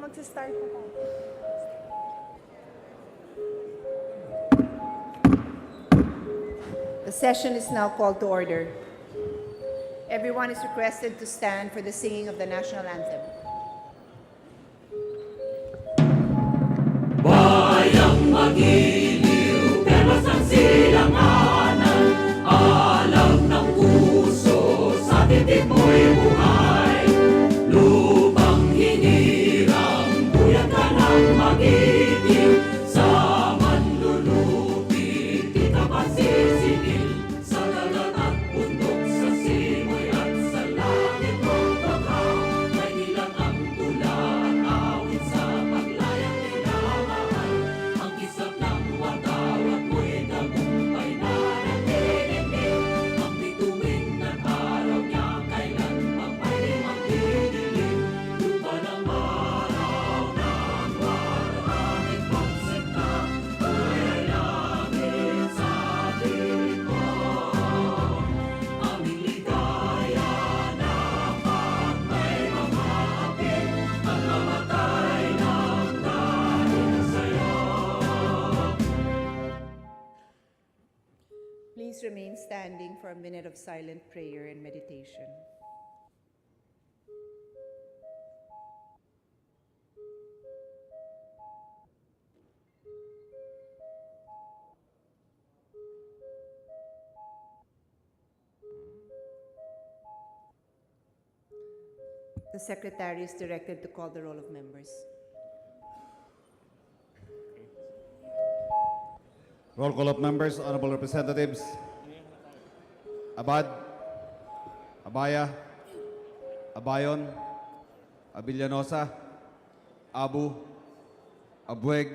Magsa-start po tayo. The session is now called to order. Everyone is requested to stand for the singing of the national anthem. Bayang magiliw, pero sa silanganan, alam ng puso, sa titik mo'y buhay. Lupang hinirang, buyan ka ng magiging, sa manlulupi, di ka masisingil. Sa dagat at bundok, sa simoy at sa langit mong bakaw, may ilang ang tula at awit sa paglayang minamahal. Ang kisap ng watawat mo'y tagumpay na nagdidinig. Ang bituin ng araw niya kailan pang may magdidilim. Lupa ng araw ng warangit konsekta, ay langit sa piling mo. Aming ligaya na pag may mga apit at mamatay ng dahil sa'yo. Please remain standing for a minute of silent prayer and meditation. The secretary is directed to call the roll of members. Roll call of members, honorable representatives. Abad, Abaya, Abayon, Abillanosa, Abu, Abueg,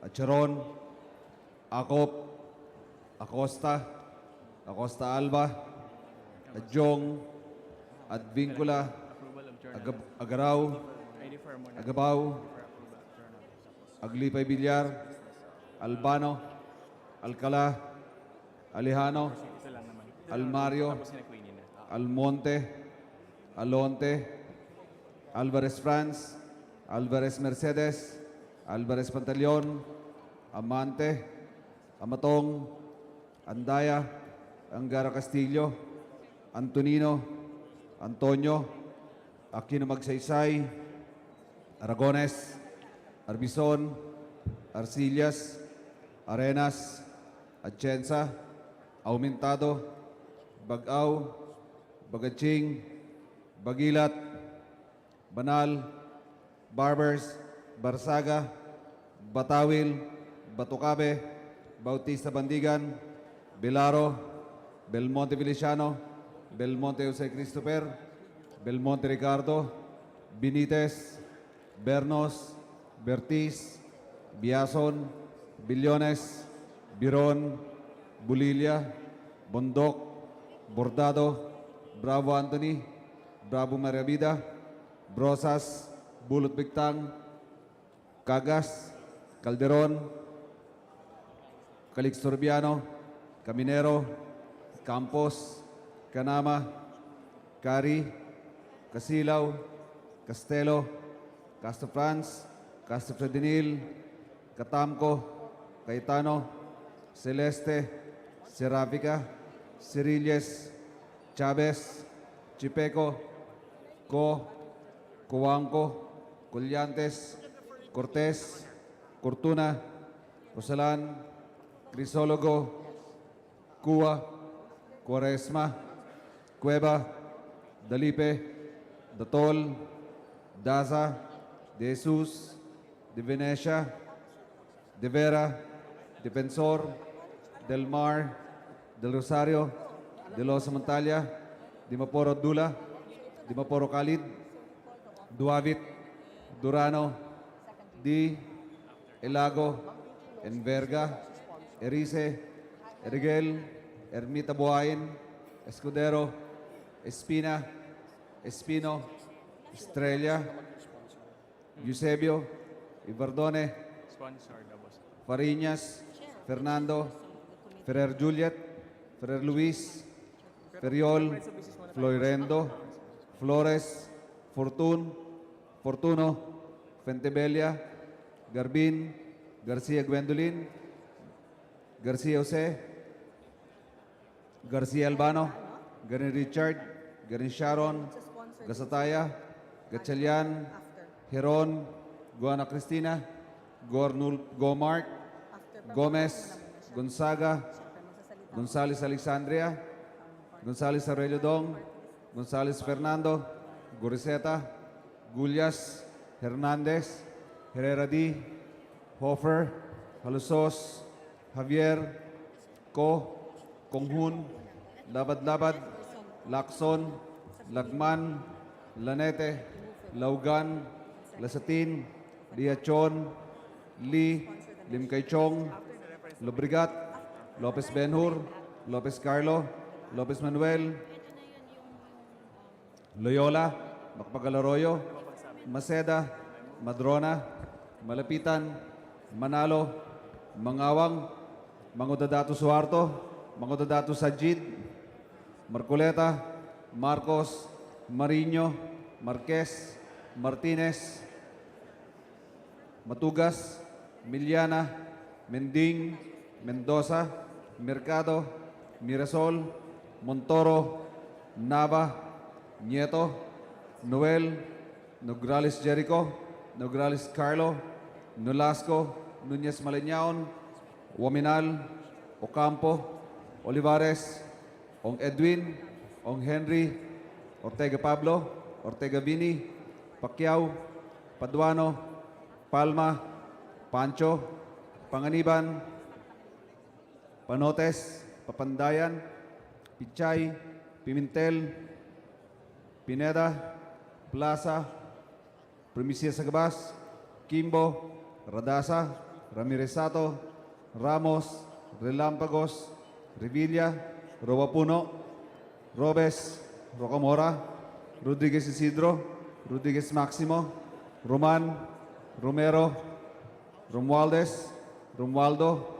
Acharon, Acop, Acosta, Acosta Alba, Adjong, Advincula, Agaraw, Agabaw, Aglipay Villar, Albano, Alcala, Alejano, Almario, Almonte, Alonte, Alvarez Franz, Alvarez Mercedes, Alvarez Pantaleon, Amante, Amatong, Andaya, Angara Castillo, Antonino, Antonio, Aquino Magsaysay, Aragones, Arbison, Arcillas, Arenas, Atienza, Aumentado, Bagaw, Bagaching, Bagilat, Banal, Barbers, Barsaga, Batawil, Batucabe, Bautista Bandigan, Belaro, Belmonte Feliciano, Belmonte Jose Christopher, Belmonte Ricardo, Benitez, Bernos, Bertiz, Biason, Billones, Biron, Bulilia, Bondok, Bordado, Bravo Anthony, Bravo Maria Vida, Brosas, Bulot Bigtang, Cagas, Calderon, Calixtorbiano, Caminero, Campos, Canama, Cari, Casilaw, Castelo, Castro Franz, Castro Fredinil, Catamco, Cayetano, Celeste, Serafica, Cirilles, Chavez, Chipeco, Coanco, Collantes, Cortés, Cortuna, Rosalan, Crisólogo, Cua, Quaresma, Cueva, Dalipe, Datol, Daza, De Jesus, De Venecia, De Vera, Defensor, Del Mar, Del Rosario, De Los Montalia, Dimaporo Dula, Dimaporo Khalid, Duavit, Durano, Di, Elago, Enverga, Erice, Erigel, Ermita Buhayin, Escudero, Espina, Espino, Estrella, Eusebio, Ibardone, Fariñas, Fernando, Ferrer Juliet, Ferrer Luis, Feriol, Floirendo, Flores, Fortuno, Fentebella, Garbin, Garcia Gwendolyn, Garcia Jose, Garcia Albano, Garin Richard, Garin Sharon, Gasataya, Gatchalian, Heron, Guana Cristina, Gomart, Gomez, Gonzaga, Gonzales Alexandria, Gonzales Aurelio Dong, Gonzales Fernando, Goriseta, Gullas, Hernandez, Herrera D, Hofer, Halusos, Javier, Ko, Konghun, Labad-Labad, Lacson, Lagman, Lanete, Laugan, Lasatin, Liachon, Lee, Limkaychong, Lobrigat, Lopez Benhur, Lopez Carlo, Lopez Manuel, Loyola, Macpagal-Arroyo, Maceda, Madrona, Malapitan, Manalo, Mangawang, Mangudadato Suarto, Mangudadato Sajid, Marcoleta, Marcos, Mariño, Marquez, Martinez, Matugas, Miliana, Mending, Mendoza, Mercado, Mirasol, Montoro, Nava, Nieto, Noel, Nograles Jericho, Nograles Carlo, Nolasco, Nunez Maleñaon, Waminal, Ocampo, Olivares, Ong Edwin, Ong Henry, Ortega Pablo, Ortega Vini, Pacquiao, Paduano, Palma, Pancho, Panganiban, Panotes, Papandayan, Pichay, Pimentel, Pineda, Plaza, Primicia Sagabas, Kimbo, Radasa, Ramirez-Sato, Ramos, Relampagos, Revilla, Robapuno, Robes, Rocamora, Rodriguez Isidro, Rodriguez Maximo, Roman, Romero, Romualdez, Romualdo,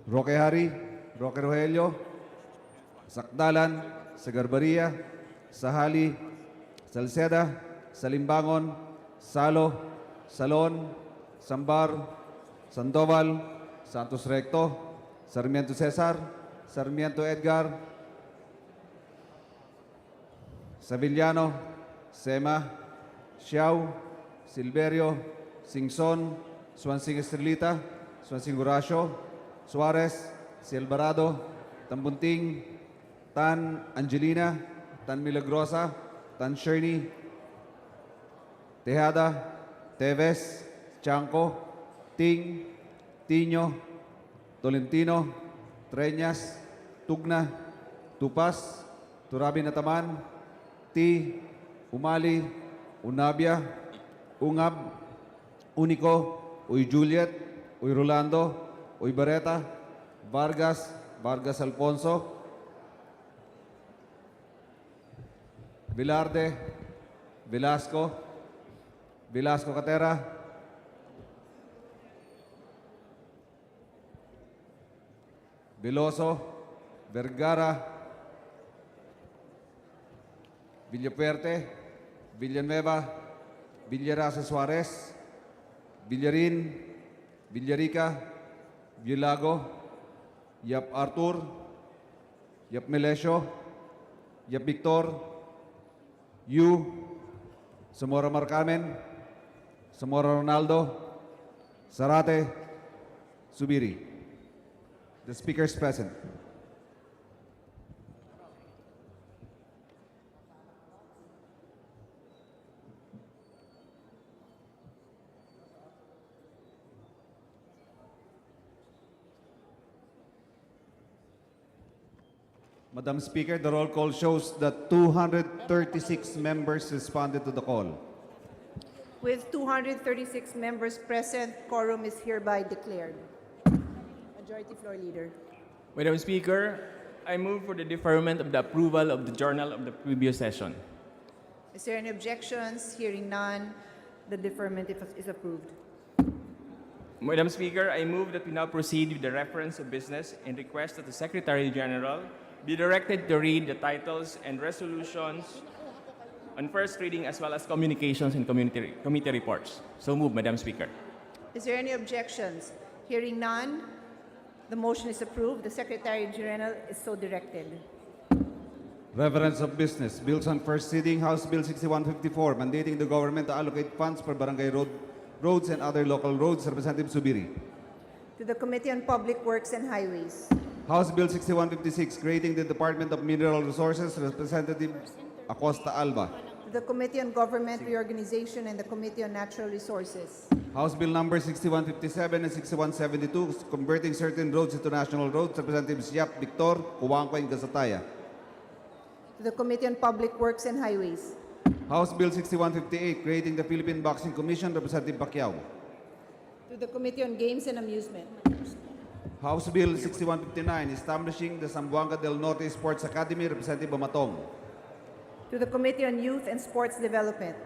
Roque Hari, Roque Rogelio, Sakdalan, Sagarbaria, Sahali, Salceda, Salimbangon, Salo, Salon, Sambar, Sandoval, Santos Recto, Sarmiento Cesar, Sarmiento Edgar, Savillano, Sema, Xiao, Silverio, Singson, Swansing Estrelita, Swansing Horacio, Suarez, Si Alvarado, Tambunting, Tan Angelina, Tan Milagrosa, Tan Sherney, Tejada, Teves, Chanco, Ting, Tiño, Tolentino, Treñas, Tugna, Tupas, Turabi Nataman, Ti, Umali, Unabia, Ungab, Unico, Uy Juliet, Uy Rolando, Uy Bareta, Vargas, Vargas Alfonso, Velarde, Velasco, Velasco Catera, Veloso, Vergara, Villapuerte, Villanueva, Villarasa Suarez, Villarin, Villarica, Villago, Yap Artur, Yap Melesio, Yap Victor, Yu, Zamora Marcamen, Zamora Ronaldo, Zarate, Subiri. The speakers present. Madam Speaker, the roll call shows that 236 members responded to the call. With 236 members present, quorum is hereby declared. Majority Floor Leader. Madam Speaker, I move for the deferment of the approval of the journal of the previous session. Is there any objections? Hearing none, the deferment is approved. Madam Speaker, I move that we now proceed with the reference of business and request that the Secretary General be directed to read the titles and resolutions on first reading as well as communications and committee reports. So move, Madam Speaker. Is there any objections? Hearing none, the motion is approved. The Secretary General is so directed. Reference of business. Bills on first reading. House Bill 6154, mandating the government to allocate funds for barangay roads and other local roads. Representative Subiri. To the Committee on Public Works and Highways. House Bill 6156, creating the Department of Mineral Resources. Representative Acosta Alba. To the Committee on Government Reorganization and the Committee on Natural Resources. House Bill number 6157 and 6172, converting certain roads into national roads. Representatives Yap Victor, Kuwangko, and Gasataya. To the Committee on Public Works and Highways. House Bill 6158, creating the Philippine Boxing Commission. Representative Pacquiao. To the Committee on Games and Amusement. House Bill 6159, establishing the Zamboanga del Norte Sports Academy. Representative Bamatong. To the Committee on Youth and Sports Development.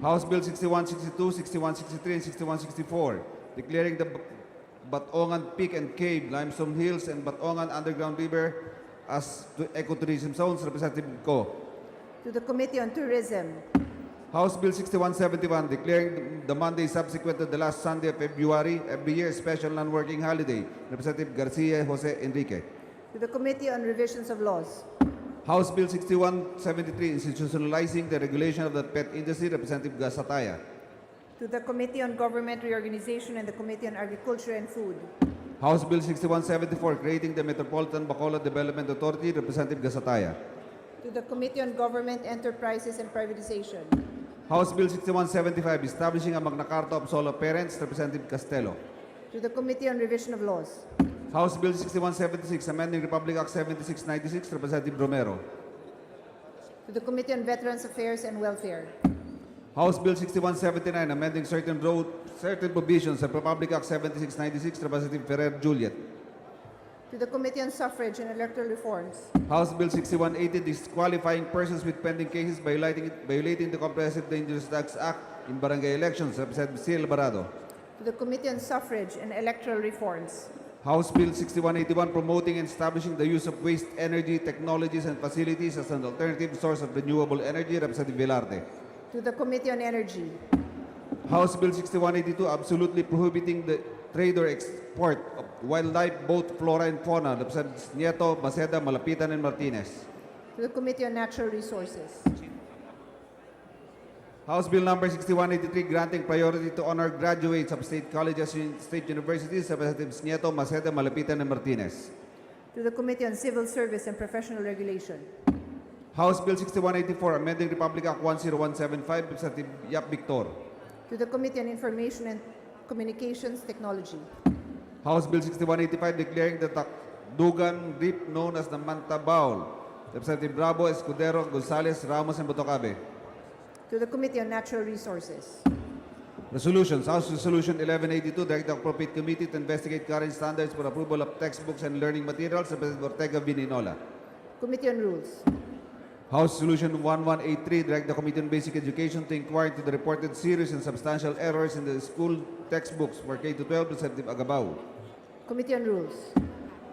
House Bill 6162, 6163, and 6164, declaring the Batongan Peak and Cave, Limestone Hills, and Batongan Underground River as ecotourism zones. Representative Ko. To the Committee on Tourism. House Bill 6171, declaring the Monday subsequent to the last Sunday of February every year a special non-working holiday. Representative Garcia Jose Enrique. To the Committee on Revisions of Laws. House Bill 6173, institutionalizing the regulation of the pet industry. Representative Gasataya. To the Committee on Government Reorganization and the Committee on Agriculture and Food. House Bill 6174, creating the Metropolitan Bacolod Development Authority. Representative Gasataya. To the Committee on Government Enterprises and Privatization. House Bill 6175, establishing a Magna Carta of solo parents. Representative Castelo. To the Committee on Revision of Laws. House Bill 6176, amending Republic Act 7696. Representative Romero. To the Committee on Veterans Affairs and Welfare. House Bill 6179, amending certain provisions of Republic Act 7696. Representative Ferrer Juliet. To the Committee on Suffrage and Electoral Reforms. House Bill 6180, disqualifying persons with pending cases violating the Comprehensive Dangerous Drugs Act in barangay elections. Representative C. Alvarado. To the Committee on Suffrage and Electoral Reforms. House Bill 6181, promoting and establishing the use of waste energy technologies and facilities as an alternative source of renewable energy. Representative Velarde. To the Committee on Energy. House Bill 6182, absolutely prohibiting the trade or export of wildlife, both flora and fauna. Representatives Nieto, Maceda, Malapitan, and Martinez. To the Committee on Natural Resources. House Bill number 6183, granting priority to honor graduates of state colleges and state universities. Representatives Nieto, Maceda, Malapitan, and Martinez. To the Committee on Civil Service and Professional Regulation. House Bill 6184, amending Republic Act 10175. Representative Yap Victor. To the Committee on Information and Communications Technology. House Bill 6185, declaring the Takdugan Reef known as the Mantabaul. Representative Bravo, Escudero, Gonzales, Ramos, and Botocabe. To the Committee on Natural Resources. Resolutions. House Resolution 1182, direct the appropriate committee to investigate current standards for approval of textbooks and learning materials. Representative Ortega Vininola. Committee on Rules. House Resolution 1183, direct the Committee on Basic Education to inquire into the reported serious and substantial errors in the school textbooks for K-12. Representative Agabao. Committee on Rules.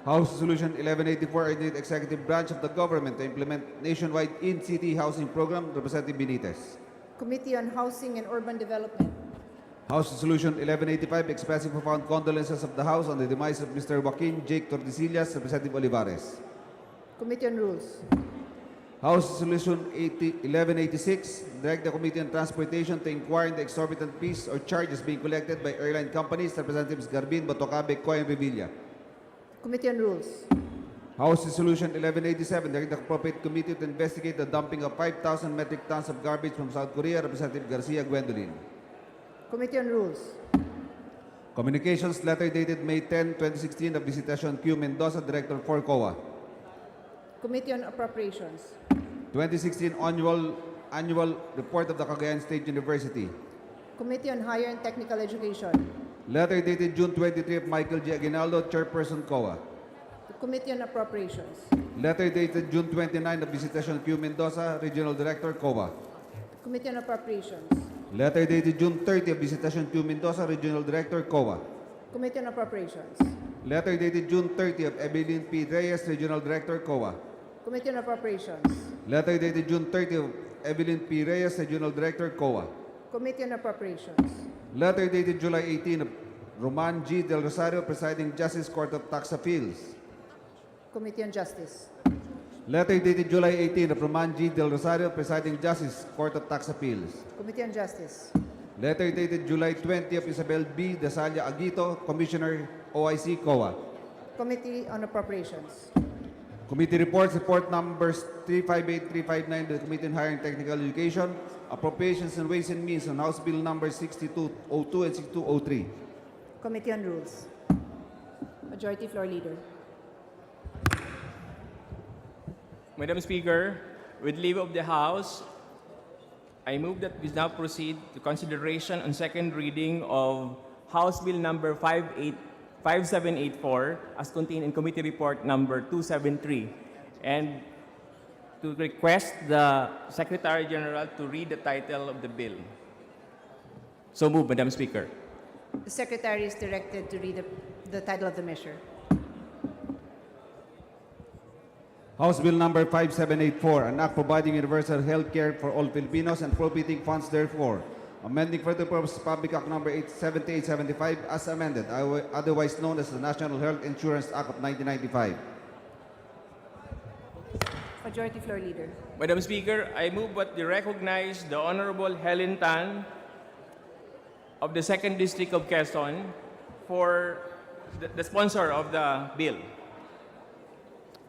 House Resolution 1184, urging the executive branch of the government to implement nationwide in-city housing program. Representative Benitez. Committee on Housing and Urban Development. House Resolution 1185, expressing profound condolences of the House on the demise of Mr. Joaquin Jake Tordesillas. Representative Olivares. Committee on Rules. House Resolution 1186, direct the Committee on Transportation to inquire into the exorbitant fees or charges being collected by airline companies. Representatives Garbin, Botocabe, Coy, and Revilla. Committee on Rules. House Resolution 1187, direct the appropriate committee to investigate the dumping of 5,000 metric tons of garbage from South Korea. Representative Garcia Gwendolyn. Committee on Rules. Communications letter dated May 10, 2016 of Visitation Q. Mendoza, Director for COA. Committee on Appropriations. 2016 annual report of the Cagayan State University. Committee on Higher and Technical Education. Letter dated June 23 of Michael G. Aguinaldo, Chairperson COA. The Committee on Appropriations. Letter dated June 29 of Visitation Q. Mendoza, Regional Director COA. Committee on Appropriations. Letter dated June 30 of Visitation Q. Mendoza, Regional Director COA. Committee on Appropriations. Letter dated June 30 of Evelyn P. Reyes, Regional Director COA. Committee on Appropriations. Letter dated June 30 of Evelyn P. Reyes, Regional Director, COA. Committee on Appropriations. Letter dated July 18 of Roman G. Del Rosario, Presiding Justice, Court of Tax Appeals. Committee on Justice. Letter dated July 18 of Roman G. Del Rosario, Presiding Justice, Court of Tax Appeals. Committee on Justice. Letter dated July 20 of Isabel B. Dasalia Aguito, Commissioner, OIC, COA. Committee on Appropriations. Committee reports, report numbers 358, 359 to the Committee on Higher and Technical Education, Appropriations and Ways and Means on House Bill numbers 6202 and 6203. Committee on Rules. Majority Floor Leader. Madam Speaker, with leave of the House, I move that we now proceed to consideration on second reading of House Bill number 5784 as contained in Committee Report number 273, and to request the Secretary General to read the title of the bill. So move, Madam Speaker. The Secretary is directed to read the title of the measure. House Bill number 5784, an act providing universal health care for all Filipinos and appropriating funds therefore, amending for the purpose Public Act number 7875 as amended, otherwise known as the National Health Insurance Act of 1995. Majority Floor Leader. Madam Speaker, I move that we recognize the Honorable Helen Tan of the 2nd District of Quezon for the sponsor of the bill.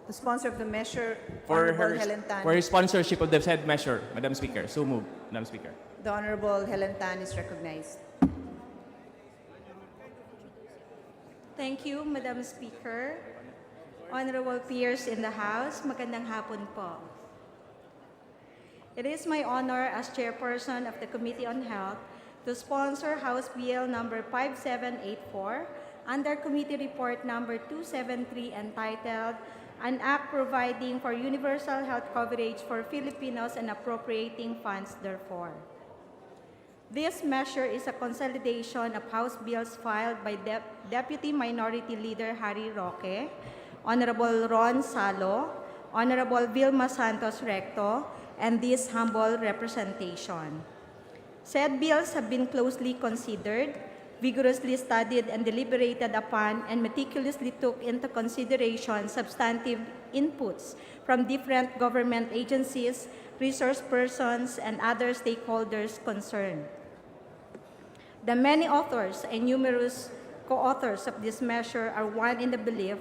The sponsor of the measure, For Honorable Helen Tan. her sponsorship of the said measure, Madam Speaker. So move, Madam Speaker. The Honorable Helen Tan is recognized. Thank you, Madam Speaker. Honorable peers in the House, magandang hapon po. It is my honor as chairperson of the Committee on Health to sponsor House Bill number 5784 under Committee Report number 273 entitled An Act Providing for Universal Health Coverage for Filipinos and Appropriating Funds Therefore. This measure is a consolidation of House bills filed by Deputy Minority Leader Harry Roque, Honorable Ron Salo, Honorable Vilma Santos Recto, and this humble representation. Said bills have been closely considered, vigorously studied and deliberated upon, and meticulously took into consideration substantive inputs from different government agencies, resource persons, and other stakeholders concerned. The many authors and numerous co-authors of this measure are one in the belief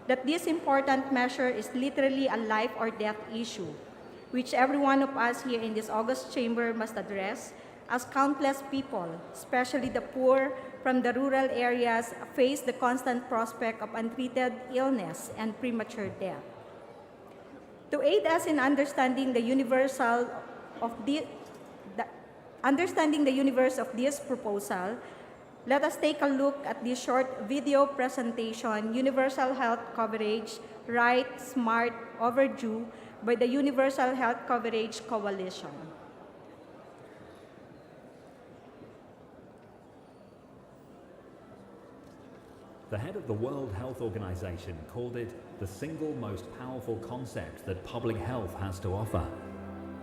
that this important measure is literally a life or death issue, which every one of us here in this august chamber must address, as countless people, especially the poor from the rural areas, face the constant prospect of untreated illness and premature death. To aid us in understanding the universe of this proposal, let us take a look at this short video presentation, Universal Health Coverage, Right, Smart, Overdue, by the Universal Health Coverage Coalition. The head of the World Health Organization called it the single most powerful concept that public health has to offer.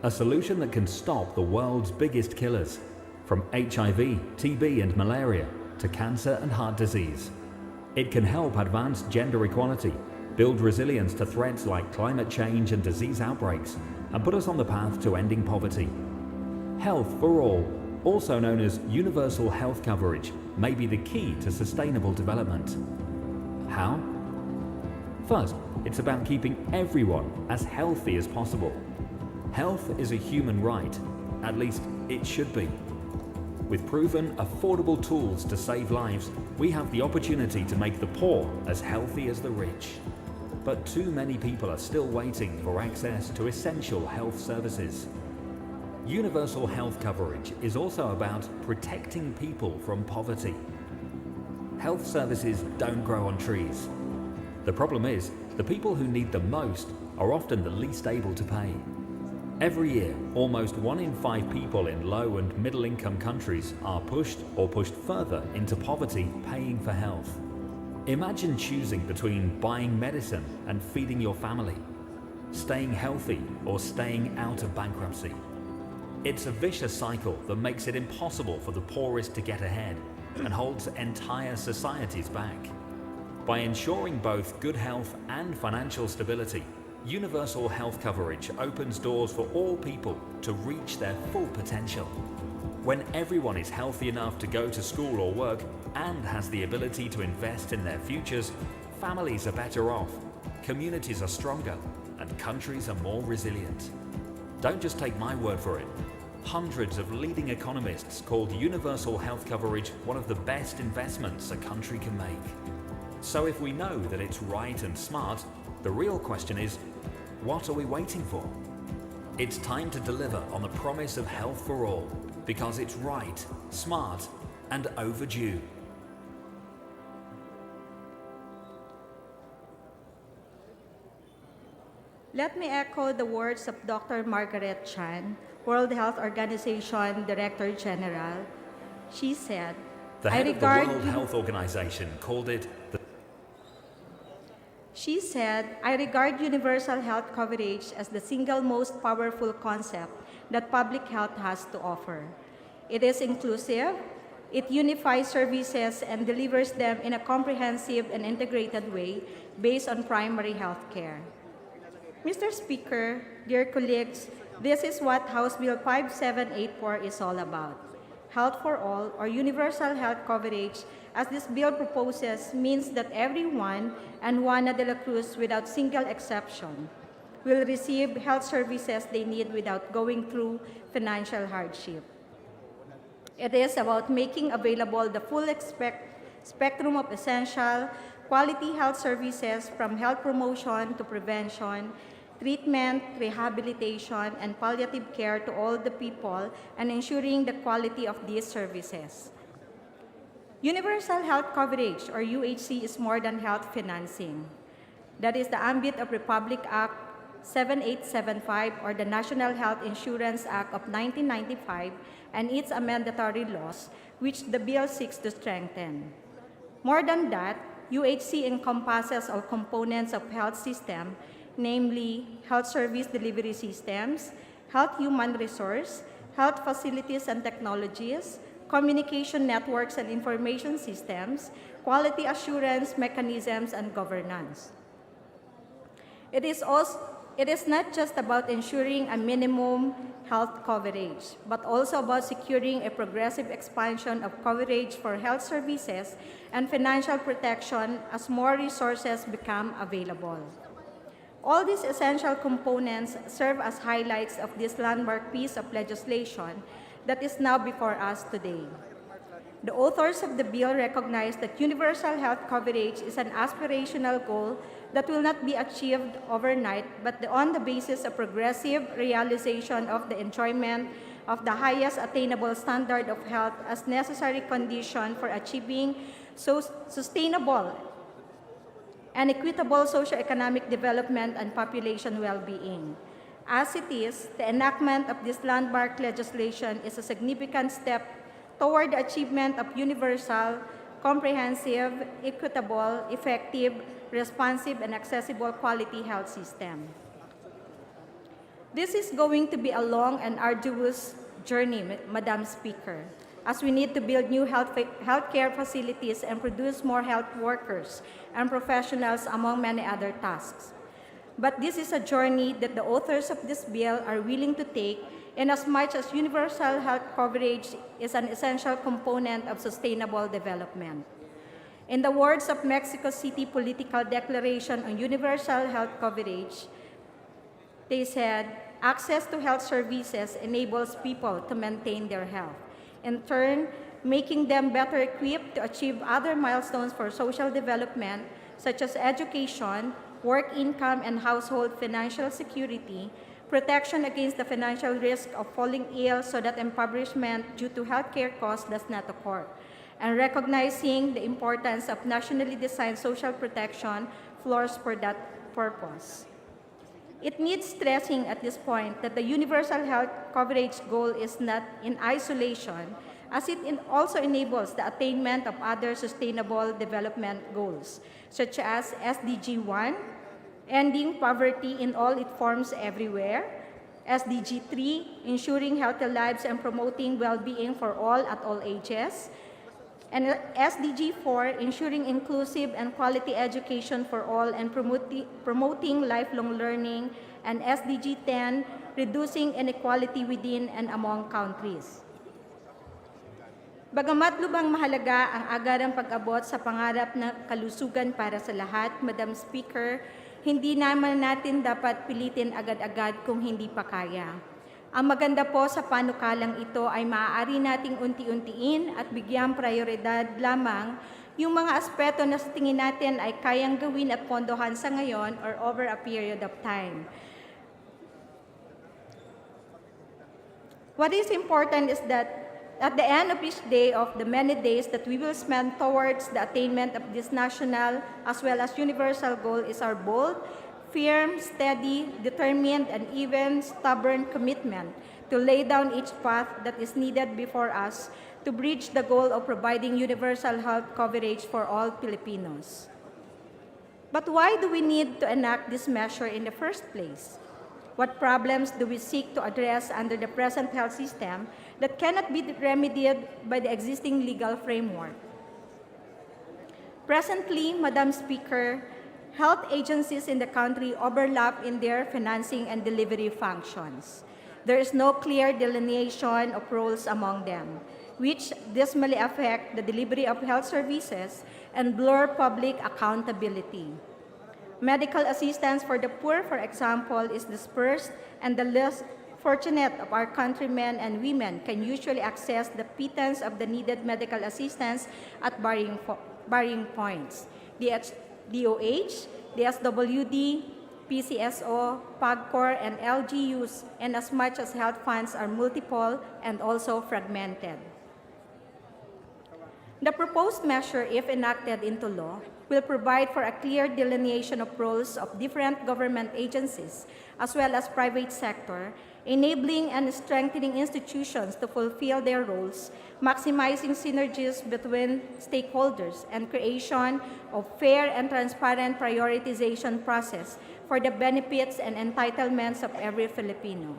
A solution that can stop the world's biggest killers, from HIV, TB and malaria to cancer and heart disease. It can help advance gender equality, build resilience to threats like climate change and disease outbreaks, and put us on the path to ending poverty. Health for all, also known as universal health coverage, may be the key to sustainable development. How? First, it's about keeping everyone as healthy as possible. Health is a human right, at least it should be. With proven, affordable tools to save lives, we have the opportunity to make the poor as healthy as the rich. But too many people are still waiting for access to essential health services. Universal health coverage is also about protecting people from poverty. Health services don't grow on trees. The problem is, the people who need them most are often the least able to pay. Every year, almost 1 in 5 people in low and middle income countries are pushed or pushed further into poverty paying for health. Imagine choosing between buying medicine and feeding your family, staying healthy or staying out of bankruptcy. It's a vicious cycle that makes it impossible for the poorest to get ahead and holds entire societies back. By ensuring both good health and financial stability, universal health coverage opens doors for all people to reach their full potential. When everyone is healthy enough to go to school or work and has the ability to invest in their futures, families are better off, communities are stronger, and countries are more resilient. Don't just take my word for it. Hundreds of leading economists called universal health coverage one of the best investments a country can make. So if we know that it's right and smart, the real question is, what are we waiting for? It's time to deliver on the promise of health for all, because it's right, smart, and overdue. Let me echo the words of Dr. Margaret Chan, World Health Organization Director General. She said, The head of the World Health Organization called it the She said, I regard universal health coverage as the single most powerful concept that public health has to offer. It is inclusive, it unifies services and delivers them in a comprehensive and integrated way based on primary health care. Mr. Speaker, dear colleagues, this is what House Bill 5784 is all about. Health for all, or universal health coverage, as this bill proposes, means that everyone and Juana de la Cruz, without single exception, will receive health services they need without going through financial hardship. It is about making available the full spectrum of essential, quality health services from health promotion to prevention, treatment, rehabilitation, and palliative care to all the people and ensuring the quality of these services. Universal health coverage, or UHC, is more than health financing. That is the ambit of Republic Act 7875, or the National Health Insurance Act of 1995 and its amendatory laws, which the bill seeks to strengthen. More than that, UHC encompasses all components of health system, namely health service delivery systems, health human resource, health facilities and technologies, communication networks and information systems, quality assurance mechanisms, and governance. It is not just about ensuring a minimum health coverage, but also about securing a progressive expansion of coverage for health services and financial protection as more resources become available. All these essential components serve as highlights of this landmark piece of legislation that is now before us today. The authors of the bill recognize that universal health coverage is an aspirational goal that will not be achieved overnight, but on the basis of progressive realization of the enjoyment of the highest attainable standard of health as necessary condition for achieving sustainable and equitable socioeconomic development and population well-being. As it is, the enactment of this landmark legislation is a significant step toward the achievement of universal, comprehensive, equitable, effective, responsive, and accessible quality health system. This is going to be a long and arduous journey, Madam Speaker, as we need to build new healthcare facilities and produce more health workers and professionals, among many other tasks. But this is a journey that the authors of this bill are willing to take, inasmuch as universal health coverage is an essential component of sustainable development. In the words of Mexico City Political Declaration on Universal Health Coverage, they said, access to health services enables people to maintain their health, in turn, making them better equipped to achieve other milestones for social development, such as education, work income and household financial security, protection against the financial risk of falling ill so that impoverishment due to healthcare costs does not occur, and recognizing the importance of nationally designed social protection floors for that purpose. It needs stressing at this point that the universal health coverage goal is not in isolation, as it also enables the attainment of other sustainable development goals, such as SDG 1, ending poverty in all its forms everywhere, SDG 3, ensuring healthy lives and promoting well-being for all at all ages. And SDG 4, ensuring inclusive and quality education for all and promoting lifelong learning. And SDG 10, reducing inequality within and among countries. Bagamat lubhang mahalaga ang agarang pag-abot sa pangarap na kalusugan para sa lahat, Madam Speaker, hindi naman natin dapat pilitin agad-agad kung hindi pa kaya. Ang maganda po sa panukalang ito ay maaari nating unti-untiin at bigyang prioridad lamang yung mga aspeto na sa tingin natin ay kayang gawin at pondohan sa ngayon or over a period of time. What is important is that at the end of each day of the many days that we will spend towards the attainment of this national as well as universal goal is our bold, firm, steady, determined, and even stubborn commitment to lay down each path that is needed before us to bridge the goal of providing universal health coverage for all Filipinos. But why do we need to enact this measure in the first place? What problems do we seek to address under the present health system that cannot be remedied by the existing legal framework? Presently, Madam Speaker, health agencies in the country overlap in their financing and delivery functions. There is no clear delineation of roles among them, which dismally affect the delivery of health services and blur public accountability. Medical assistance for the poor, for example, is dispersed, and the less fortunate of our countrymen and women can usually access the pittance of the needed medical assistance at varying points. The DOH, the SWD, PCSO, PAGCOR, and LGUs, and as much as health funds are multiple and also fragmented. The proposed measure, if enacted into law, will provide for a clear delineation of roles of different government agencies as well as private sector, enabling and strengthening institutions to fulfill their roles, maximizing synergies between stakeholders, and creation of fair and transparent prioritization process for the benefits and entitlements of every Filipino.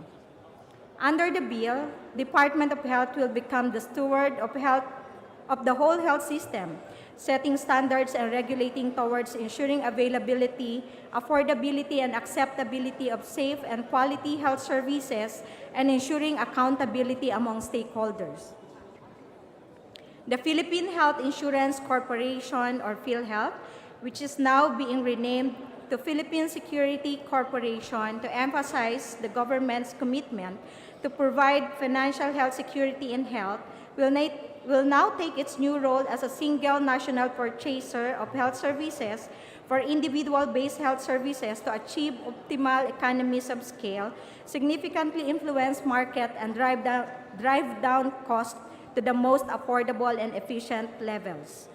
Under the bill, Department of Health will become the steward of the whole health system, setting standards and regulating towards ensuring availability, affordability, and acceptability of safe and quality health services, and ensuring accountability among stakeholders. The Philippine Health Insurance Corporation, or PhilHealth, which is now being renamed to Philippine Security Corporation to emphasize the government's commitment to provide financial health security in health, will now take its new role as a single national purchaser of health services for individual-based health services to achieve optimal economies of scale, significantly influence market, and drive down costs to the most affordable and efficient levels.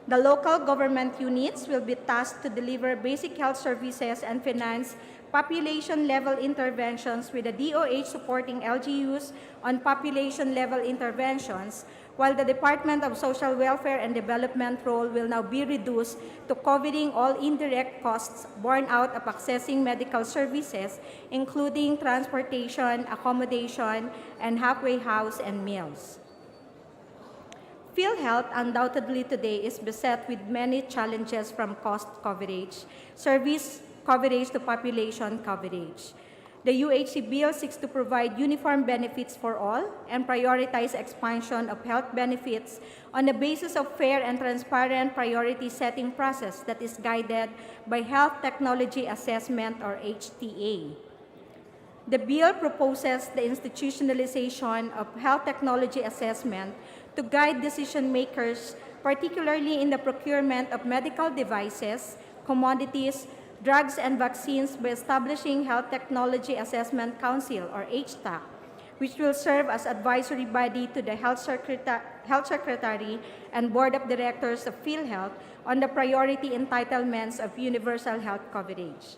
The local government units will be tasked to deliver basic health services and finance population-level interventions, with the DOH supporting LGUs on population-level interventions, while the Department of Social Welfare and Development role will now be reduced to covering all indirect costs borne out of accessing medical services, including transportation, accommodation, and halfway house and meals. PhilHealth undoubtedly today is beset with many challenges, from cost coverage, service coverage to population coverage. The UHC bill seeks to provide uniform benefits for all and prioritize expansion of health benefits on the basis of fair and transparent priority setting process that is guided by Health Technology Assessment, or HTA. The bill proposes the institutionalization of health technology assessment to guide decision makers, particularly in the procurement of medical devices, commodities, drugs, and vaccines, by establishing Health Technology Assessment Council, or HTAC, which will serve as advisory body to the Health Secretary and Board of Directors of PhilHealth on the priority entitlements of universal health coverage.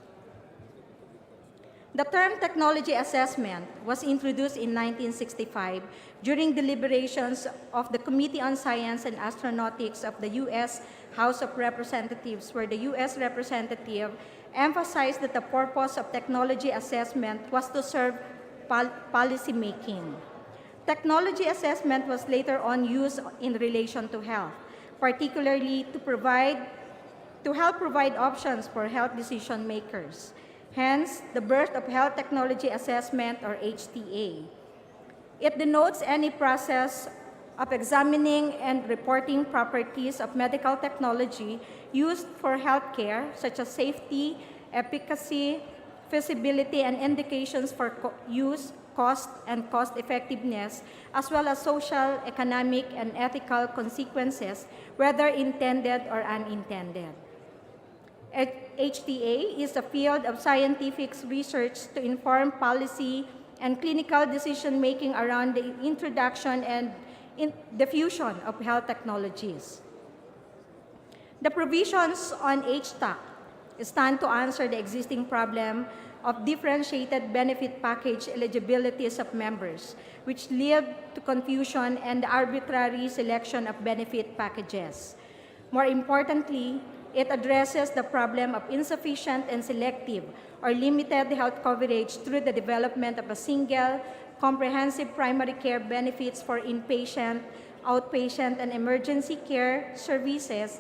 The term technology assessment was introduced in 1965 during deliberations of the Committee on Science and Astronautics of the U.S. House of Representatives, where the U.S. representative emphasized that the purpose of technology assessment was to serve policy making. Technology assessment was later on used in relation to health, particularly to help provide options for health decision makers. Hence, the birth of Health Technology Assessment, or HTA. It denotes any process of examining and reporting properties of medical technology used for healthcare, such as safety, efficacy, feasibility, and indications for use, cost, and cost-effectiveness, as well as social, economic, and ethical consequences, whether intended or unintended. HTA is a field of scientific research to inform policy and clinical decision-making around the introduction and diffusion of health technologies. The provisions on HTAC stand to answer the existing problem of differentiated benefit package eligibilities of members, which lead to confusion and arbitrary selection of benefit packages. More importantly, it addresses the problem of insufficient and selective or limited health coverage through the development of a single, comprehensive primary care benefits for inpatient, outpatient, and emergency care services,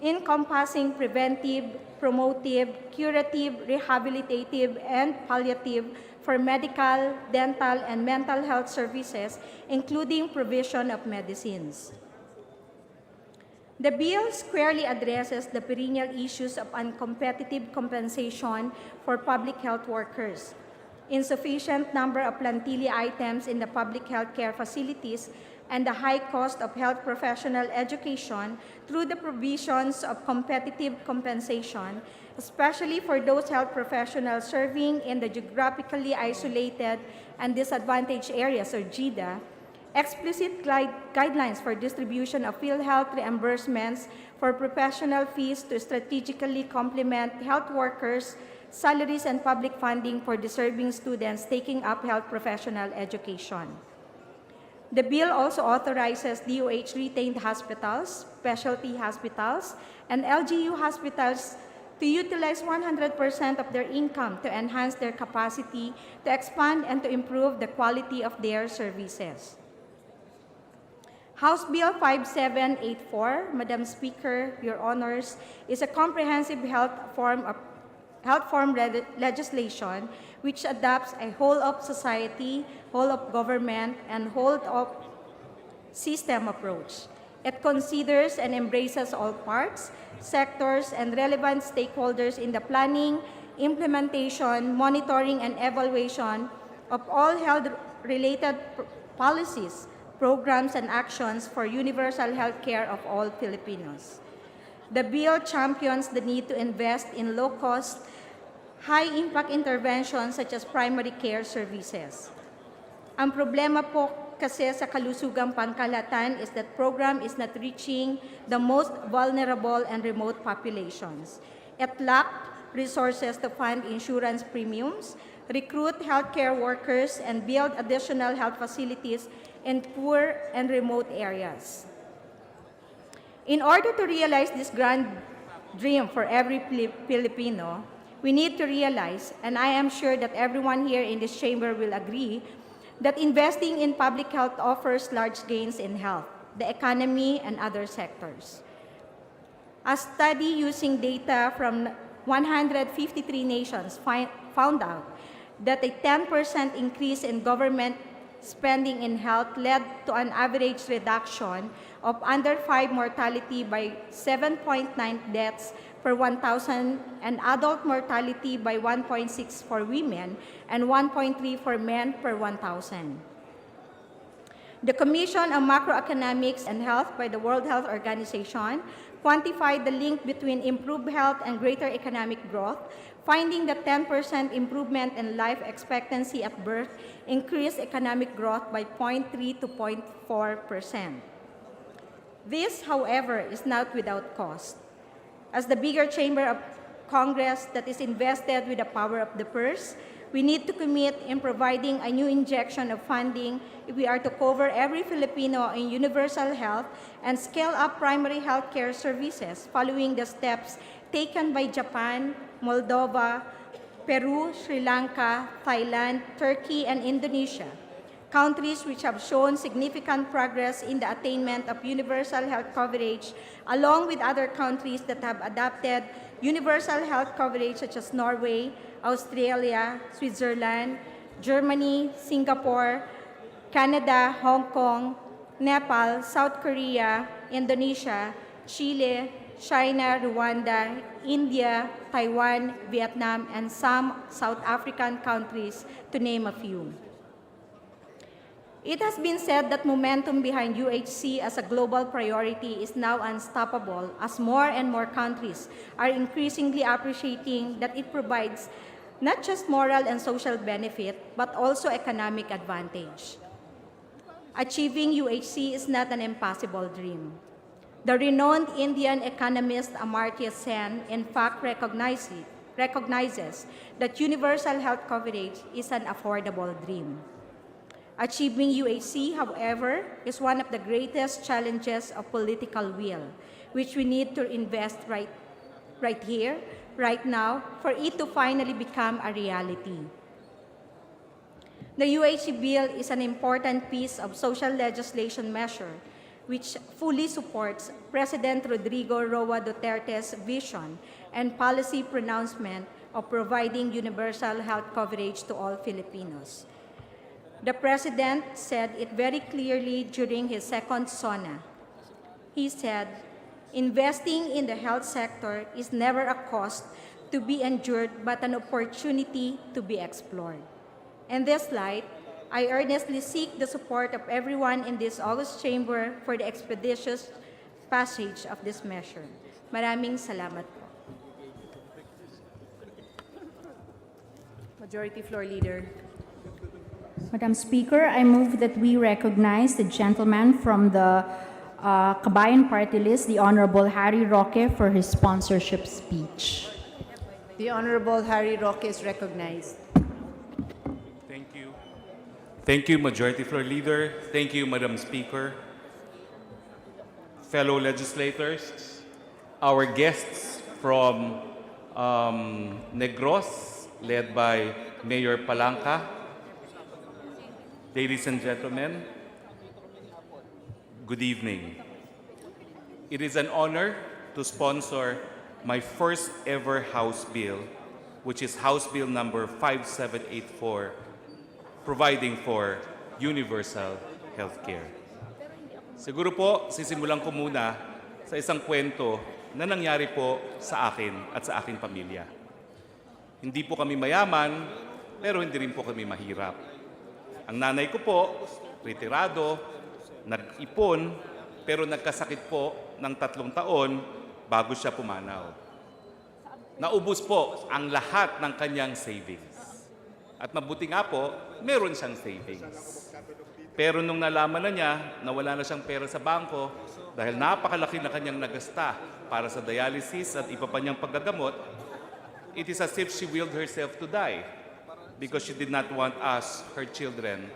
encompassing preventive, promotive, curative, rehabilitative, and palliative for medical, dental, and mental health services, including provision of medicines. The bill squarely addresses the perennial issues of uncompetitive compensation for public health workers, insufficient number of plantilla items in the public health care facilities, and the high cost of health professional education through the provisions of competitive compensation, especially for those health professionals serving in the geographically isolated and disadvantaged areas, or GIDA, explicit guidelines for distribution of PhilHealth reimbursements for professional fees to strategically complement health workers' salaries and public funding for deserving students taking up health professional education. The bill also authorizes DOH-retained hospitals, specialty hospitals, and LGU hospitals to utilize 100% of their income to enhance their capacity to expand and to improve the quality of their services. House Bill 5784, Madam Speaker, Your Honors, is a comprehensive health form legislation which adopts a whole-of-society, whole-of-government, and whole-of-system approach. It considers and embraces all parts, sectors, and relevant stakeholders in the planning, implementation, monitoring, and evaluation of all health-related policies, programs, and actions for universal health care of all Filipinos. The bill champions the need to invest in low-cost, high-impact interventions such as primary care services. Ang problema po kasi sa kalusugang pangkalahatan is that program is not reaching the most vulnerable and remote populations. It lacked resources to fund insurance premiums, recruit healthcare workers, and build additional health facilities in poor and remote areas. In order to realize this grand dream for every Filipino, we need to realize, and I am sure that everyone here in this chamber will agree, that investing in public health offers large gains in health, the economy, and other sectors. A study using data from 153 nations found out that a 10% increase in government spending in health led to an average reduction of under 5 mortality by 7.9 deaths per 1,000 and adult mortality by 1.6 for women and 1.3 for men per 1,000. The Commission on Macroeconomics and Health by the World Health Organization quantified the link between improved health and greater economic growth, finding that 10% improvement in life expectancy at birth increased economic growth by 0.3 to 0.4%. This, however, is not without cost. As the bigger chamber of Congress that is invested with the power of the purse. We need to commit in providing a new injection of funding if we are to cover every Filipino in universal health and scale up primary health care services following the steps taken by Japan, Moldova, Peru, Sri Lanka, Thailand, Turkey, and Indonesia, countries which have shown significant progress in the attainment of universal health coverage, along with other countries that have adopted universal health coverage such as Norway, Australia, Switzerland, Germany, Singapore, Canada, Hong Kong, Nepal, South Korea, Indonesia, Chile, China, Rwanda, India, Taiwan, Vietnam, and some South African countries, to name a few. It has been said that momentum behind UHC as a global priority is now unstoppable as more and more countries are increasingly appreciating that it provides not just moral and social benefit, but also economic advantage. Achieving UHC is not an impossible dream. The renowned Indian economist Amartya Sen, in fact, recognizes that universal health coverage is an affordable dream. Achieving UHC, however, is one of the greatest challenges of political will, which we need to invest right here, right now, for it to finally become a reality. The UHC bill is an important piece of social legislation measure which fully supports President Rodrigo Roa Duterte's vision and policy pronouncement of providing universal health coverage to all Filipinos. The President said it very clearly during his second SONA. He said, investing in the health sector is never a cost to be endured but an opportunity to be explored. In this light, I earnestly seek the support of everyone in this august chamber for the expeditious passage of this measure. Maraming salamat po. Majority Floor Leader. Madam Speaker, I move that we recognize the gentleman from the Kabayan Party List, the Honorable Harry Roque, for his sponsorship speech. The Honorable Harry Roque is recognized. Thank you. Thank you, Majority Floor Leader. Thank you, Madam Speaker. Fellow legislators, our guests from Negros, led by Mayor Palanca, ladies and gentlemen, good evening. It is an honor to sponsor my first ever House bill, which is House Bill number 5784, providing for universal health care. Siguro po, sisimulan ko muna sa isang kwento na nangyari po sa akin at sa aking pamilya. Hindi po kami mayaman, pero hindi rin po kami mahirap. Ang nanay ko po, retirado, nag-ipon, pero nagkasakit po ng 3 taon bago siya pumanaw. Naubos po ang lahat ng kanyang savings. At mabuti nga po, meron siyang savings. Pero nung nalaman na niya na wala na siyang pera sa bangko dahil napakalaki na kanyang nagasta para sa dialysis at iba pa niyang paggagamot, it is as if she willed herself to die because she did not want us, her children,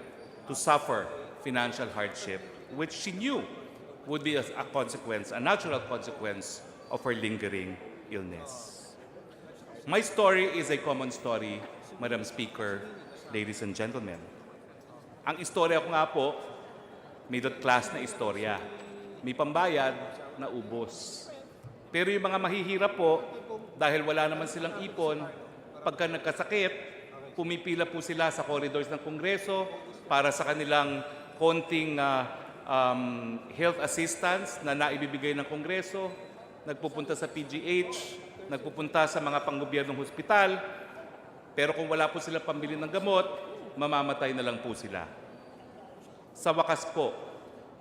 to suffer financial hardship, which she knew would be a consequence, a natural consequence of her lingering illness. My story is a common story, Madam Speaker, ladies and gentlemen. Ang istorya ko nga po, middle class na istorya. May pambayad na ubos. Pero yung mga mahihirap po, dahil wala naman silang ipon, pagka nagkasakit, pumipila po sila sa corridors ng Kongreso para sa kanilang konting health assistance na naibibigay ng Kongreso, nagpupunta sa PGH, nagpupunta sa mga panggobyernong hospital, pero kung wala po sila pambili ng gamot, mamamatay na lang po sila. Sa wakas po,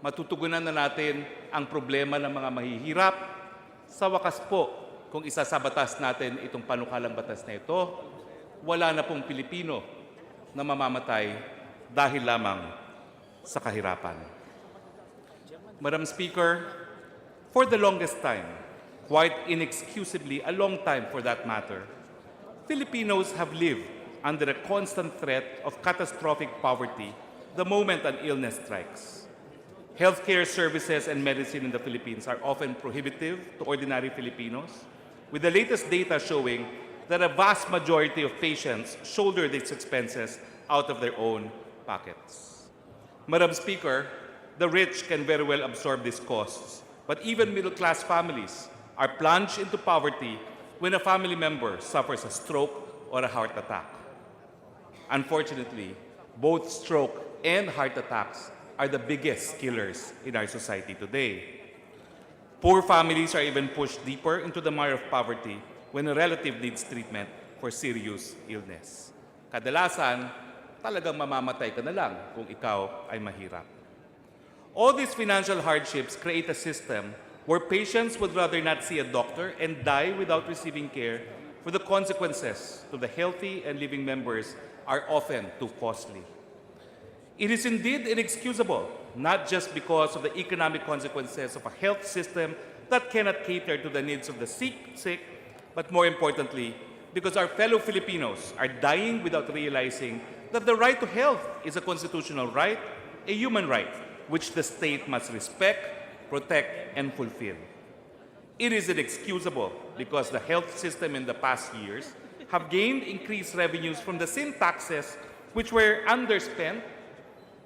matutugunan na natin ang problema ng mga mahihirap. Sa wakas po, kung isasabatas natin itong panukalang batas na ito, wala na pong Pilipino na mamamatay dahil lamang sa kahirapan. Madam Speaker, for the longest time, quite inexcusably a long time for that matter, Filipinos have lived under a constant threat of catastrophic poverty the moment an illness strikes. Healthcare services and medicine in the Philippines are often prohibitive to ordinary Filipinos, with the latest data showing that a vast majority of patients shoulder these expenses out of their own pockets. Madam Speaker, the rich can very well absorb these costs, but even middle-class families are plunged into poverty when a family member suffers a stroke or a heart attack. Unfortunately, both stroke and heart attacks are the biggest killers in our society today. Poor families are even pushed deeper into the mire of poverty when a relative needs treatment for serious illness. Kadalasan, talagang mamamatay ka na lang kung ikaw ay mahirap. All these financial hardships create a system where patients would rather not see a doctor and die without receiving care, for the consequences to the healthy and living members are often too costly. It is indeed inexcusable, not just because of the economic consequences of a health system that cannot cater to the needs of the sick, but more importantly, because our fellow Filipinos are dying without realizing that the right to health is a constitutional right, a human right, which the state must respect, protect, and fulfill. It is inexcusable because the health system in the past years have gained increased revenues from the same taxes which were underspent,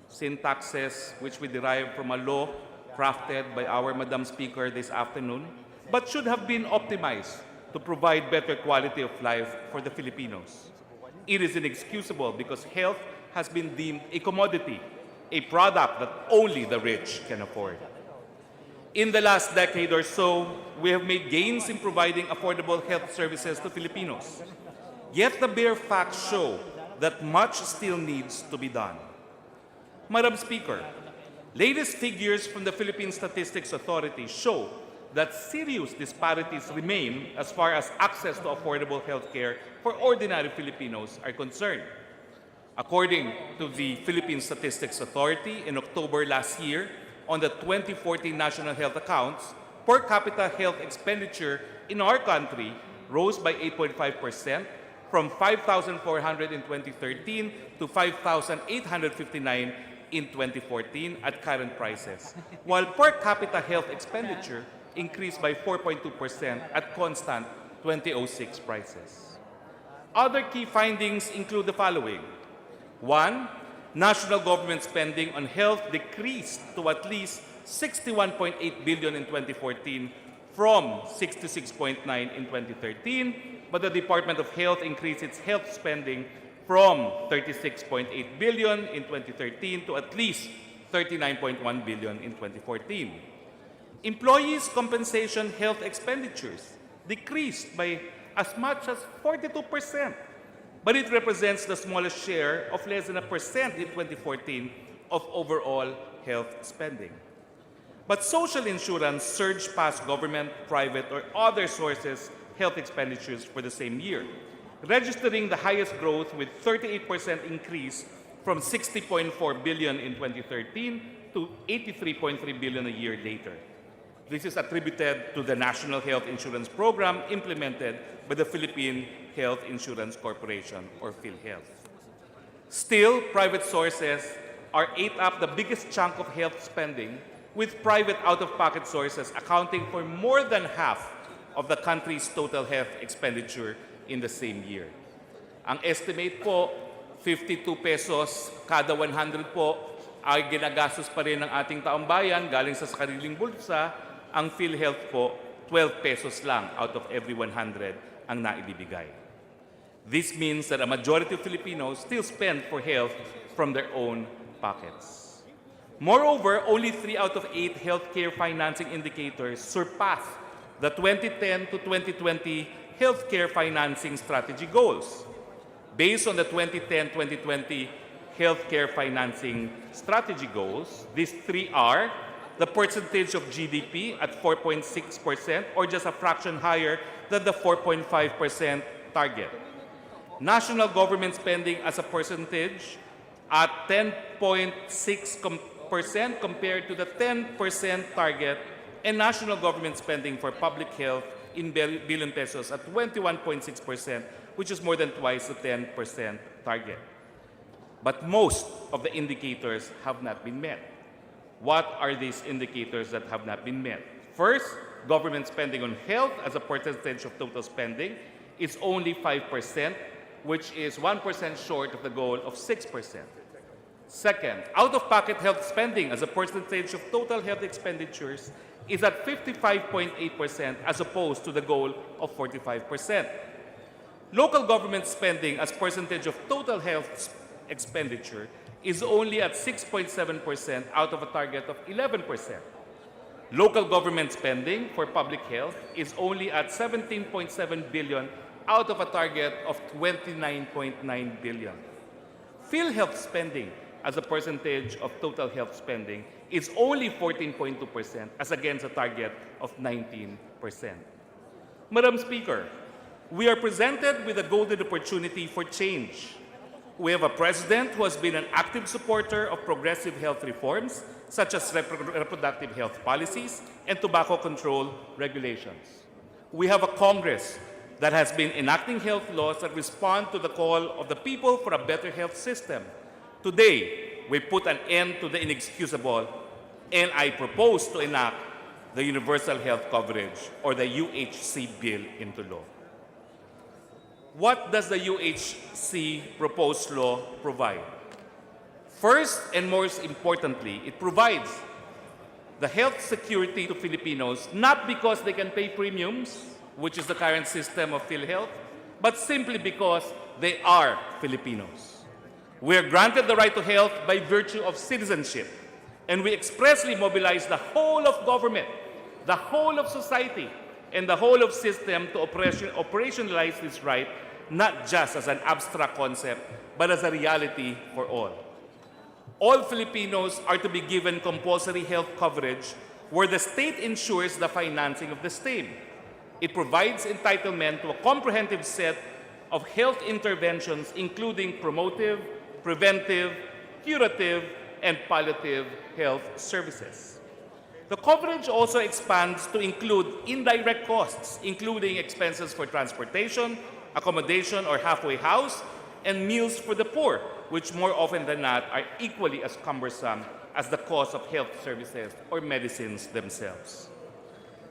same taxes which we derive from a law crafted by our Madam Speaker this afternoon, but should have been optimized to provide better quality of life for the Filipinos. It is inexcusable because health has been deemed a commodity, a product that only the rich can afford. In the last decade or so, we have made gains in providing affordable health services to Filipinos. Yet the bare facts show that much still needs to be done. Madam Speaker, latest figures from the Philippine Statistics Authority show that serious disparities remain as far as access to affordable health care for ordinary Filipinos are concerned. According to the Philippine Statistics Authority, in October last year, on the 2014 National Health Accounts, per capita health expenditure in our country rose by 8.5% from 5,400 in 2013 to 5,859 in 2014 at current prices, while per capita health expenditure increased by 4.2% at constant 2006 prices. Other key findings include the following. 1. National government spending on health decreased to at least 61.8 billion in 2014 from 66.9 in 2013, but the Department of Health increased its health spending from 36.8 billion in 2013 to at least 39.1 billion in 2014. Employees' compensation health expenditures decreased by as much as 42%, but it represents the smallest share of less than 1% in 2014 of overall health spending. But social insurance surged past government, private, or other sources' health expenditures for the same year, registering the highest growth with 38% increase from 60.4 billion in 2013 to 83.3 billion a year later. This is attributed to the National Health Insurance Program implemented by the Philippine Health Insurance Corporation, or PhilHealth. Still, private sources ate up the biggest chunk of health spending, with private out-of-pocket sources accounting for more than half of the country's total health expenditure in the same year. Ang estimate po, 52 pesos kada 100 po ay ginagastos pa rin ng ating taumbayan galing sa sariling bulsa. Ang PhilHealth po, 12 pesos lang out of every 100 ang naibibigay. This means that a majority of Filipinos still spend for health from their own pockets. Moreover, only 3 out of 8 healthcare financing indicators surpass the 2010 to 2020 healthcare financing strategy goals. Based on the 2010-2020 healthcare financing strategy goals, these 3 are the percentage of GDP at 4.6%, or just a fraction higher than the 4.5% target. National government spending as a percentage at 10.6% compared to the 10% target and national government spending for public health in billion pesos at 21.6%, which is more than twice the 10% target. But most of the indicators have not been met. What are these indicators that have not been met? First, government spending on health as a percentage of total spending is only 5%, which is 1% short of the goal of 6%. Second, out-of-pocket health spending as a percentage of total health expenditures is at 55.8% as opposed to the goal of 45%. Local government spending as percentage of total health expenditure is only at 6.7% out of a target of 11%. Local government spending for public health is only at 17.7 billion out of a target of 29.9 billion. PhilHealth spending as a percentage of total health spending is only 14.2% as against a target of 19%. Madam Speaker, we are presented with a golden opportunity for change. We have a president who has been an active supporter of progressive health reforms, such as reproductive health policies and tobacco control regulations. We have a Congress that has been enacting health laws that respond to the call of the people for a better health system. Today, we put an end to the inexcusable, and I propose to enact the Universal Health Coverage, or the UHC bill, into law. What does the UHC proposed law provide? First and most importantly, it provides the health security to Filipinos not because they can pay premiums, which is the current system of PhilHealth, but simply because they are Filipinos. We are granted the right to health by virtue of citizenship, and we expressly mobilize the whole of government, the whole of society, and the whole of system to operationalize this right, not just as an abstract concept, but as a reality for all. All Filipinos are to be given compulsory health coverage where the state ensures the financing of the state. It provides entitlement to a comprehensive set of health interventions, including promotive, preventive, curative, and palliative health services. The coverage also expands to include indirect costs, including expenses for transportation, accommodation or halfway house, and meals for the poor, which more often than not are equally as cumbersome as the cost of health services or medicines themselves.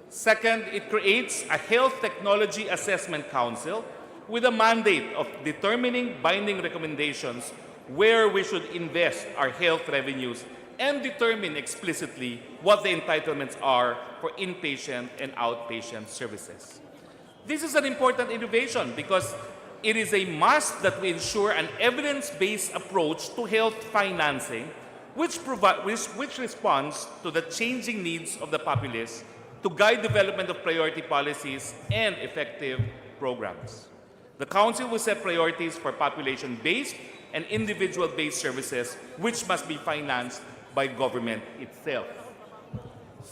Second, it creates a Health Technology Assessment Council with a mandate of determining binding recommendations where we should invest our health revenues and determine explicitly what the entitlements are for inpatient and outpatient services. This is an important innovation because it is a must that we ensure an evidence-based approach to health financing which responds to the changing needs of the populace to guide development of priority policies and effective programs. The Council will set priorities for population-based and individual-based services which must be financed by government itself.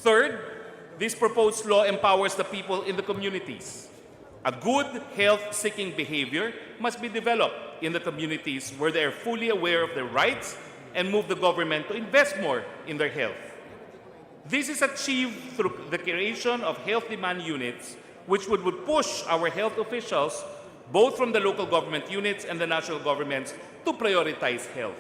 Third, this proposed law empowers the people in the communities. A good health-seeking behavior must be developed in the communities where they are fully aware of their rights and move the government to invest more in their health. This is achieved through the creation of health demand units, which would push our health officials, both from the local government units and the national governments, to prioritize health.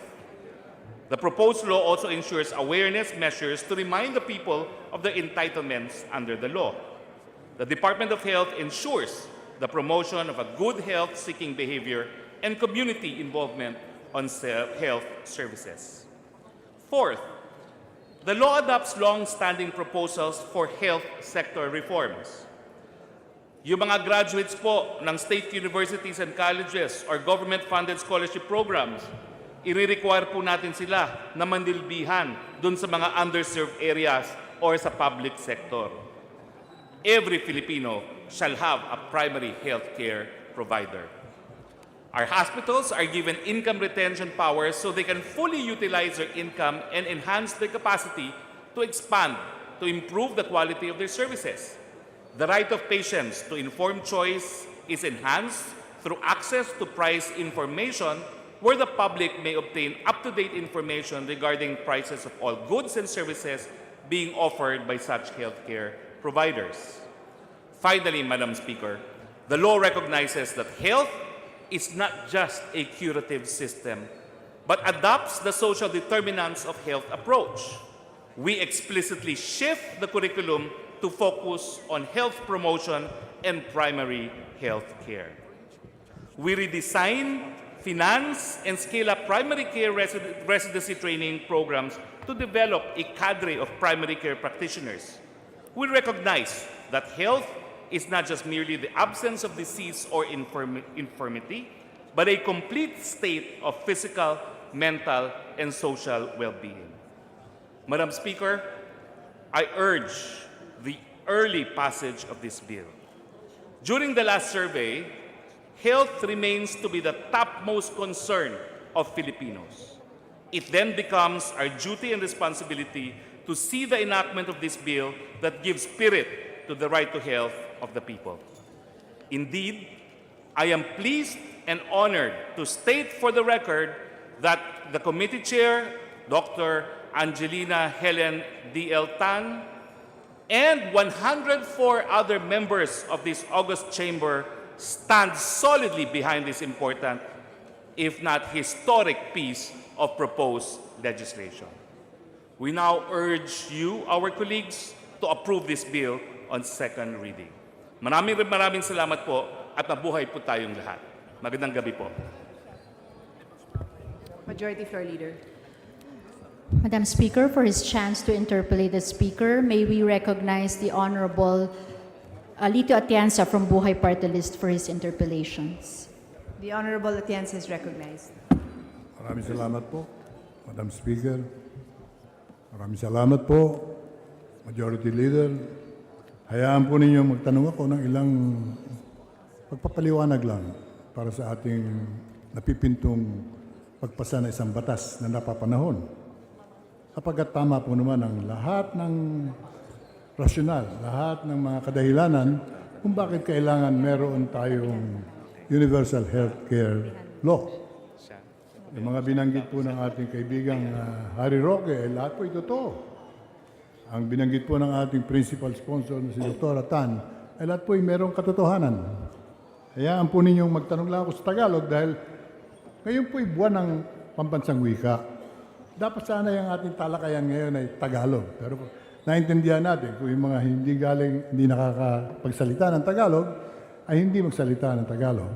The proposed law also ensures awareness measures to remind the people of their entitlements under the law. The Department of Health ensures the promotion of a good health-seeking behavior and community involvement on health services. Fourth, the law adopts long-standing proposals for health sector reforms. Yung mga graduates po ng state universities and colleges or government-funded scholarship programs, i-require po natin sila na mandilbihan dun sa mga underserved areas or sa public sector. Every Filipino shall have a primary health care provider. Our hospitals are given income retention powers so they can fully utilize their income and enhance their capacity to expand, to improve the quality of their services. The right of patients to informed choice is enhanced through access to price information where the public may obtain up-to-date information regarding prices of all goods and services being offered by such healthcare providers. Finally, Madam Speaker, the law recognizes that health is not just a curative system, but adopts the social determinants of health approach. We explicitly shift the curriculum to focus on health promotion and primary health care. We redesign, finance, and scale up primary care residency training programs to develop a cadre of primary care practitioners. We recognize that health is not just merely the absence of disease or infirmity, but a complete state of physical, mental, and social well-being. Madam Speaker, I urge the early passage of this bill. During the last survey, health remains to be the topmost concern of Filipinos. It then becomes our duty and responsibility to see the enactment of this bill that gives spirit to the right to health of the people. Indeed, I am pleased and honored to state for the record that the committee chair, Dr. Angelina Helen D.L. Tan, and 104 other members of this august chamber stand solidly behind this important, if not historic, piece of proposed legislation. We now urge you, our colleagues, to approve this bill on second reading. Maraming salamat po at mabuhay po tayong lahat. Magandang gabi po. Majority Floor Leader. Madam Speaker, for his chance to interpellate the Speaker, may we recognize the Honorable Lito Atienza from Buhay Party List for his interpellations. The Honorable Atienza is recognized. Maraming salamat po, Madam Speaker. Maraming salamat po, Majority Leader. Hayaan po ninyo magtanong ako ng ilang pagpapaliwanag lang para sa ating napipintong pagpasa na isang batas na napapanahon. Kapagkat tama po naman ang lahat ng rasyonal, lahat ng mga kadahilanan kung bakit kailangan meron tayong Universal Healthcare Law. Yung mga binanggit po ng ating kaibigang Harry Roque, lahat po ito totoo. Ang binanggit po ng ating principal sponsor na si Dr. Tan, lahat po ay merong katotohanan. Hayaan po ninyong magtanong lang ako sa Tagalog dahil ngayon po ay buwan ng pambansang wika. Dapat sana yung ating talakayan ngayon ay Tagalog. Pero naintindihan natin kung yung mga hindi nakakapagsalita ng Tagalog, ay hindi magsalita ng Tagalog.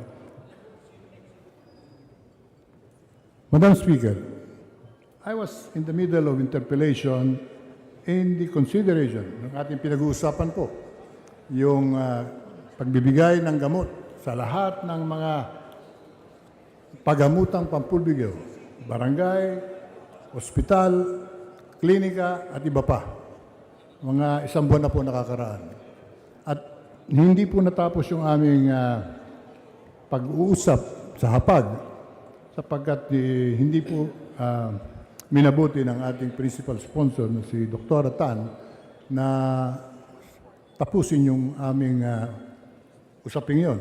Madam Speaker, I was in the middle of interpellation in the consideration ng ating pinag-uusapan po, yung pagbibigay ng gamot sa lahat ng mga pagamutang pampulbigo, barangay, ospital, klinika, at iba pa. Mga isang buwan na po nakakaraan. At hindi po natapos yung aming pag-uusap sa hapag sapagkat hindi po minabuti ng ating principal sponsor na si Dr. Tan na tapusin yung aming usaping yon.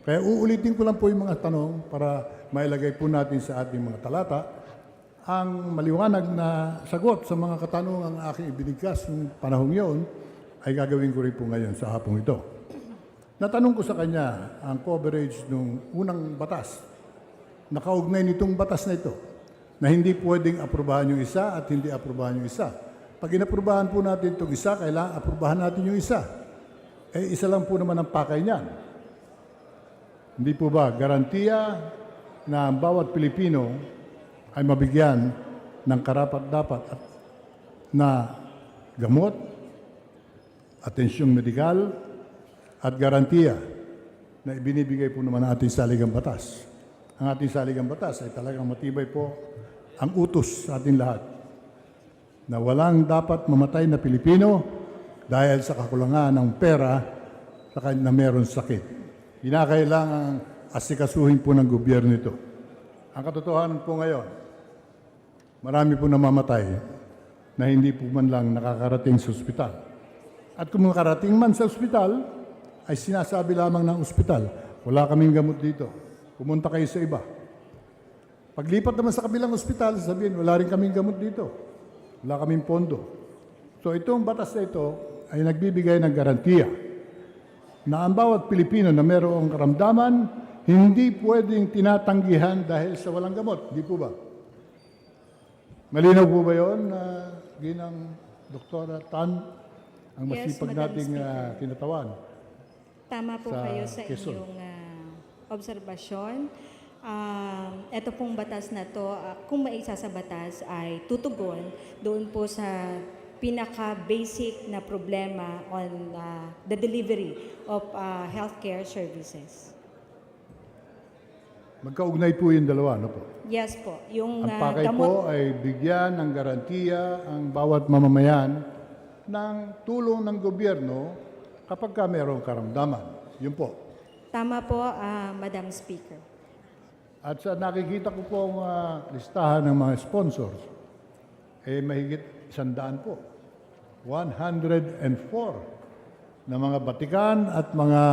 Kaya uulitin ko lang po yung mga tanong para mailagay po natin sa ating mga talata ang maliwanag na sagot sa mga katanungang aking ibinigkas ng panahong yon ay gagawin ko rin po ngayon sa hapong ito. Natanong ko sa kanya ang coverage ng unang batas. Nakaugnay nitong batas na ito na hindi pwedeng aprubahan yung isa at hindi aprubahan yung isa. Pag inaprubahan po natin itong isa, kailangan aprubahan natin yung isa. Isa lang po naman ang pakay niyan. Hindi po ba garantiya na ang bawat Pilipino ay mabigyan ng karapat-dapat na gamot, atensyong medikal, at garantiya na ibinibigay po naman ng ating saligang batas. Ang ating saligang batas ay talagang matibay po ang utos sa ating lahat na walang dapat mamatay na Pilipino dahil sa kakulangan ng pera sa na meron sakit. Kinakailangan asikasuhin po ng gobyerno ito. Ang katotohanan po ngayon, marami po namamatay na hindi po man lang nakakarating sa ospital. At kung makarating man sa ospital, ay sinasabi lamang ng ospital, wala kaming gamot dito. Pumunta kayo sa iba. Paglipat naman sa kabilang ospital, sabihin, wala rin kaming gamot dito. Wala kaming pondo. So itong batas na ito ay nagbibigay ng garantiya na ang bawat Pilipino na mayroong karamdaman hindi pwedeng tinatanggihan dahil sa walang gamot. Di po ba? Malinaw po ba yun, Ginang Doktora Tan, ang Yes, masipag Madam nating Speaker. kinatawan? Tama po Sa kayo sa Quezon. inyong obserbasyon. Ito pong batas na to, kung maisa sa batas ay tutugon doon po sa pinaka-basic na problema on the delivery of healthcare services. Magkaugnay po yung dalawa, no po? Yes po, yung Ang pakay gamot po ay bigyan ng garantiya ang bawat mamamayan ng tulong ng gobyerno kapag ka mayroong karamdaman. Yun po. tama po, Madam Speaker. At sa nakikita ko pong listahan ng mga sponsors, mahigit 100 po. 104 na mga batikan at mga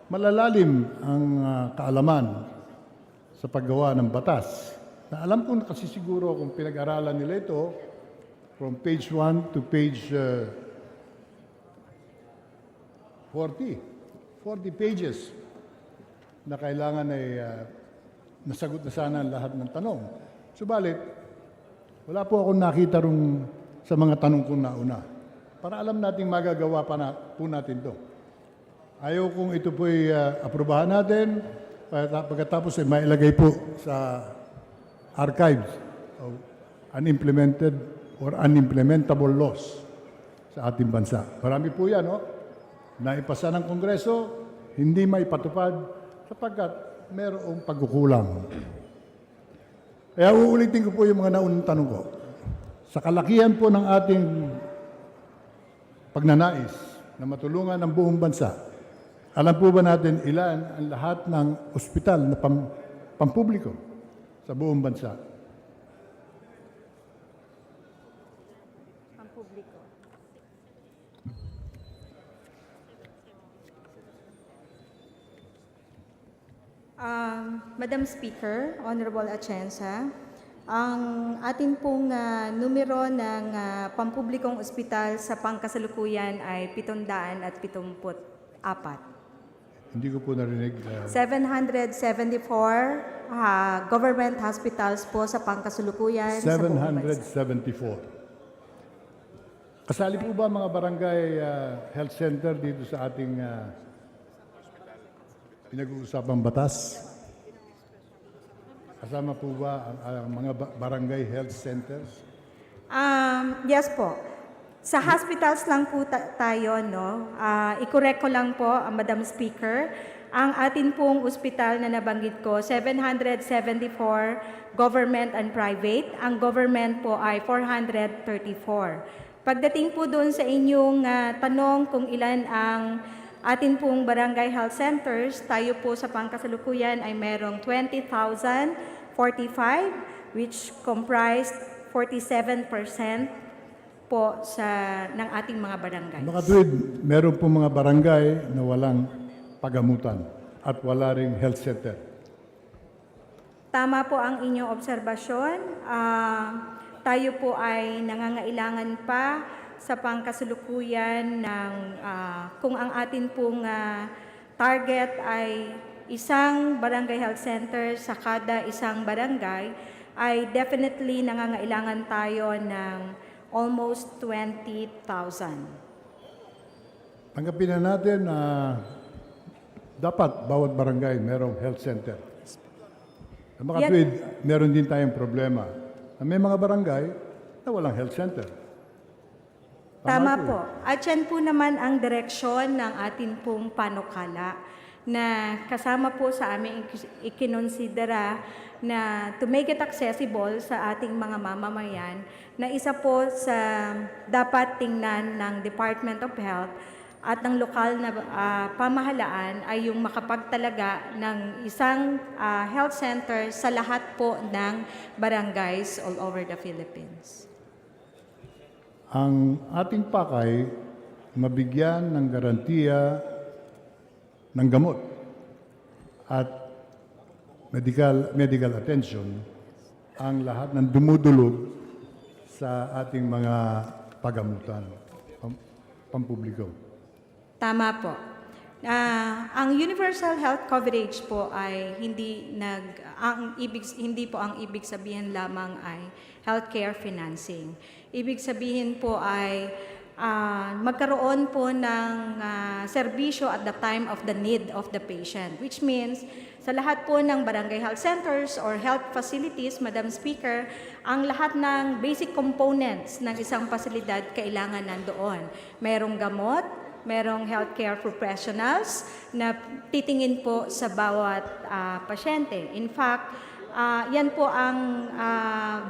malalalim ang kaalaman sa paggawa ng batas. Na alam ko na kasi siguro kung pinag-aralan nila ito from page 1 to page 40 pages na kailangan ay nasagot na sana ang lahat ng tanong. Subalit, wala po akong nakita rin sa mga tanong kong nauna. Para alam nating magagawa po natin ito. Ayaw kung ito po'y aprobahan natin, pagkatapos ay mailagay po sa archives of unimplemented or unimplementable laws sa ating bansa. Marami po yan, no? Naipasa ng Kongreso, hindi maipatupad sapagkat mayroong pagkukulang. Kaya uulitin ko po yung mga naunang tanong ko. Sa kalakihan po ng ating pagnanais na matulungan ang buong bansa, alam po ba natin ilan ang lahat ng ospital na pampubliko sa buong bansa? Pampubliko. Madam Speaker, Honorable Atienza, ang atin pong numero ng pampublikong ospital sa pangkasalukuyan ay 774. Hindi ko po narinig. 774 government hospitals po sa pangkasalukuyan sa buong bansa. 774. Kasali po ba mga barangay health center dito sa ating pinag-uusapang batas? Kasama po ba ang mga barangay health centers? Yes po. Sa hospitals lang po tayo, no? I-correct ko lang po, Madam Speaker. Ang atin pong ospital na nabanggit ko, 774 government and private. Ang government po ay 434. Pagdating po doon sa inyong tanong kung ilan ang atin pong barangay health centers, tayo po sa pangkasalukuyan ay merong 20,045, which comprised 47% po ng ating mga barangay. Mga tuwid, meron po mga barangay na walang pagamutan at wala ring health center. Tama po ang inyong obserbasyon. Tayo po ay nangangailangan pa sa pangkasalukuyan ng kung ang atin pong target ay isang barangay health center sa kada isang barangay, ay definitely nangangailangan tayo ng almost 20,000. Tanggapin na natin na dapat bawat barangay merong health center. Sa mga tuwid, meron din tayong problema na may mga barangay na walang health center. Tama po. At yan po naman ang direksyon ng atin pong panukala na kasama po sa aming ikinonsidera na to make it accessible sa ating mga mamamayan, na isa po sa dapat tingnan ng Department of Health at ng lokal na pamahalaan ay yung makapagtalaga ng isang health center sa lahat po ng barangays all over the Philippines. Ang ating pakay, mabigyan ng garantiya ng gamot at medical attention ang lahat ng dumudulog sa ating mga pagamutan, pampubliko. Tama po. Ang universal health coverage po ay hindi po ang ibig sabihin lamang ay healthcare financing. Ibig sabihin po ay magkaroon po ng serbisyo at the time of the need of the patient, which means sa lahat po ng barangay health centers or health facilities, Madam Speaker, ang lahat ng basic components ng isang pasilidad kailangan nandoon. Merong gamot, merong healthcare professionals na titingin po sa bawat pasyente. In fact, yan po ang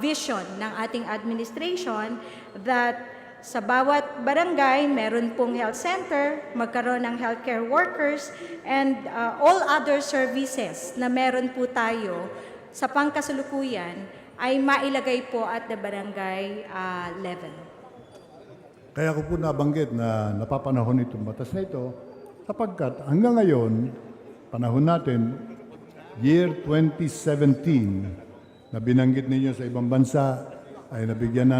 vision ng ating administration that sa bawat barangay, meron pong health center, magkaroon ng healthcare workers, and all other services na meron po tayo sa pangkasalukuyan ay mailagay po at the barangay level. Kaya ko po nabanggit na napapanahon itong batas na ito sapagkat hanggang ngayon, panahon natin, year 2017, na binanggit ninyo sa ibang bansa, ay nabigyan na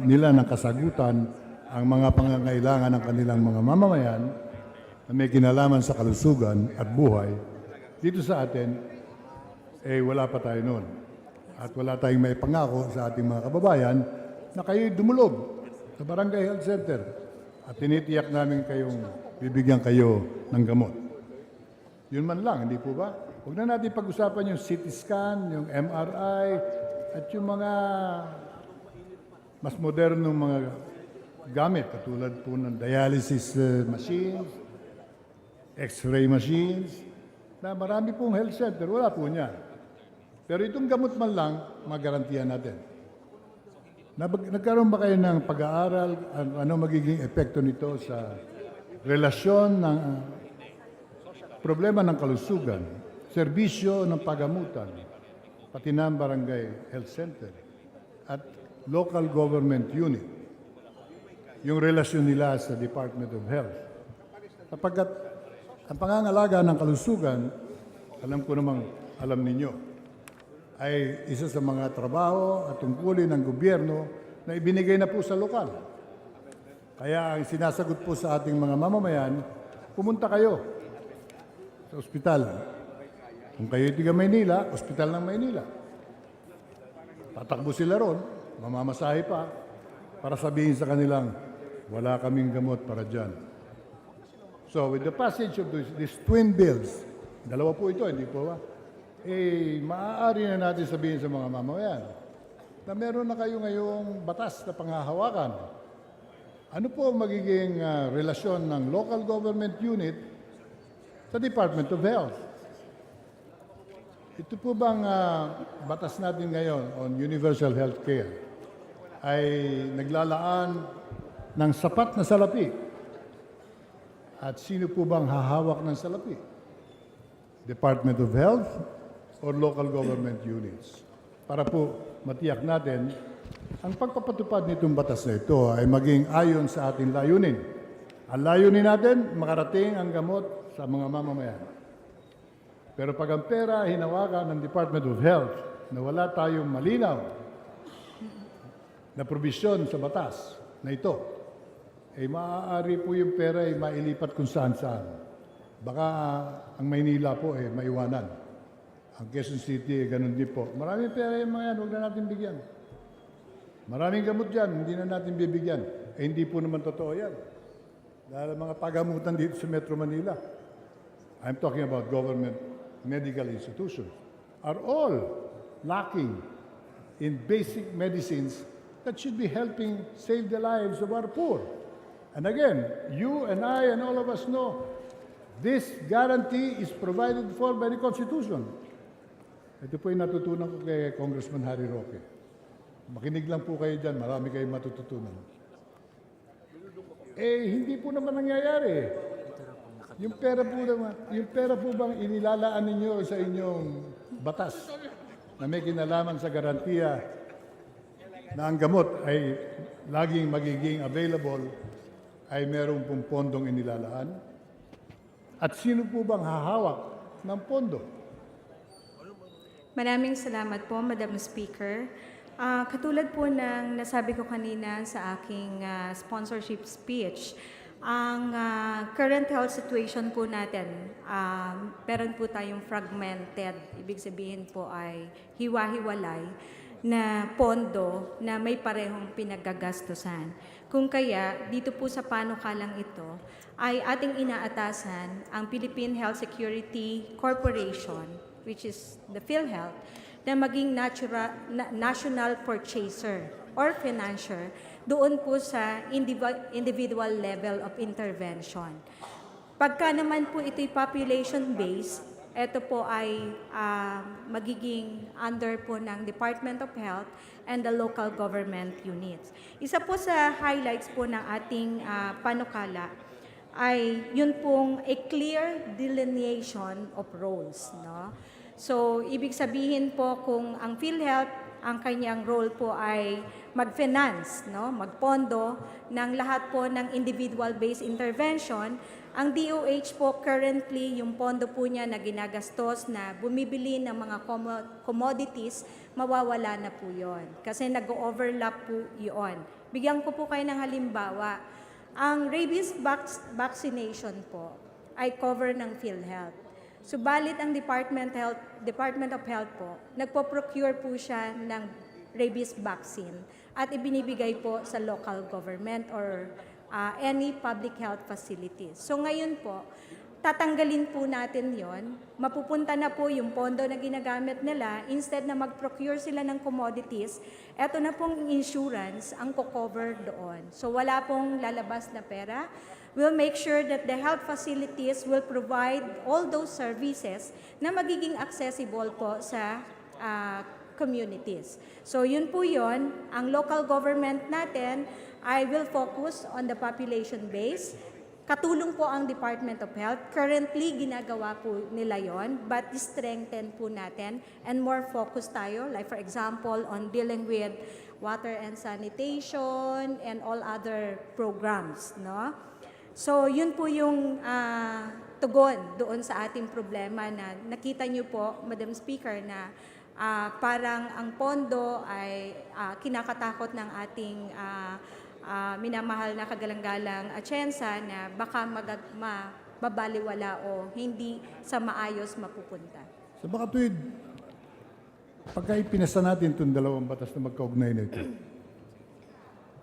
nila ng kasagutan ang mga pangangailangan ng kanilang mga mamamayan na may kinalaman sa kalusugan at buhay. Dito sa atin, wala pa tayo noon. At wala tayong may pangako sa ating mga kababayan na kayo'y dumulog sa Barangay Health Center at tinitiyak namin bibigyan kayo ng gamot. Yun man lang, hindi po ba? Huwag na natin pag-usapan yung CT scan, yung MRI, at yung mga mas modernong mga gamit, katulad po ng dialysis machines, X-ray machines, na marami pong health center, wala po niya. Pero itong gamot man lang, magarantiyan natin. Nagkaroon ba kayo ng pag-aaral, ano magiging epekto nito sa relasyon ng problema ng kalusugan, serbisyo ng pagamutan, pati ng barangay health center, at local government unit, yung relasyon nila sa Department of Health. Sapagkat ang pangangalaga ng kalusugan, alam ninyo, ay isa sa mga trabaho at tungkulin ng gobyerno na ibinigay na po sa lokal. Kaya ang sinasagot po sa ating mga mamamayan, pumunta kayo sa ospital. Kung kayo tiga Maynila, ospital ng Maynila. Tatakbo sila ron, mamamasahe pa, para sabihin sa kanilang, wala kaming gamot para dyan. So with the passage of these twin bills, dalawa po ito, hindi po ba? Maaari na natin sabihin sa mga mamamayan na meron na kayo ngayong batas na panghahawakan. Ano po ang magiging relasyon ng local government unit sa Department of Health? Ito po bang batas natin ngayon on universal health care ay naglalaan ng sapat na salapi? At sino po bang hahawak ng salapi? Department of Health or local government units? Para po matiyak natin, ang pagpapatupad nitong batas na ito ay maging ayon sa ating layunin. Ang layunin natin, makarating ang gamot sa mga mamamayan. Pero pag ang pera hinawakan ng Department of Health na wala tayong malinaw na probisyon sa batas na ito, maaari po yung pera ay mailipat kung saan-saan. Baka ang Maynila po maiwanan. Ang Quezon City, ganun din po. Maraming pera yung mga yan, huwag na natin bigyan. Maraming gamot dyan, hindi na natin bibigyan. Hindi po naman totoo yan. Dahil mga pagamutan dito sa Metro Manila, I'm talking about government medical institutions, are all lacking in basic medicines that should be helping save the lives of our poor. And again, you and I and all of us know, this guarantee is provided for by the Constitution. Ito po yung natutunan ko kay Congressman Harry Roque. Makinig lang po kayo dyan, marami kayong matututunan. Hindi po naman nangyayari. Yung pera po bang inilalaan ninyo sa inyong batas na may kinalaman sa garantiya na ang gamot ay laging magiging available, ay meron pong pondong inilalaan? At sino po bang hahawak ng pondo? Maraming salamat po, Madam Speaker. Katulad po ng nasabi ko kanina sa aking sponsorship speech, ang current health situation po natin, meron po tayong fragmented, ibig sabihin po ay hiwa-hiwalay na pondo na may parehong pinagagastusan. Kung kaya, dito po sa panukalang ito, ay ating inaatasan ang Philippine Health Security Corporation, which is the PhilHealth, na maging national purchaser or financier doon po sa individual level of intervention. Pagka naman po ito'y population-based, ito po ay magiging under po ng Department of Health and the local government units. Isa po sa highlights po ng ating panukala ay yun pong a clear delineation of roles, no? So, ibig sabihin po kung ang PhilHealth, ang kanyang role po ay mag-finance, no? Magpondo ng lahat po ng individual-based intervention. Ang DOH po currently, yung pondo po niya na ginagastos na bumibili ng mga commodities, mawawala na po yon. Kasi nag-overlap po yun. Bigyan ko po kayo ng halimbawa. Ang rabies vaccination po ay cover ng PhilHealth. Subalit ang Department of Health po, nagpo-procure po siya ng rabies vaccine at ibinibigay po sa local government or any public health facilities. So ngayon po, tatanggalin po natin yon, mapupunta na po yung pondo na ginagamit nila, instead na mag-procure sila ng commodities, eto na pong insurance ang co-cover doon. So wala pong lalabas na pera. We'll make sure that the health facilities will provide all those services na magiging accessible po sa communities. So yun po yun, ang local government natin I will focus on the population base. Katulong po ang Department of Health. Currently, ginagawa po nila yon, but strengthen po natin and more focus tayo, like for example, on dealing with water and sanitation and all other programs, no? So, yun po yung tugon doon sa ating problema na nakita niyo po, Madam Speaker, na parang ang pondo ay kinakatakot ng ating minamahal na kagalang-galang atyensa na baka mababaliwala o hindi sa maayos mapupunta. Sa makatuwid, pagka ipinasa natin itong dalawang batas na magkaugnay na ito,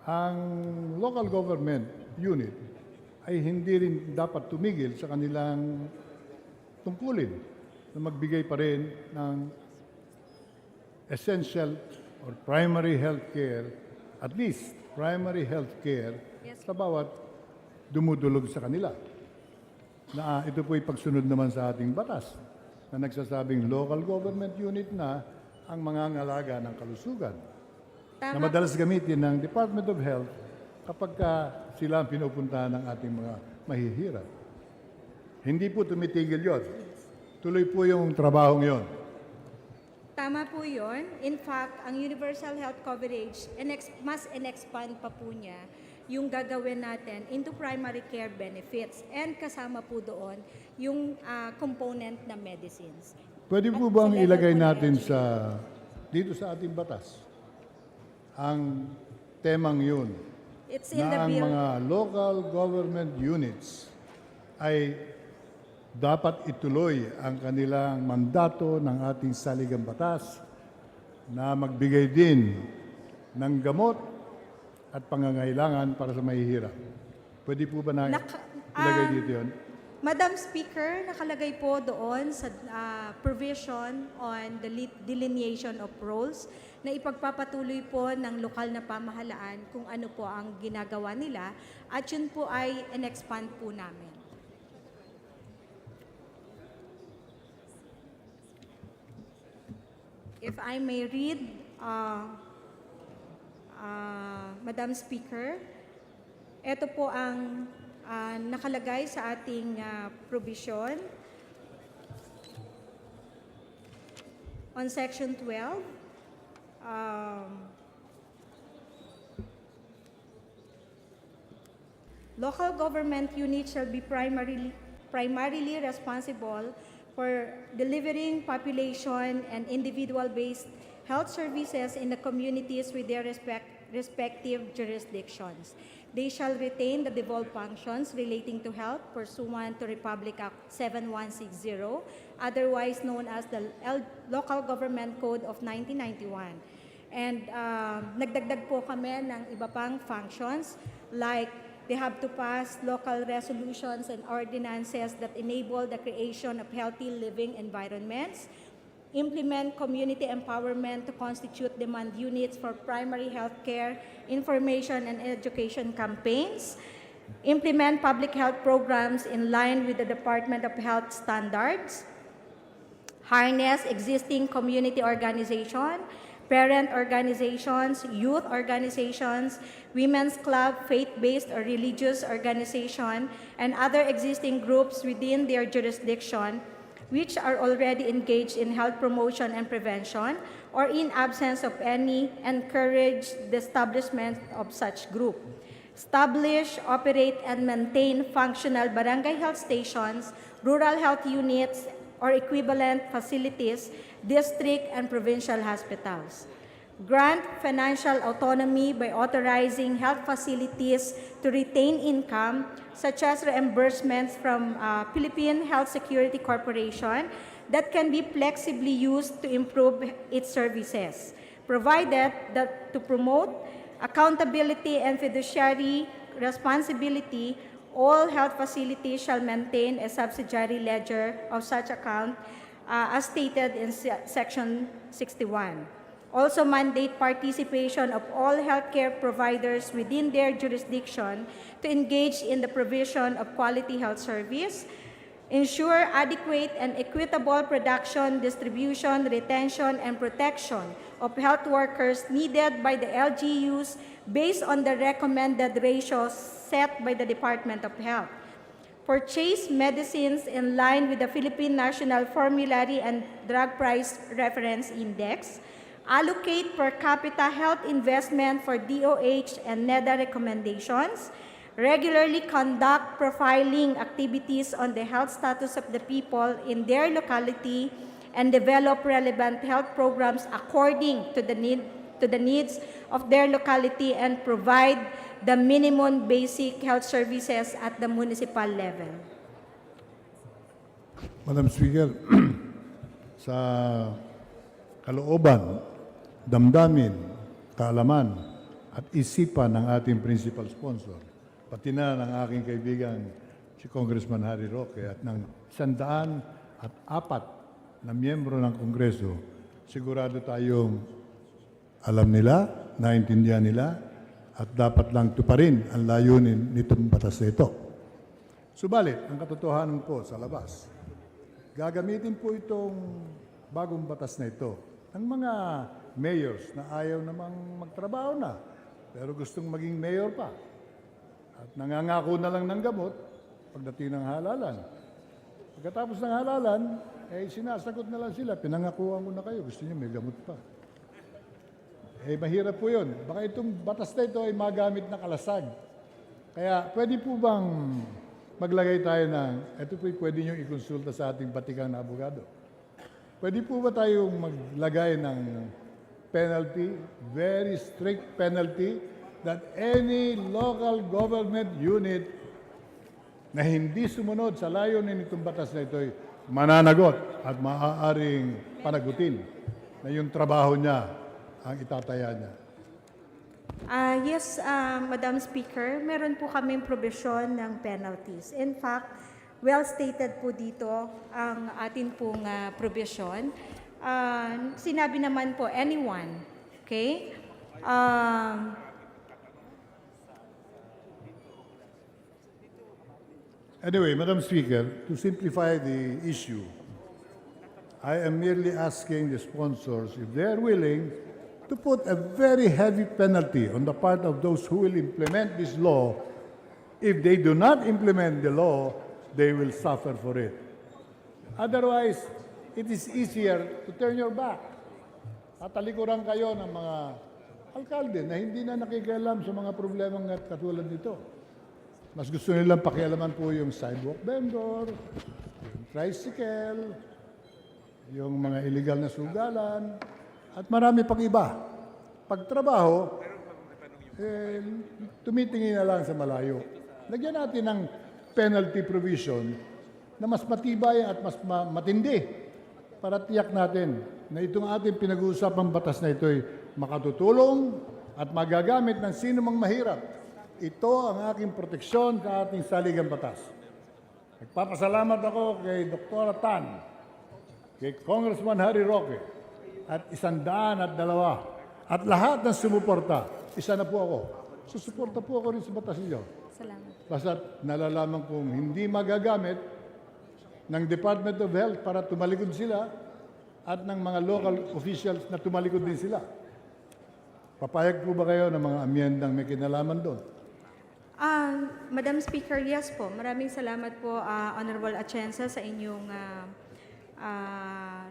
ang local government unit ay hindi rin dapat tumigil sa kanilang tungkulin na magbigay pa rin ng essential or primary health care, at least primary health care sa bawat dumudulog sa kanila. Na ito po'y pagsunod naman sa ating batas na nagsasabing local government unit na ang mangangalaga ng kalusugan na madalas gamitin ng Department of Health kapag sila ang pinupuntahan ng ating mga mahihirap. Hindi po tumitigil yon. Tuloy po yung trabahong yon. Tama po yun. In fact, ang universal health coverage, mas in-expand pa po niya yung gagawin natin into primary care benefits and kasama po doon yung component na medicines. Pwede po bang ilagay natin dito sa ating batas ang temang yun It's in the na ang bill. mga local government units ay dapat ituloy ang kanilang mandato ng ating saligang batas na magbigay din ng gamot at pangangailangan para sa mahihirap. Pwede po ba na ilagay dito yun? Madam Speaker, nakalagay po doon sa provision on the delineation of roles na ipagpapatuloy po ng lokal na pamahalaan kung ano po ang ginagawa nila at yun po ay in-expand po namin. If I may read, Madam Speaker, ito po ang nakalagay sa ating provision on Section 12. Local government units shall be primarily responsible for delivering population and individual-based health services in the communities with their respective jurisdictions. They shall retain the devolved functions relating to health pursuant to Republic Act 7160, otherwise known as the Local Government Code of 1991. And nagdagdag po kami ng iba pang functions like they have to pass local resolutions and ordinances that enable the creation of healthy living environments, implement community empowerment to constitute demand units for primary health care, information and education campaigns, implement public health programs in line with the Department of Health standards, harness existing community organization, parent organizations, youth organizations, women's club, faith-based or religious organization, and other existing groups within their jurisdiction which are already engaged in health promotion and prevention, or in absence of any, encourage the establishment of such group. Establish, operate, and maintain functional barangay health stations, rural health units, or equivalent facilities, district and provincial hospitals. Grant financial autonomy by authorizing health facilities to retain income, such as reimbursements from Philippine Health Security Corporation that can be flexibly used to improve its services, provided that to promote accountability and fiduciary responsibility, all health facilities shall maintain a subsidiary ledger of such account as stated in Section 61. Also mandate participation of all healthcare providers within their jurisdiction to engage in the provision of quality health service, ensure adequate and equitable production, distribution, retention, and protection of health workers needed by the LGUs based on the recommended ratios set by the Department of Health. Purchase medicines in line with the Philippine National Formulary and Drug Price Reference Index, allocate per capita health investment for DOH and NEDA recommendations, regularly conduct profiling activities on the health status of the people in their locality, and develop relevant health programs according to the needs of their locality, and provide the minimum basic health services at the municipal level. Madam Speaker, sa kalooban, damdamin, kaalaman, at isipan ng ating principal sponsor, pati na ng aking kaibigan si Congressman Harry Roque at ng 104 na miyembro ng Kongreso, sigurado tayong alam nila, naintindihan nila, at dapat lang tuparin ang layunin nitong batas na ito. Subalit, ang katotohanan po sa labas, gagamitin po itong bagong batas na ito ng mga mayors na ayaw namang magtrabaho na, pero gustong maging mayor pa. At nangangako na lang ng gamot pagdating ng halalan. Pagkatapos ng halalan, sinasagot na lang sila, pinangakuhan ko na kayo, gusto niyo may gamot pa. Mahirap po yun. Baka itong batas na ito ay magamit na kalasag. Kaya pwede po bang maglagay tayo ng, ito po pwede nyo ikonsulta sa ating batikang na abogado. Pwede po ba tayong maglagay ng penalty, very strict penalty, that any local government unit na hindi sumunod sa layunin nitong batas na ito ay mananagot at maaaring panagutin na yung trabaho niya ang itataya niya. Yes, Madam Speaker, meron po kaming provision ng penalties. In fact, well stated po dito ang atin pong provision. Sinabi naman po, anyone, okay? Anyway, Madam Speaker, to simplify the issue, I am merely asking the sponsors if they are willing to put a very heavy penalty on the part of those who will implement this law. If they do not implement the law, they will suffer for it. Otherwise, it is easier to turn your back. At talikuran kayo ng mga alkalde na hindi na nakikialam sa mga problemang katulad nito. Mas gusto nilang pakialaman po yung sidewalk vendor, yung tricycle, yung mga illegal na sugalan, At marami pang iba. Pagtrabaho, tumitingin na lang sa malayo. Lagyan natin ng penalty provision na mas matibay at mas matindi para tiyak natin na itong ating pinag-uusapang batas na ito ay makatutulong at magagamit ng sino mang mahirap. Ito ang aking proteksyon sa ating saligang batas. Nagpapasalamat ako kay Dr. Tan, kay Congressman Harry Roque, at 102 at lahat ng sumuporta. Isa na po ako. Susuporta po ako rin sa batas niyo. Salamat. Basta nalalaman kong hindi magagamit ng Department of Health para tumalikod sila at ng mga local officials na tumalikod din sila. Papayag po ba kayo ng mga amyendang may kinalaman doon? Madam Speaker, yes po. Maraming salamat po, Honorable Atienza, sa inyong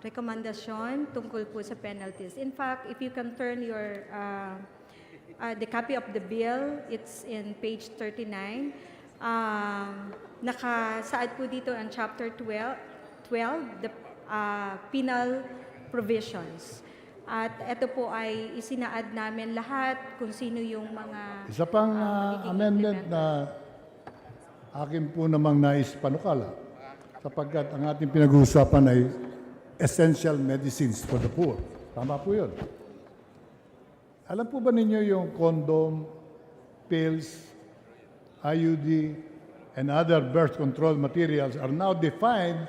rekomendasyon tungkol po sa penalties. In fact, if you can turn your the copy of the bill, it's in page 39. Nakasaad po dito ang chapter 12, the penal provisions. At ito po ay isinaad namin lahat kung sino yung mga Isa pang magiging amendment implementer. na akin po namang nais panukala sapagkat ang ating pinag-uusapan ay essential medicines for the poor. Tama po yun. Alam po ba ninyo yung condom, pills, IUD, and other birth control materials are now defined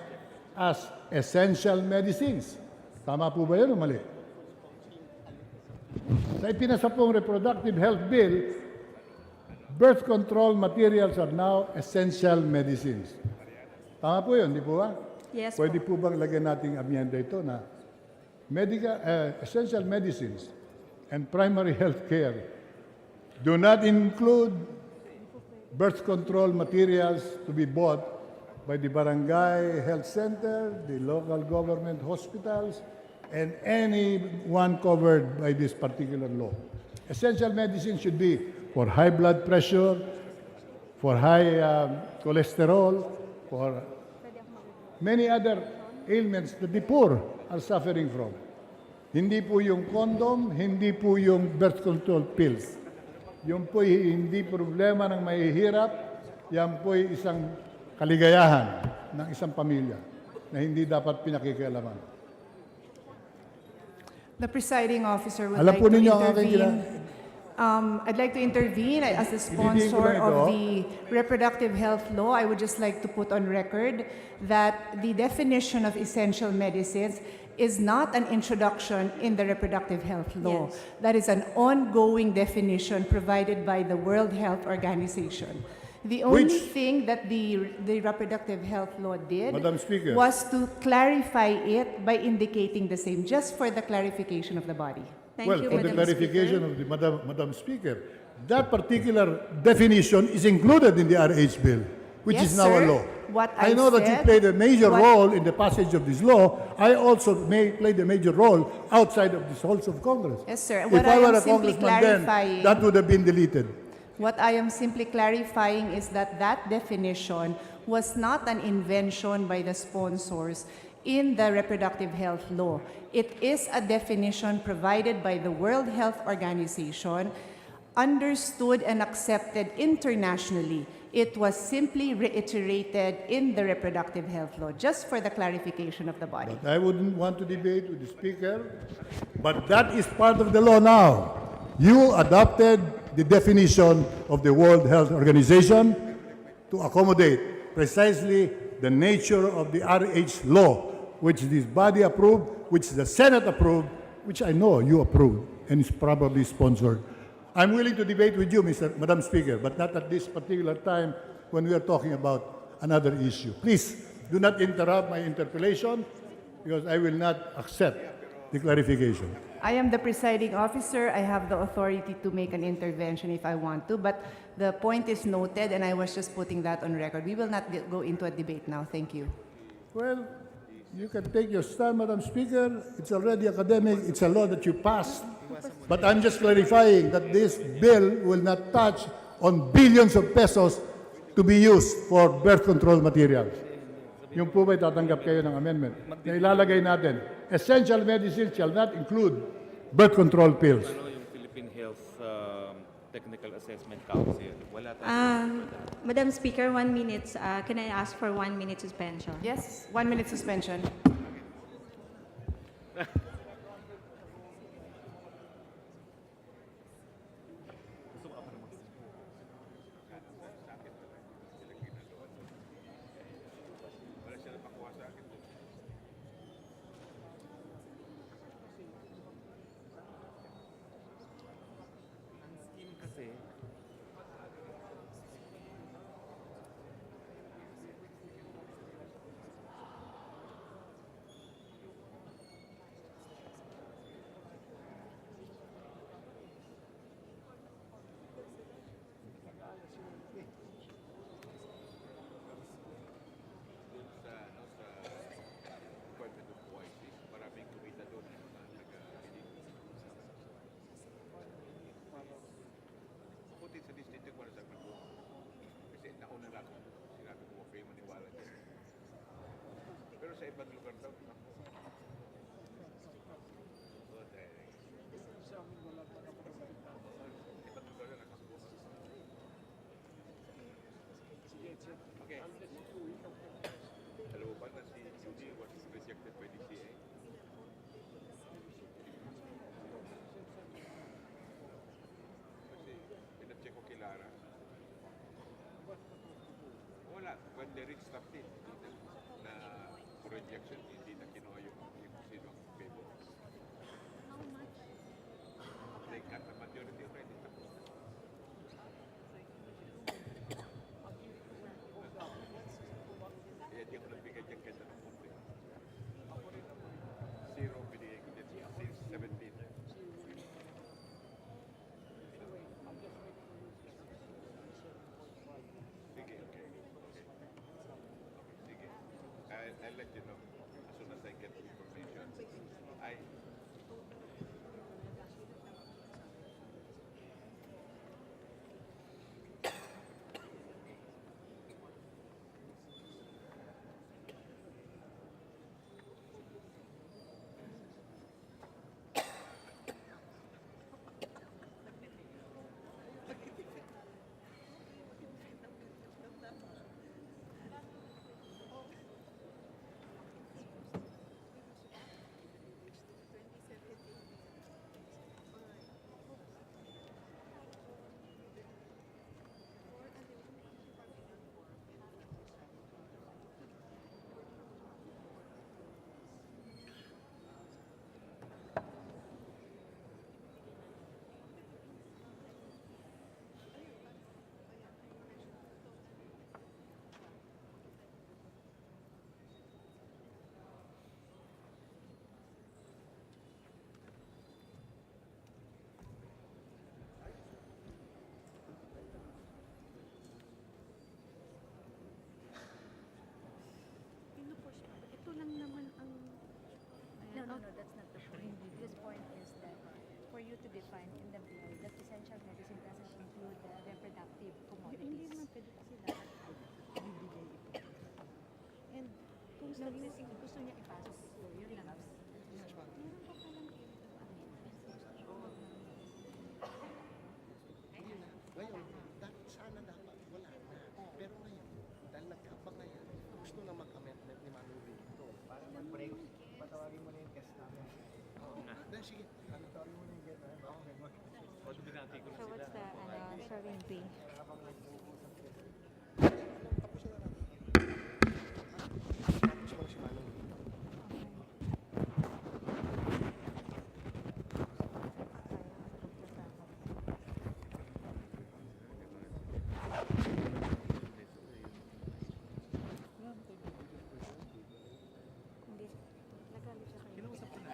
as essential medicines? Tama po ba yun o mali? Sa ipinasa pong Reproductive Health Bill, birth control materials are now essential medicines. Tama po yun, di po ba? Yes Pwede po. po bang lagyan nating amyenda ito na essential medicines and primary health care do not include birth control materials to be bought by the barangay health center, the local government hospitals, and anyone covered by this particular law. Essential medicine should be for high blood pressure, for high cholesterol, for many other ailments that the poor are suffering from. Hindi po yung condom, hindi po yung birth control pills. Yung po hindi problema ng mahihirap, yan po isang kaligayahan ng isang pamilya na hindi dapat pinakikialaman. The presiding officer would Alam like po to ninyo ang aking intervene. I'd like to intervene as the Ibibigay ko sponsor lang of ito. the reproductive health law. I would just like to put on record that the definition of essential medicines is not an introduction in the reproductive health law. Yes. That is an ongoing definition provided by the World Health Organization. The only Which- thing that the reproductive health law did Madam Speaker. was to clarify it by indicating the same, just for the clarification of the body. Thank Well, you, for the Madam clarification Speaker. of the Madam Speaker, that particular definition is included in the RH bill, which Yes, is now a sir. law. What I I know that you said- played a major what- role in the passage of this law. I also played a major role outside of this halls of Congress. Yes, sir. If What I I were am a simply congressman then, clarifying- that would have been deleted. What I am simply clarifying is that that definition was not an invention by the sponsors in the reproductive health law. It is a definition provided by the World Health Organization, understood and accepted internationally. It was simply reiterated in the reproductive health law, just for the clarification of the body. But I wouldn't want to debate with the Speaker, but that is part of the law now. You adopted the definition of the World Health Organization to accommodate precisely the nature of the RH law, which this body approved, which the Senate approved, which I know you approved and is probably sponsored. I'm willing to debate with you, Madam Speaker, but not at this particular time when we are talking about another issue. Please do not interrupt my interpellation because I will not accept the clarification. I am the presiding officer. I have the authority to make an intervention if I want to, but the point is noted, and I was just putting that on record. We will not go into a debate now. Thank you. Well, you can take your stand, Madam Speaker. It's already academic. It's a law that you passed. But I'm just clarifying that this bill will not touch on billions of pesos to be used for birth control materials. Yung po ba'y tatanggap kayo ng amendment na ilalagay natin? Essential medicines shall not include birth control pills. Ano yung Philippine Health Technical Assessment Council? Wala Madam Speaker, 1 minute. Can I ask for 1 minute suspension? Yes, 1 minute suspension. When they reached top 10, na projection, hindi na kinuha yung sino ang favor. They got the majority already. Kaya di ako nagbigay dyan kanya ng punto. Zero binigay ko dyan since 17. I'll let you know as soon as I get information. No, that's not the point. This point is that for you to define in the bill that essential medicine doesn't include the reproductive commodities. Hindi naman pwede kasi lahat bibigay ito. And kung gusto niya ipasok ito, yun lang. Meron pa palang Ngayon, sana dapat wala na. Pero ngayon, dahil nagkabang na yan, gusto na mag-amendment ni Manuli ito. Para mag-break, patawagin mo na yung guest namin. Dahil sige, tawagin mo na yung guest namin. So what's the showing fee? Tapos mo na si Manuli. Hindi. Nagalit siya kayo. Kinausap ko na.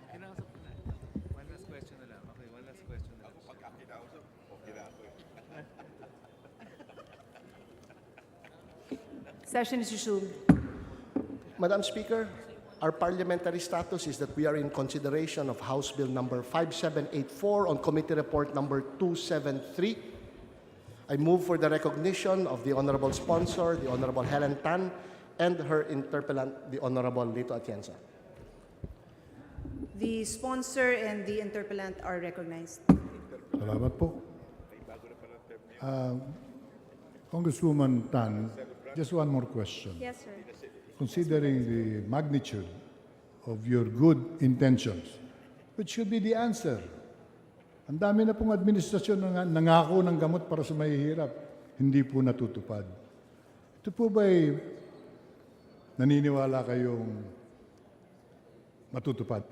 One last question na lang. Okay, one last question na lang. Ako pagka kinausap, okay na ako eh. Session is resumed. Madam Speaker, our parliamentary status is that we are in consideration of House Bill number 5784 on Committee Report number 273. I move for the recognition of the Honorable Sponsor, the Honorable Helen Tan, and her interpellant, the Honorable Lito Atienza. The sponsor and the interpellant are recognized. Salamat po. Congresswoman Tan, just one more question. Yes, sir. Considering the magnitude of your good intentions, which should be the answer. Ang dami na pong administrasyon na nangako ng gamot para sa mahihirap, hindi po natutupad. Ito po ba'y naniniwala kayong matutupad?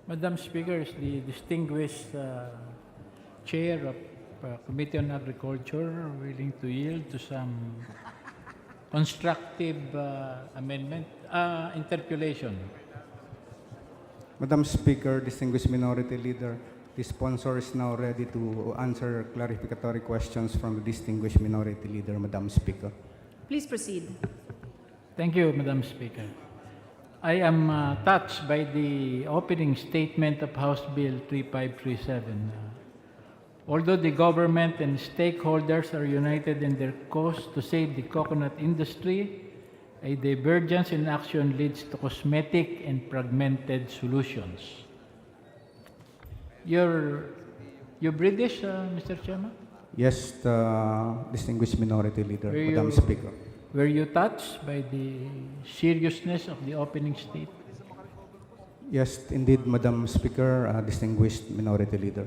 Madam Speaker, is the distinguished Chair of Committee on Agriculture willing to yield to some constructive amendment, interpolation? Madam Speaker, distinguished Minority Leader, the sponsor is now ready to answer clarificatory questions from the distinguished Minority Leader, Madam Speaker. Please proceed. Thank you, Madam Speaker. I am touched by the opening statement of House Bill 3537. Although the government and stakeholders are united in their cause to save the coconut industry, a divergence in action leads to cosmetic and fragmented solutions. You're British, Mr. Chairman? Yes, the distinguished Minority Leader, Were Madam you- Speaker. Were you touched by the seriousness of the opening statement? Yes, indeed, Madam Speaker, distinguished Minority Leader.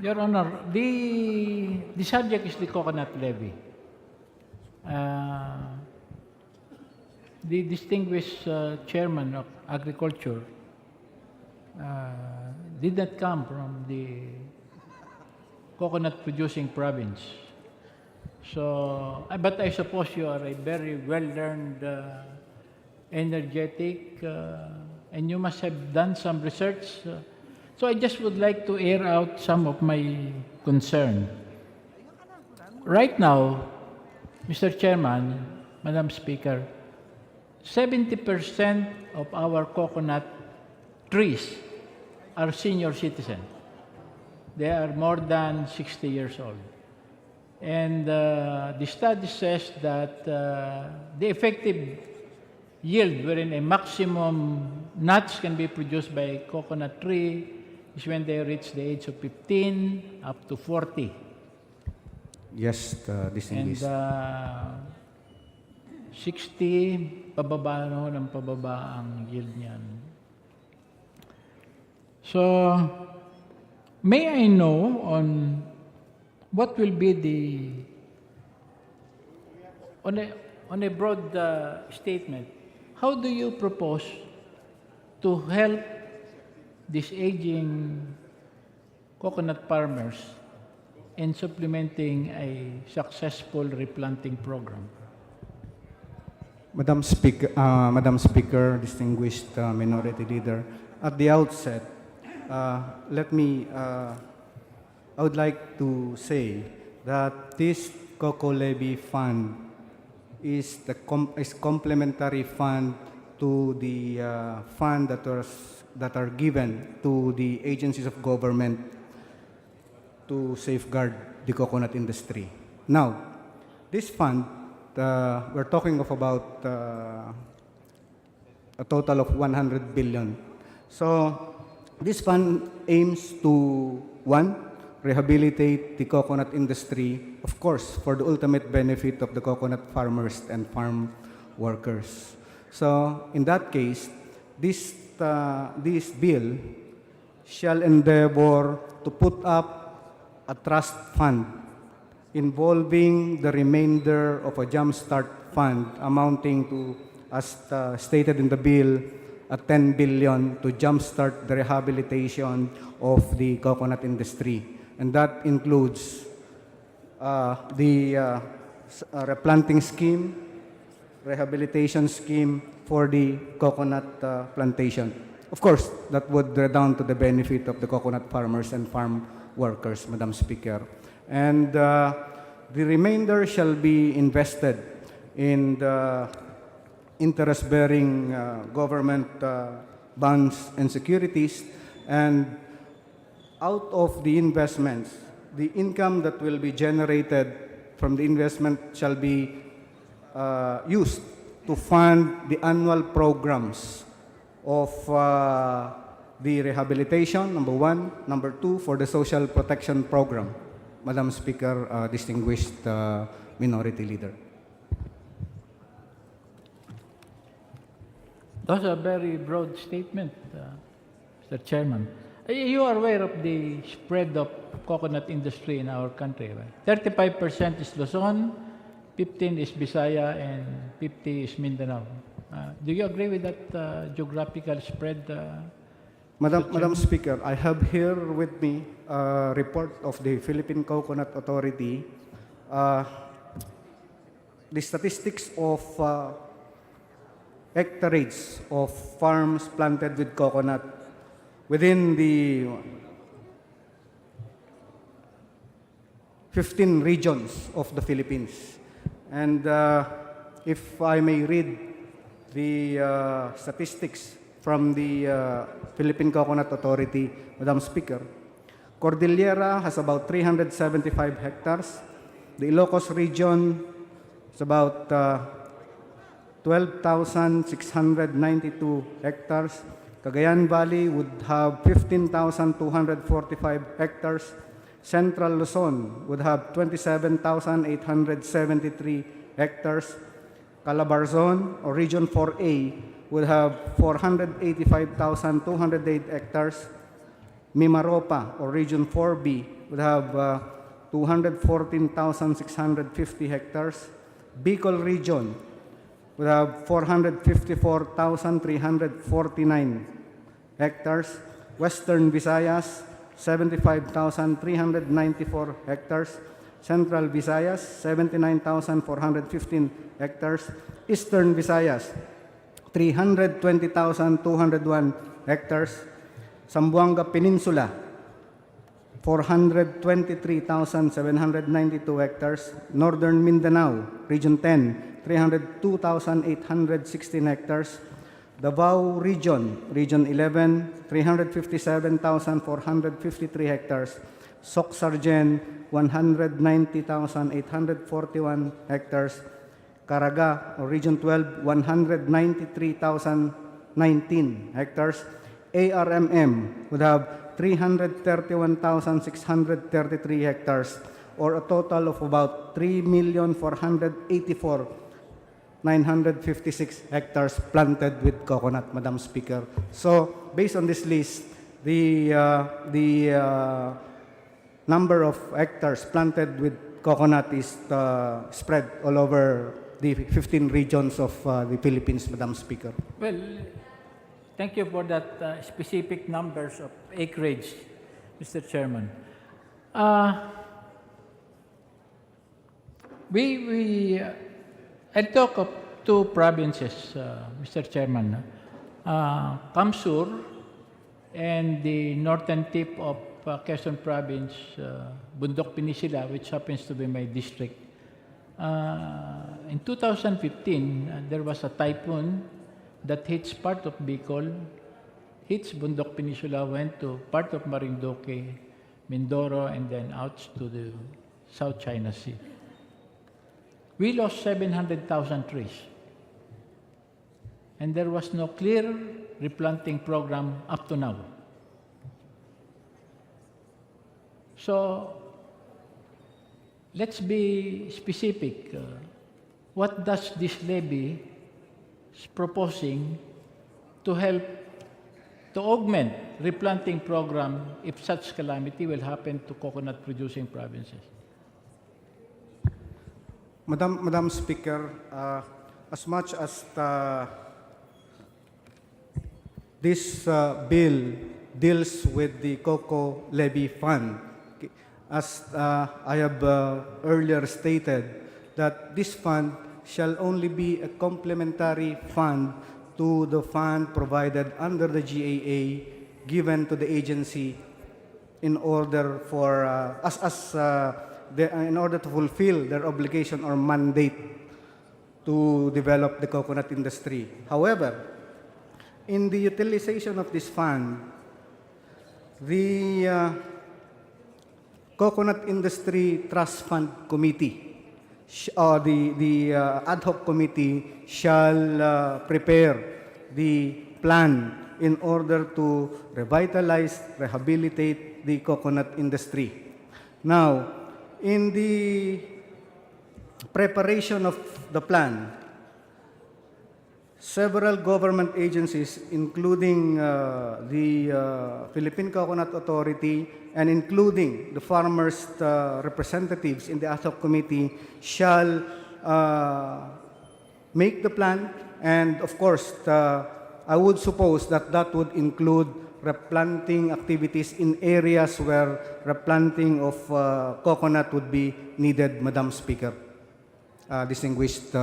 Your Honor, the subject is the coconut levy. The distinguished chairman of agriculture did not come from the coconut producing province. So, but I suppose you are a very well-learned, energetic, and you must have done some research. So I just would like to air out some of my concern. Right now, Mr. Chairman, Madam Speaker, 70% of our coconut trees are senior citizens. They are more than 60 years old. And the study says that the effective yield wherein a maximum nuts can be produced by a coconut tree is when they reach the age of 15 up to 40. Yes, the And distinguished. 60, pababa ng pababa ang yield niyan. So, may I know on what will be on a broad statement, how do you propose to help these aging coconut farmers in supplementing a successful replanting program? Madam Speaker, distinguished Minority Leader, at the outset, I would like to say that this Coco Levy Fund is complementary fund to the fund that are given to the agencies of government to safeguard the coconut industry. Now, this fund, we're talking of about a total of 100 billion. So, this fund aims to, one, rehabilitate the coconut industry, of course, for the ultimate benefit of the coconut farmers and farm workers. So, in that case, this bill shall endeavor to put up a trust fund involving the remainder of a jumpstart fund amounting to, as stated in the bill, at 10 billion to jumpstart the rehabilitation of the coconut industry. And that includes the replanting scheme, rehabilitation scheme for the coconut plantation. Of course, that would redound to the benefit of the coconut farmers and farm workers, Madam Speaker. And the remainder shall be invested in the interest-bearing government bonds and securities. And out of the investments, the income that will be generated from the investment shall be used to fund the annual programs of the rehabilitation, number one. Number two, for the social protection program. Madam Speaker, distinguished minority leader. Those are very broad statements, Mr. Chairman. You are aware of the spread of coconut industry in our country, right? 35% is Luzon, 15 is Visaya, and 50 is Mindanao. Do you agree with that geographical spread? Madam Speaker, I have here with me a report of the Philippine Coconut Authority. The statistics of hectareage of farms planted with coconut within the 15 regions of the Philippines. And if I may read the statistics from the Philippine Coconut Authority, Madam Speaker, Cordillera has about 375 hectares. The Ilocos region is about 12,692 hectares. Cagayan Valley would have 15,245 hectares. Central Luzon would have 27,873 hectares. Calabarzon, or Region 4A, would have 485,208 hectares. Mimaropa, or Region 4B, would have 214,650 hectares. Bicol Region would have 454,349 hectares. Western Visayas, 75,394 hectares. Central Visayas, 79,415 hectares. Eastern Visayas, 320,201 hectares. Zamboanga Peninsula, 423,792 hectares. Northern Mindanao, Region 10, 302,816 hectares. Davao Region, Region 11, 357,453 hectares. Soc-Sargen, 190,841 hectares. Caraga, or Region 12, 193,019 hectares. ARMM would have 331,633 hectares, or a total of about 3,484,956 hectares planted with coconut, Madam Speaker. So, based on this list, the number of hectares planted with coconut is spread all over the 15 regions of the Philippines, Madam Speaker. Well, thank you for that specific numbers of acreage, Mr. Chairman. I talk of two provinces, Mr. Chairman. Kamsur and the northern tip of Quezon Province, Bundok Peninsula, which happens to be my district. In 2015, there was a typhoon that hits part of Bicol, hits Bundok Peninsula, went to part of Marinduque, Mindoro, and then out to the South China Sea. We lost 700,000 trees. And there was no clear replanting program up to now. So, let's be specific. What does this levy is proposing to help to augment replanting program if such calamity will happen to coconut producing provinces? Madam Speaker, as much as this bill deals with the Coco Levy Fund. As I have earlier stated, that this fund shall only be a complementary fund to the fund provided under the GAA given to the agency in order for in order to fulfill their obligation or mandate to develop the coconut industry. However, in the utilization of this fund, the Coconut Industry Trust Fund Committee, the ad hoc committee shall prepare the plan in order to revitalize, rehabilitate the coconut industry. Now, in the preparation of the plan, several government agencies, including the Philippine Coconut Authority and including the farmers' representatives in the ad hoc committee, shall make the plan. And of course, I would suppose that that would include replanting activities in areas where replanting of coconut would be needed, Madam Speaker. Distinguished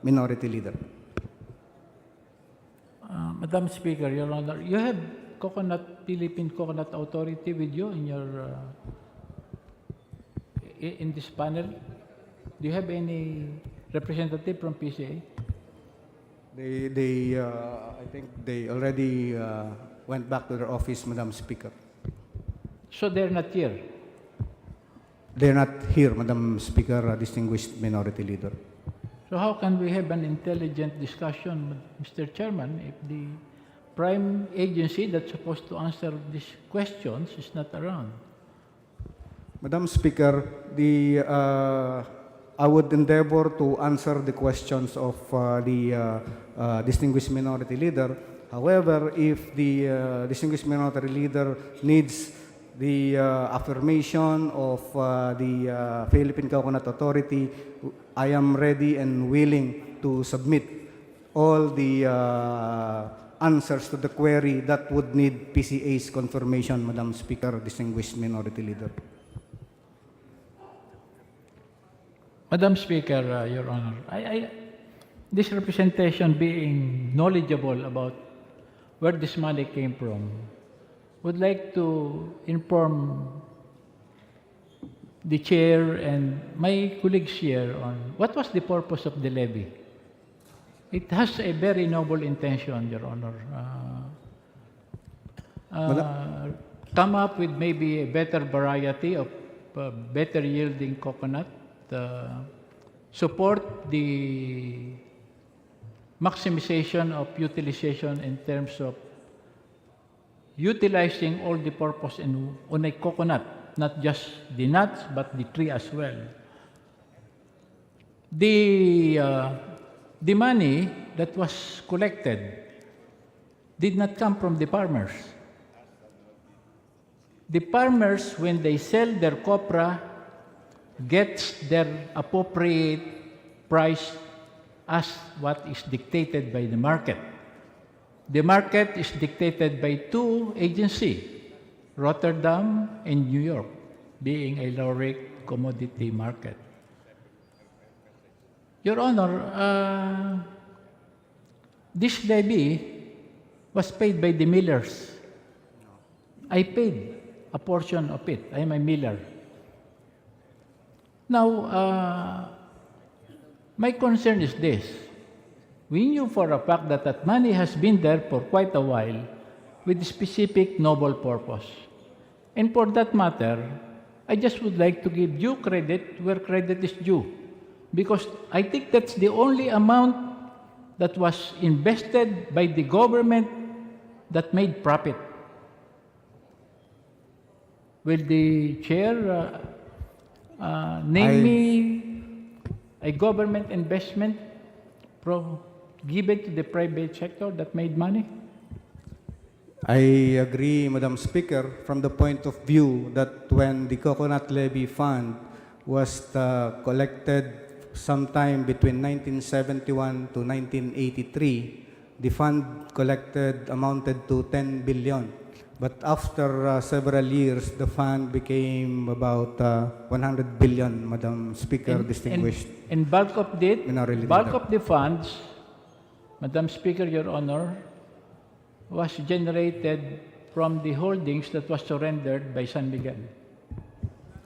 Minority Leader. Madam Speaker, Your Honor, you have Philippine Coconut Authority with you in your in this panel. Do you have any representative from PCA? I think they already went back to their office, Madam Speaker. So they're not here. They're not here, Madam Speaker, Distinguished Minority Leader. So how can we have an intelligent discussion, Mr. Chairman, if the prime agency that's supposed to answer these questions is not around? Madam Speaker, I would endeavor to answer the questions of the Distinguished Minority Leader. However, if the Distinguished Minority Leader needs the affirmation of the Philippine Coconut Authority, I am ready and willing to submit all the answers to the query that would need PCA's confirmation, Madam Speaker, Distinguished Minority Leader. Madam Speaker, Your Honor, this representation being knowledgeable about where this money came from, would like to inform the chair and my colleagues here on what was the purpose of the levy. It has a very noble intention, Your Honor. Come up with maybe a better variety of better yielding coconut, support the maximization of utilization in terms of utilizing all the purpose on a coconut, not just the nuts, but the tree as well. The money that was collected did not come from the farmers. The farmers, when they sell their copra, gets their appropriate price as what is dictated by the market. The market is dictated by two agencies, Rotterdam and New York, being a low-rate commodity market. Your Honor, this levy was paid by the millers. I paid a portion of it. I am a miller. Now, my concern is this. We knew for a fact that that money has been there for quite a while with a specific noble purpose. And for that matter, I just would like to give due credit where credit is due. Because I think that's the only amount that was invested by the government that made profit. Will the chair name me a government investment given to the private sector that made money? I agree, Madam Speaker, from the point of view that when the Coconut Levy Fund was collected sometime between 1971 to 1983, the fund collected amounted to 10 billion. But after several years, the fund became about 100 billion, Madam Speaker, distinguished. And bulk of Minority leader. the funds, Madam Speaker, Your Honor, was generated from the holdings that was surrendered by San Miguel.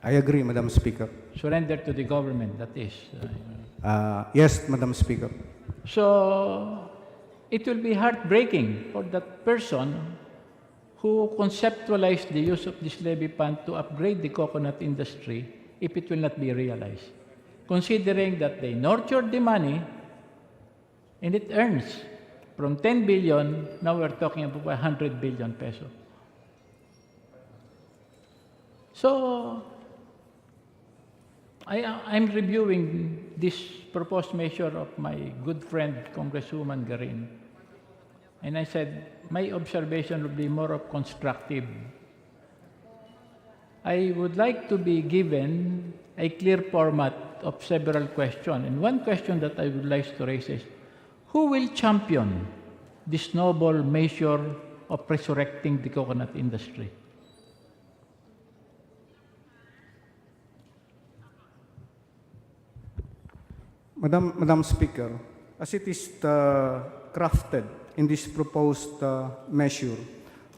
I agree, Madam Speaker. Surrendered to the government, that is. Yes, Madam Speaker. So, it will be heartbreaking for that person who conceptualized the use of this levy fund to upgrade the coconut industry if it will not be realized. Considering that they nurtured the money and it earns from 10 billion, now we're talking about 100 billion peso. So, I'm reviewing this proposed measure of my good friend, Congresswoman Garin. And I said, my observation would be more of constructive. I would like to be given a clear format of several questions. And one question that I would like to raise is, who will champion this noble measure of resurrecting the coconut industry? Madam Speaker, as it is crafted in this proposed measure,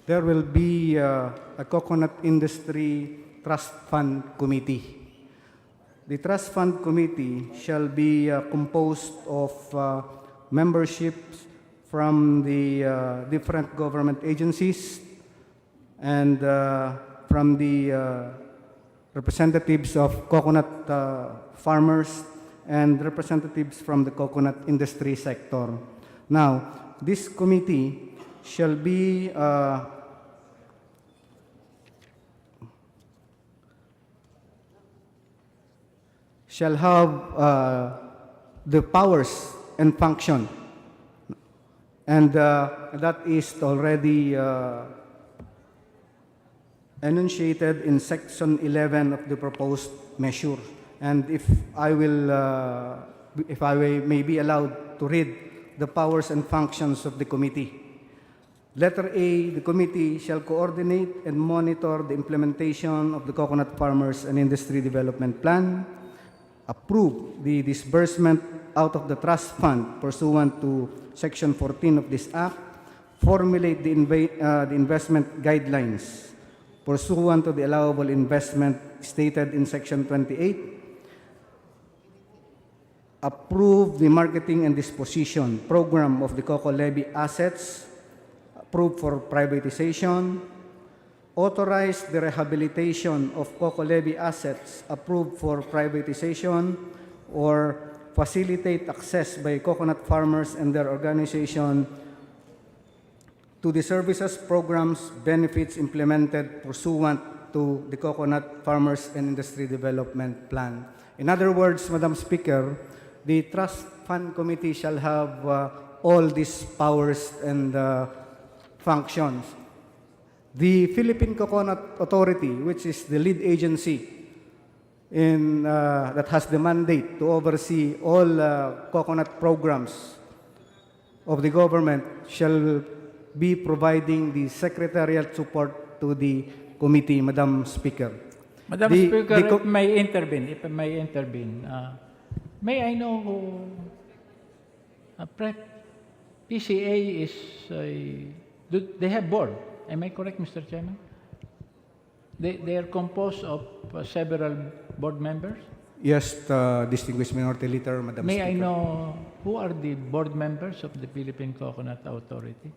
there will be a Coconut Industry Trust Fund Committee. The Trust Fund Committee shall be composed of memberships from the different government agencies and from the representatives of coconut farmers and representatives from the coconut industry sector. Now, this committee shall be shall have the powers and function, and that is already enunciated in Section 11 of the proposed measure. And if I may be allowed to read the powers and functions of the committee. Letter A, the committee shall coordinate and monitor the implementation of the Coconut Farmers and Industry Development Plan, approve the disbursement out of the trust fund pursuant to Section 14 of this Act, formulate the investment guidelines pursuant to the allowable investment stated in Section 28, approve the marketing and disposition program of the Coco Levy assets, approved for privatization, authorize the rehabilitation of Coco Levy assets approved for privatization, or facilitate access by coconut farmers and their organization to the services, programs, benefits implemented pursuant to the Coconut Farmers and Industry Development Plan. In other words, Madam Speaker, the Trust Fund Committee shall have all these powers and functions. The Philippine Coconut Authority, which is the lead agency that has the mandate to oversee all coconut programs of the government, shall be providing the secretarial support to the committee, Madam Speaker. Madam Speaker, if I may intervene, may I know who PCA is? They have board. Am I correct, Mr. Chairman? They are composed of several board members. Yes, distinguished minority leader, Madam May Speaker. I know who are the board members of the Philippine Coconut Authority?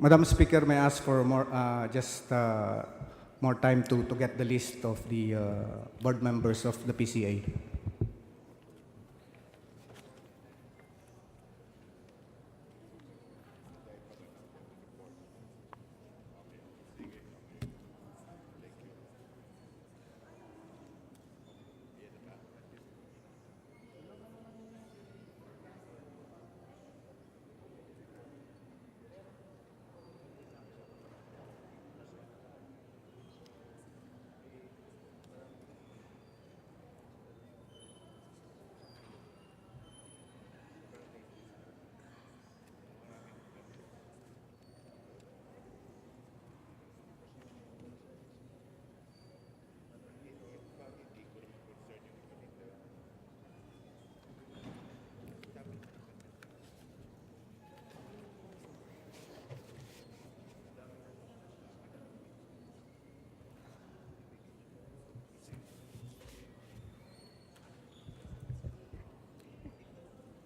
Madam Speaker, may I ask for more, more time to get the list of the board members of the PCA.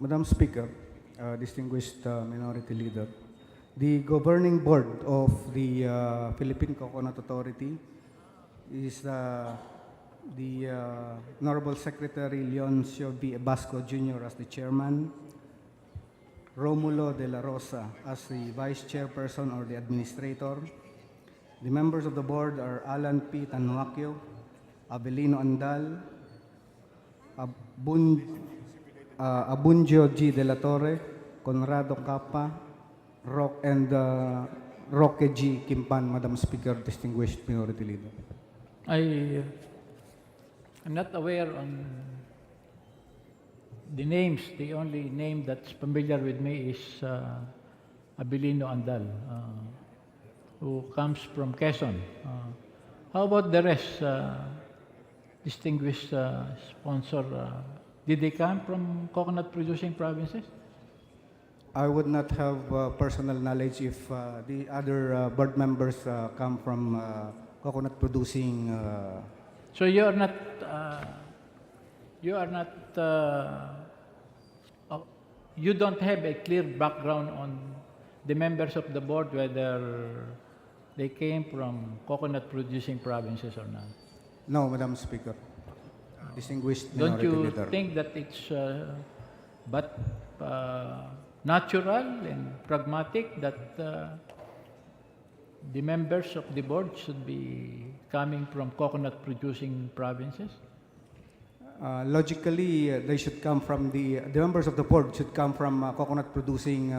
Madam Speaker, distinguished Minority Leader, the governing board of the Philippine Coconut Authority is the Honorable Secretary Leoncio V. Ebasco Jr. as the chairman, Romulo de la Rosa as the vice chairperson or the administrator. The members of the board are Alan P. Tanuakio, Avelino Andal, Abunjo G. De La Torre, Conrado Capa, Roque G. Kimpan, Madam Speaker, distinguished Minority Leader. I'm not aware on the names. The only name that's familiar with me is Abilino Andal, who comes from Quezon. How about the rest? Distinguished sponsor, did they come from coconut-producing provinces? I would not have personal knowledge if the other board members come from coconut-producing. So you are not you don't have a clear background on the members of the board, whether they came from coconut-producing provinces or not. No, Madam Speaker. Distinguished Don't Minority you Leader. think that it's natural and pragmatic that the members of the board should be coming from coconut-producing provinces? Logically, they should come from the members of the board should come from coconut-producing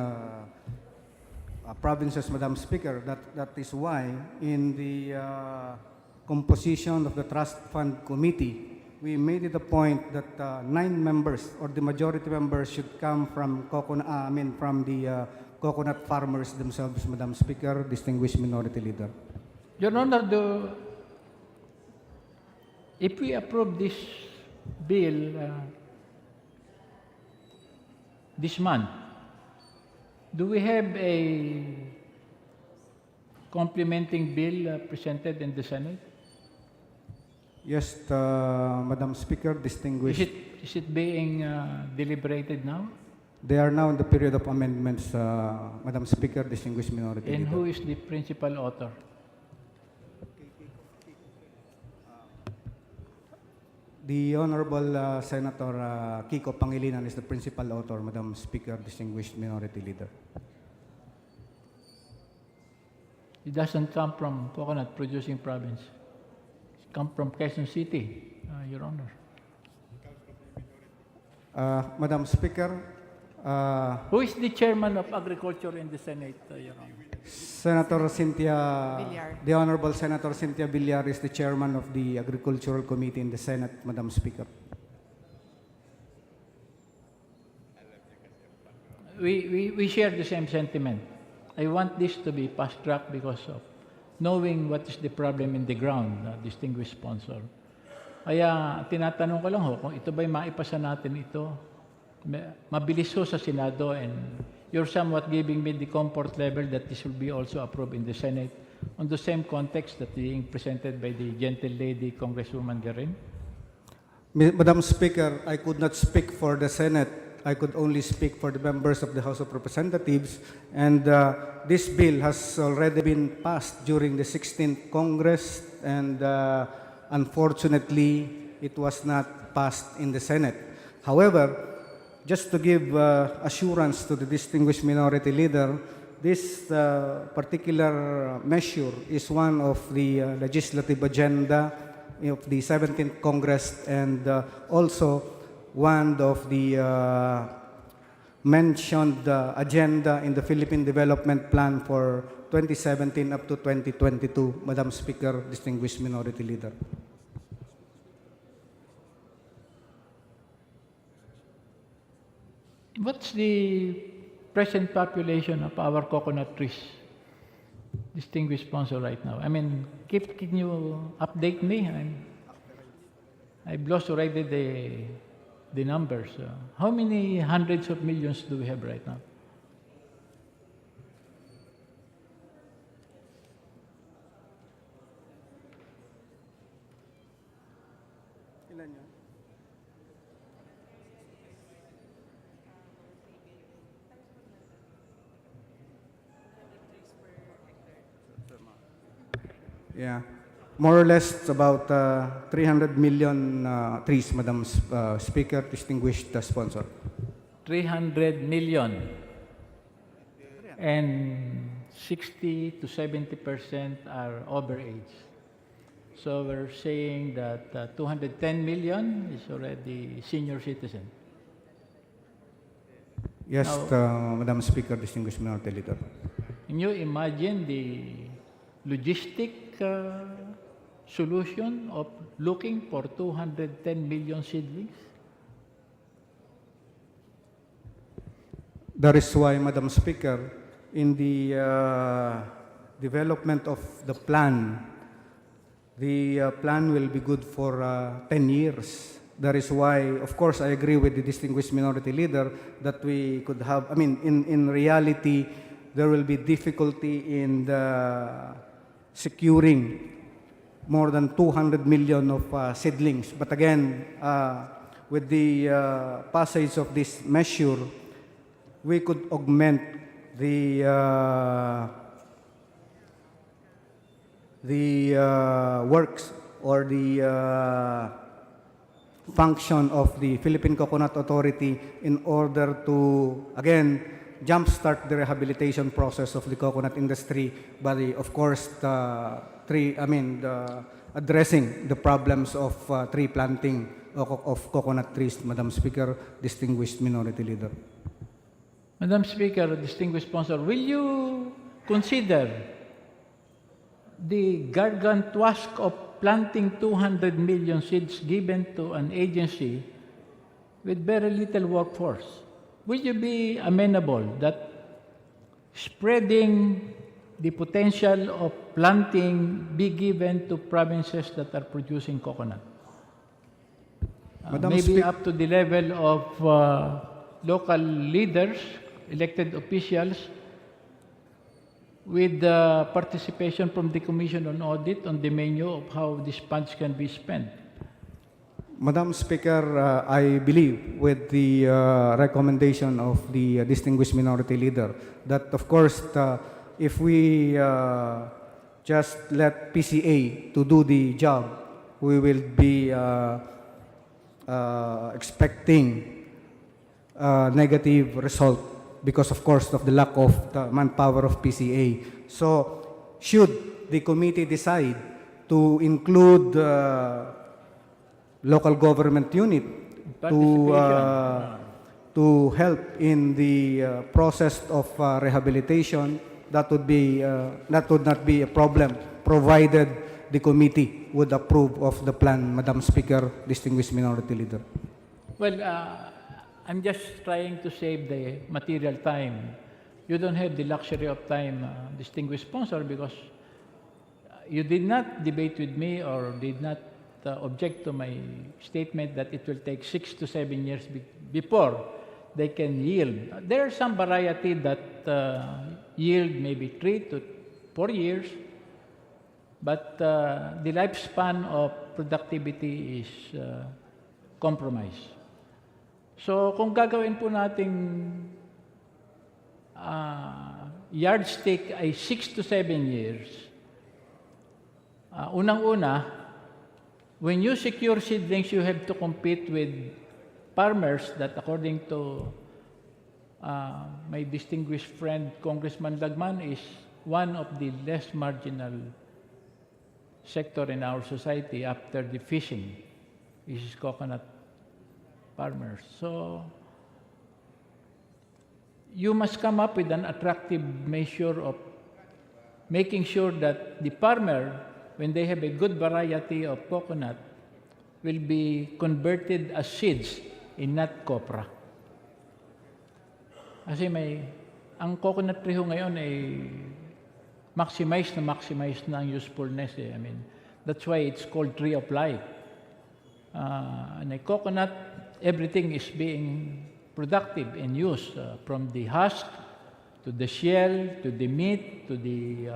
provinces, Madam Speaker. That is why in the composition of the Trust Fund Committee, we made it a point that 9 members or the majority members should come from from the coconut farmers themselves, Madam Speaker, distinguished Minority Leader. Your Honor, if we approve this bill this month, do we have a complementing bill presented in the Senate? Yes, Madam Speaker, distinguished. Is it being deliberated now? They are now in the period of amendments, Madam Speaker, distinguished Minority And Leader. who is the principal author? The Honorable Senator Kiko Pangilinan is the principal author, Madam Speaker, distinguished Minority Leader. It doesn't come from coconut-producing province. It comes from Quezon City, Your Honor. Madam Speaker, Who is the chairman of Agriculture in the Senate, Your Honor? Senator Cynthia, Villar. the Honorable Senator Cynthia Villar is the chairman of the Agricultural Committee in the Senate, Madam Speaker. We share the same sentiment. I want this to be fast-tracked because of knowing what is the problem in the ground, distinguished sponsor. Kaya tinatanong ko lang ho, kung ito ba'y maipasa natin ito, mabilis ho sa Senado, and you're somewhat giving me the comfort level that this will be also approved in the Senate on the same context that being presented by the gentle lady, Congresswoman Garin. Madam Speaker, I could not speak for the Senate. I could only speak for the members of the House of Representatives. And this bill has already been passed during the 16th Congress, and unfortunately, it was not passed in the Senate. However, just to give assurance to the distinguished Minority Leader, this particular measure is one of the legislative agenda of the 17th Congress, and also one of the mentioned agenda in the Philippine Development Plan for 2017 up to 2022, Madam Speaker, distinguished Minority Leader. What's the present population of our coconut trees, distinguished sponsor, right now? I mean, can you update me? I've lost already the numbers. How many hundreds of millions do we have right now? Yeah. More or less it's about 300 million trees, Madam Speaker, distinguished sponsor. 300 million. And 60 to 70% are overage. So we're saying that 210 million is already senior citizen. Yes, Now- Madam Speaker, distinguished minority leader. Can you imagine the logistic solution of looking for 210 million seedlings? That is why, Madam Speaker, in the development of the plan will be good for 10 years. That is why, of course, I agree with the distinguished minority leader that we could have, I mean, in reality, there will be difficulty in securing more than 200 million of seedlings. But again, with the passage of this measure, we could augment the works or the function of the Philippine Coconut Authority in order to, again, jumpstart the rehabilitation process of the coconut industry by, of course, addressing the problems of tree planting of coconut trees, Madam Speaker, distinguished minority leader. Madam Speaker, distinguished sponsor, will you consider the gargantuan task of planting 200 million seeds given to an agency with very little workforce? Will you be amenable that spreading the potential of planting be given to provinces that are producing coconut? Madam Maybe Speak- up to the level of local leaders, elected officials, with the participation from the Commission on Audit on the menu of how these funds can be spent. Madam Speaker, I believe with the recommendation of the distinguished minority leader that, of course, if we just let PCA to do the job, we will be expecting negative result because, of course, of the lack of the manpower of PCA. So, should the committee decide to include local government unit to help in the process of rehabilitation, that would not be a problem, provided the committee would approve of the plan, Madam Speaker, distinguished minority leader. Well, I'm just trying to save the material time. You don't have the luxury of time, distinguished sponsor, because you did not debate with me or did not object to my statement that it will take 6 to 7 years before they can yield. There are some variety that yield maybe 3 to 4 years, but the lifespan of productivity is compromised. So kung gagawin po nating yardstick ay 6 to 7 years, unang-una, when you secure seedlings, you have to compete with farmers that, according to my distinguished friend, Congressman Lagman, is one of the less marginal sector in our society after the fishing, which is coconut farmers. So, you must come up with an attractive measure of making sure that the farmer, when they have a good variety of coconut, will be converted as seeds in nut copra. Kasi ang coconut tree ho ngayon ay maximize na ang usefulness. I mean, that's why it's called tree of life. And a coconut, everything is being productive in use, from the husk to the shell to the meat to the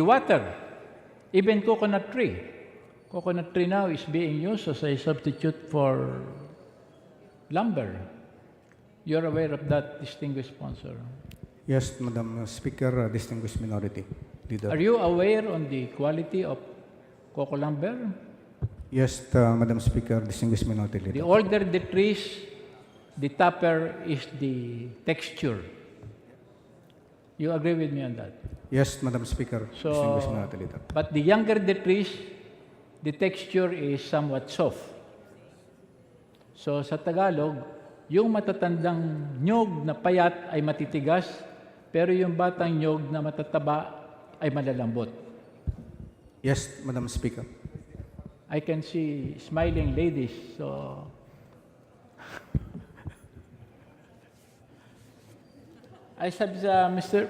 water. Even coconut tree. Coconut tree now is being used as a substitute for lumber. You're aware of that, distinguished sponsor? Yes, Madam Speaker, distinguished minority. Leader. Are you aware on the quality of coco lumber? Yes, Madam Speaker, distinguished minority The leader. older the trees, the tougher is the texture. You agree with me on that? Yes, Madam Speaker, distinguished So, minority leader. but the younger the trees, the texture is somewhat soft. So sa Tagalog, yung matatandang nyog na payat ay matitigas, pero yung batang nyog na matataba ay malalambot. Yes, Madam Speaker. I can see smiling ladies, so I said,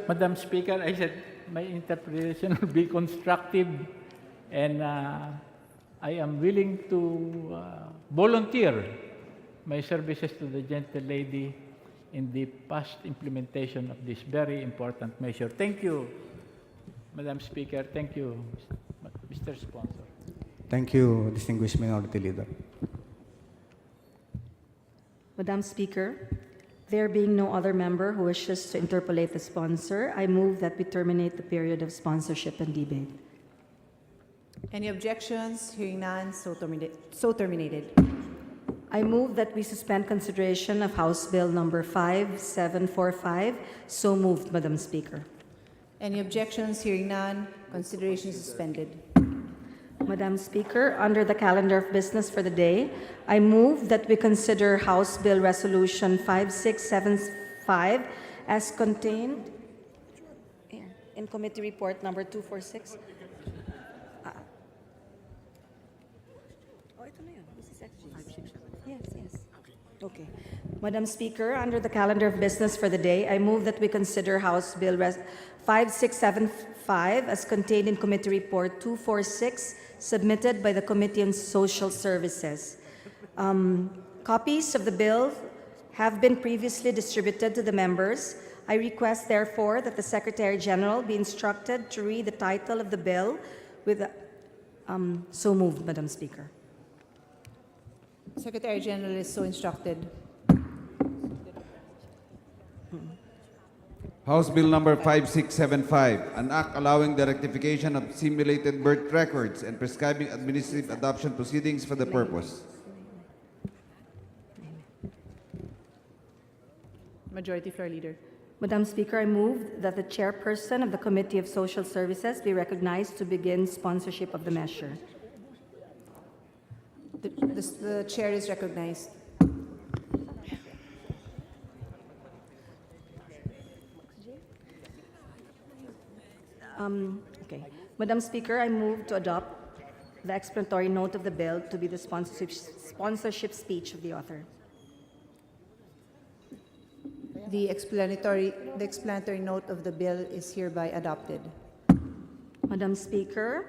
Madam Speaker, I said my interpretation will be constructive, and I am willing to volunteer my services to the gentle lady in the past implementation of this very important measure. Thank you, Madam Speaker. Thank you, Mr. Sponsor. Thank you, distinguished minority leader. Madam Speaker, there being no other member who wishes to interpolate the sponsor, I move that we terminate the period of sponsorship and debate. Any objections? Hearing none, so terminated. I move that we suspend consideration of House Bill number 5745. So moved, Madam Speaker. Any objections? Hearing none, consideration is suspended. Madam Speaker, under the calendar of business for the day, I move that we consider House Bill Resolution 5675 as contained in Committee Report number 246. Yes. Okay. Madam Speaker, under the calendar of business for the day, I move that we consider House Bill 5675 as contained in Committee Report 246, submitted by the Committee on Social Services. Copies of the bill have been previously distributed to the members. I request, therefore, that the Secretary General be instructed to read the title of the bill with so moved, Madam Speaker. Secretary General is so instructed. House Bill number 5675, an act allowing the rectification of simulated birth records and prescribing administrative adoption proceedings for the purpose. Majority Floor Leader. Madam Speaker, I move that the chairperson of the Committee of Social Services be recognized to begin sponsorship of the measure. The chair is recognized. Okay. Madam Speaker, I move to adopt the explanatory note of the bill to be the sponsorship speech of the author. The explanatory note of the bill is hereby adopted. Madam Speaker,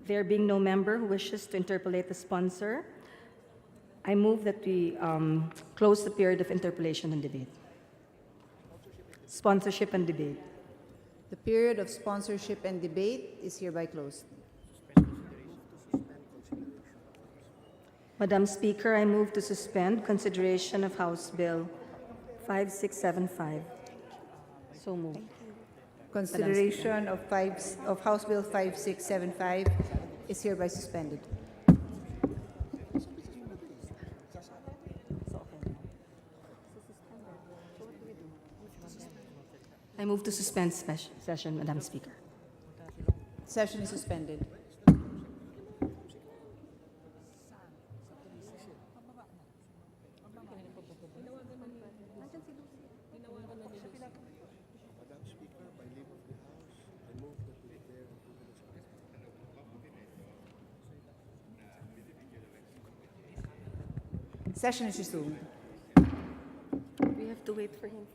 there being no member who wishes to interpolate the sponsor, I move that we close the period of interpolation and debate. Sponsorship and debate. The period of sponsorship and debate is hereby closed. Madam Speaker, I move to suspend consideration of House Bill 5675. So moved. Consideration of House Bill 5675 is hereby suspended. I move to suspend session, Madam Speaker. Session is suspended. Session is resumed. We have to wait for him.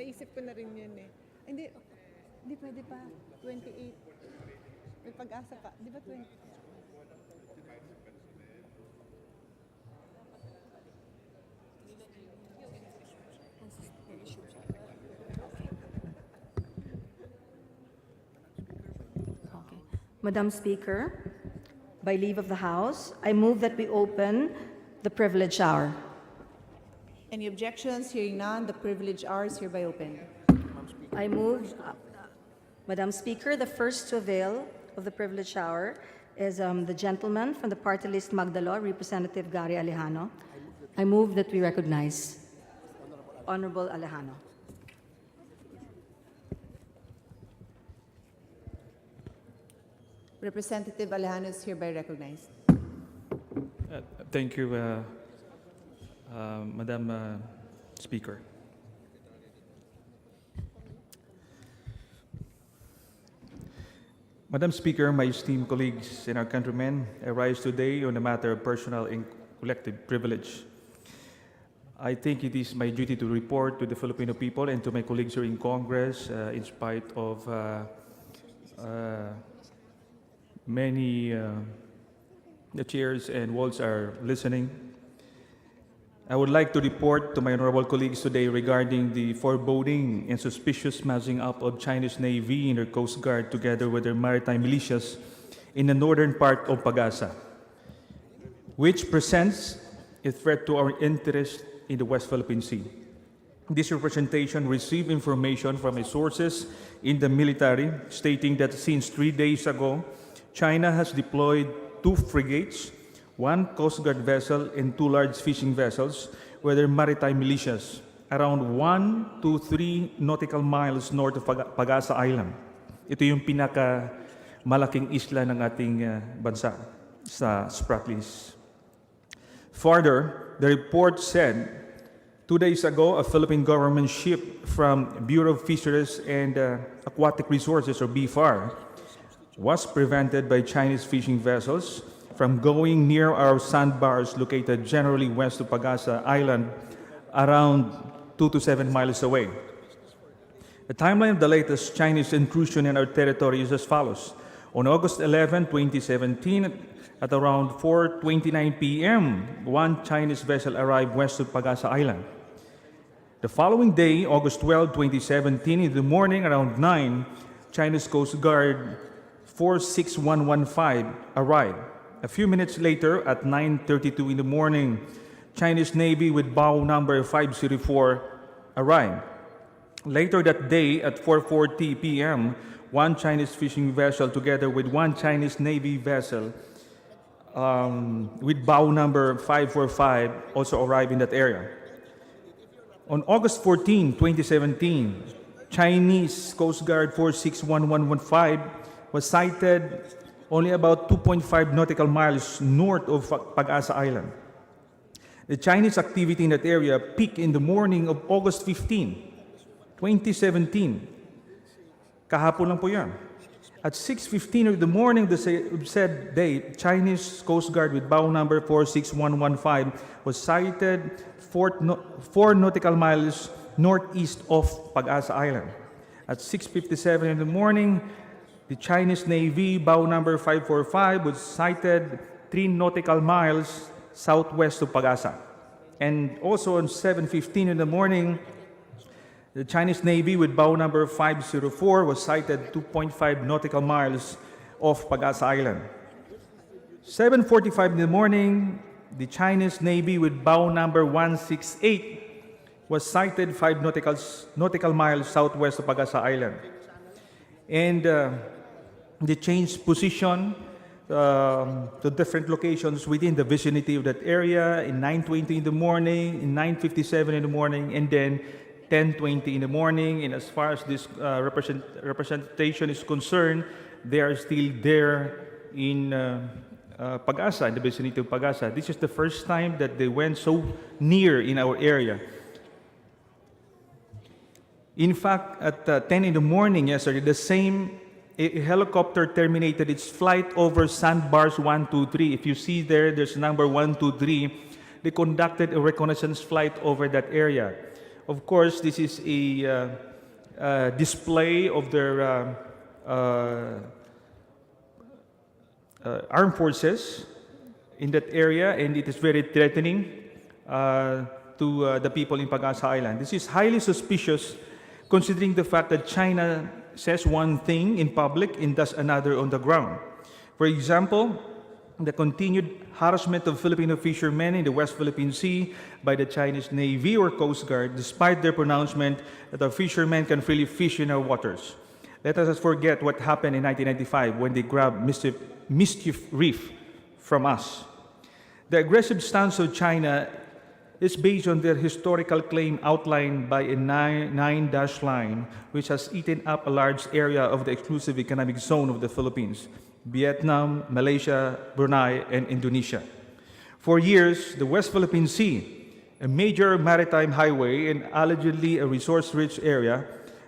naisip ko na rin yun eh. Hindi pwede pa. 28. May pag-asa pa. Di ba 20? Madam Speaker, by leave of the House, I move that we open the privilege hour. Any objections? Hearing none, the privilege hour is hereby opened. I move, Madam Speaker, the first to avail of the privilege hour is the gentleman from the party list Magdalo, Representative Gary Alejano. I move that we recognize Honorable Alejano. Representative Alejano is hereby recognized. Thank you, Madam Speaker. Madam Speaker, my esteemed colleagues and our countrymen, I rise today on a matter of personal and collective privilege. I think it is my duty to report to the Filipino people and to my colleagues here in Congress, in spite of many the chairs and walls are listening. I would like to report to my honorable colleagues today regarding the foreboding and suspicious massing up of Chinese Navy and their Coast Guard together with their maritime militias in the northern part of Pagasa, which presents a threat to our interest in the West Philippine Sea. This representation received information from my sources in the military stating that since 3 days ago, China has deployed 2 frigates, 1 Coast Guard vessel, and 2 large fishing vessels with their maritime militias around 1 to 3 nautical miles north of Pagasa Island. Ito yung malaking isla ng ating bansa sa Spratlys. Further, the report said 2 days ago, a Philippine government ship from Bureau of Fisheries and Aquatic Resources, or BFAR, was prevented by Chinese fishing vessels from going near our sandbars located generally west of Pagasa Island, around 2 to 7 miles away. The timeline of the latest Chinese intrusion in our territory is as follows. On August 11, 2017, at around 4:29 p.m., 1 Chinese vessel arrived west of Pagasa Island. The following day, August 12, 2017, in the morning around 9, Chinese Coast Guard 46115 arrived. A few minutes later, at 9:32 in the morning, Chinese Navy with bow number 504 arrived. Later that day, at 4:40 p.m., 1 Chinese fishing vessel together with 1 Chinese Navy vessel with bow number 545 also arrived in that area. On August 14, 2017, Chinese Coast Guard 46115 was sighted only about 2.5 nautical miles north of Pagasa Island. The Chinese activity in that area peaked in the morning of August 15, 2017. Kahapon lang po yan. At 6:15 in the morning of the said day, Chinese Coast Guard with bow number 46115 was sighted 4 nautical miles northeast of Pagasa Island. At 6:57 in the morning, the Chinese Navy bow number 545 was sighted 3 nautical miles southwest of Pagasa. And also on 7:15 in the morning, the Chinese Navy with bow number 504 was sighted 2.5 nautical miles off Pagasa Island. 7:45 in the morning, the Chinese Navy with bow number 168 was sighted 5 nautical miles southwest of Pagasa Island. And they changed position to different locations within the vicinity of that area in 9:20 in the morning, in 9:57 in the morning, and then 10:20 in the morning. And as far as this representation is concerned, they are still there in Pagasa, in the vicinity of Pagasa. This is the first time that they went so near in our area. In fact, at 10 in the morning yesterday, the same a helicopter terminated its flight over sandbars 1, 2, 3. If you see there's number 1, 2, 3. They conducted a reconnaissance flight over that area. Of course, this is a display of their armed forces in that area, and it is very threatening to the people in Pag-asa Island. This is highly suspicious considering the fact that China says one thing in public and does another on the ground. For example, the continued harassment of Filipino fishermen in the West Philippine Sea by the Chinese Navy or Coast Guard, despite their pronouncement that our fishermen can freely fish in our waters. Let us not forget what happened in 1995 when they grabbed Mischief Reef from us. The aggressive stance of China is based on their historical claim outlined by a nine-dash line, which has eaten up a large area of the exclusive economic zone of the Philippines, Vietnam, Malaysia, Brunei, and Indonesia. For years, the West Philippine Sea, a major maritime highway and allegedly a resource-rich area,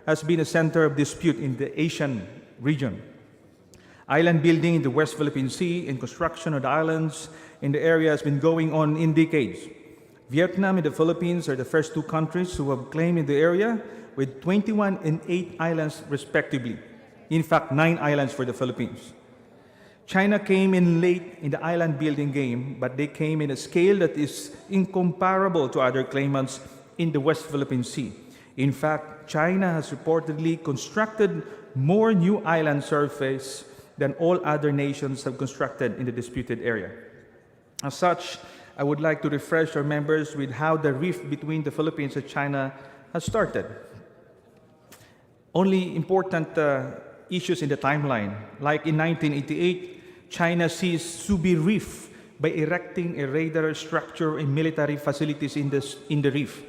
has been a center of dispute in the Asian region. Island building in the West Philippine Sea and construction of the islands in the area has been going on in decades. Vietnam and the Philippines are the first two countries who have claim in the area, with 21 and 8 islands respectively. In fact, 9 islands for the Philippines. China came in late in the island building game, but they came in a scale that is incomparable to other claimants in the West Philippine Sea. In fact, China has reportedly constructed more new island surface than all other nations have constructed in the disputed area. As such, I would like to refresh our members with how the rift between the Philippines and China has started. Only important issues in the timeline, like in 1988, China seized Subi Reef by erecting a radar structure and military facilities in the reef.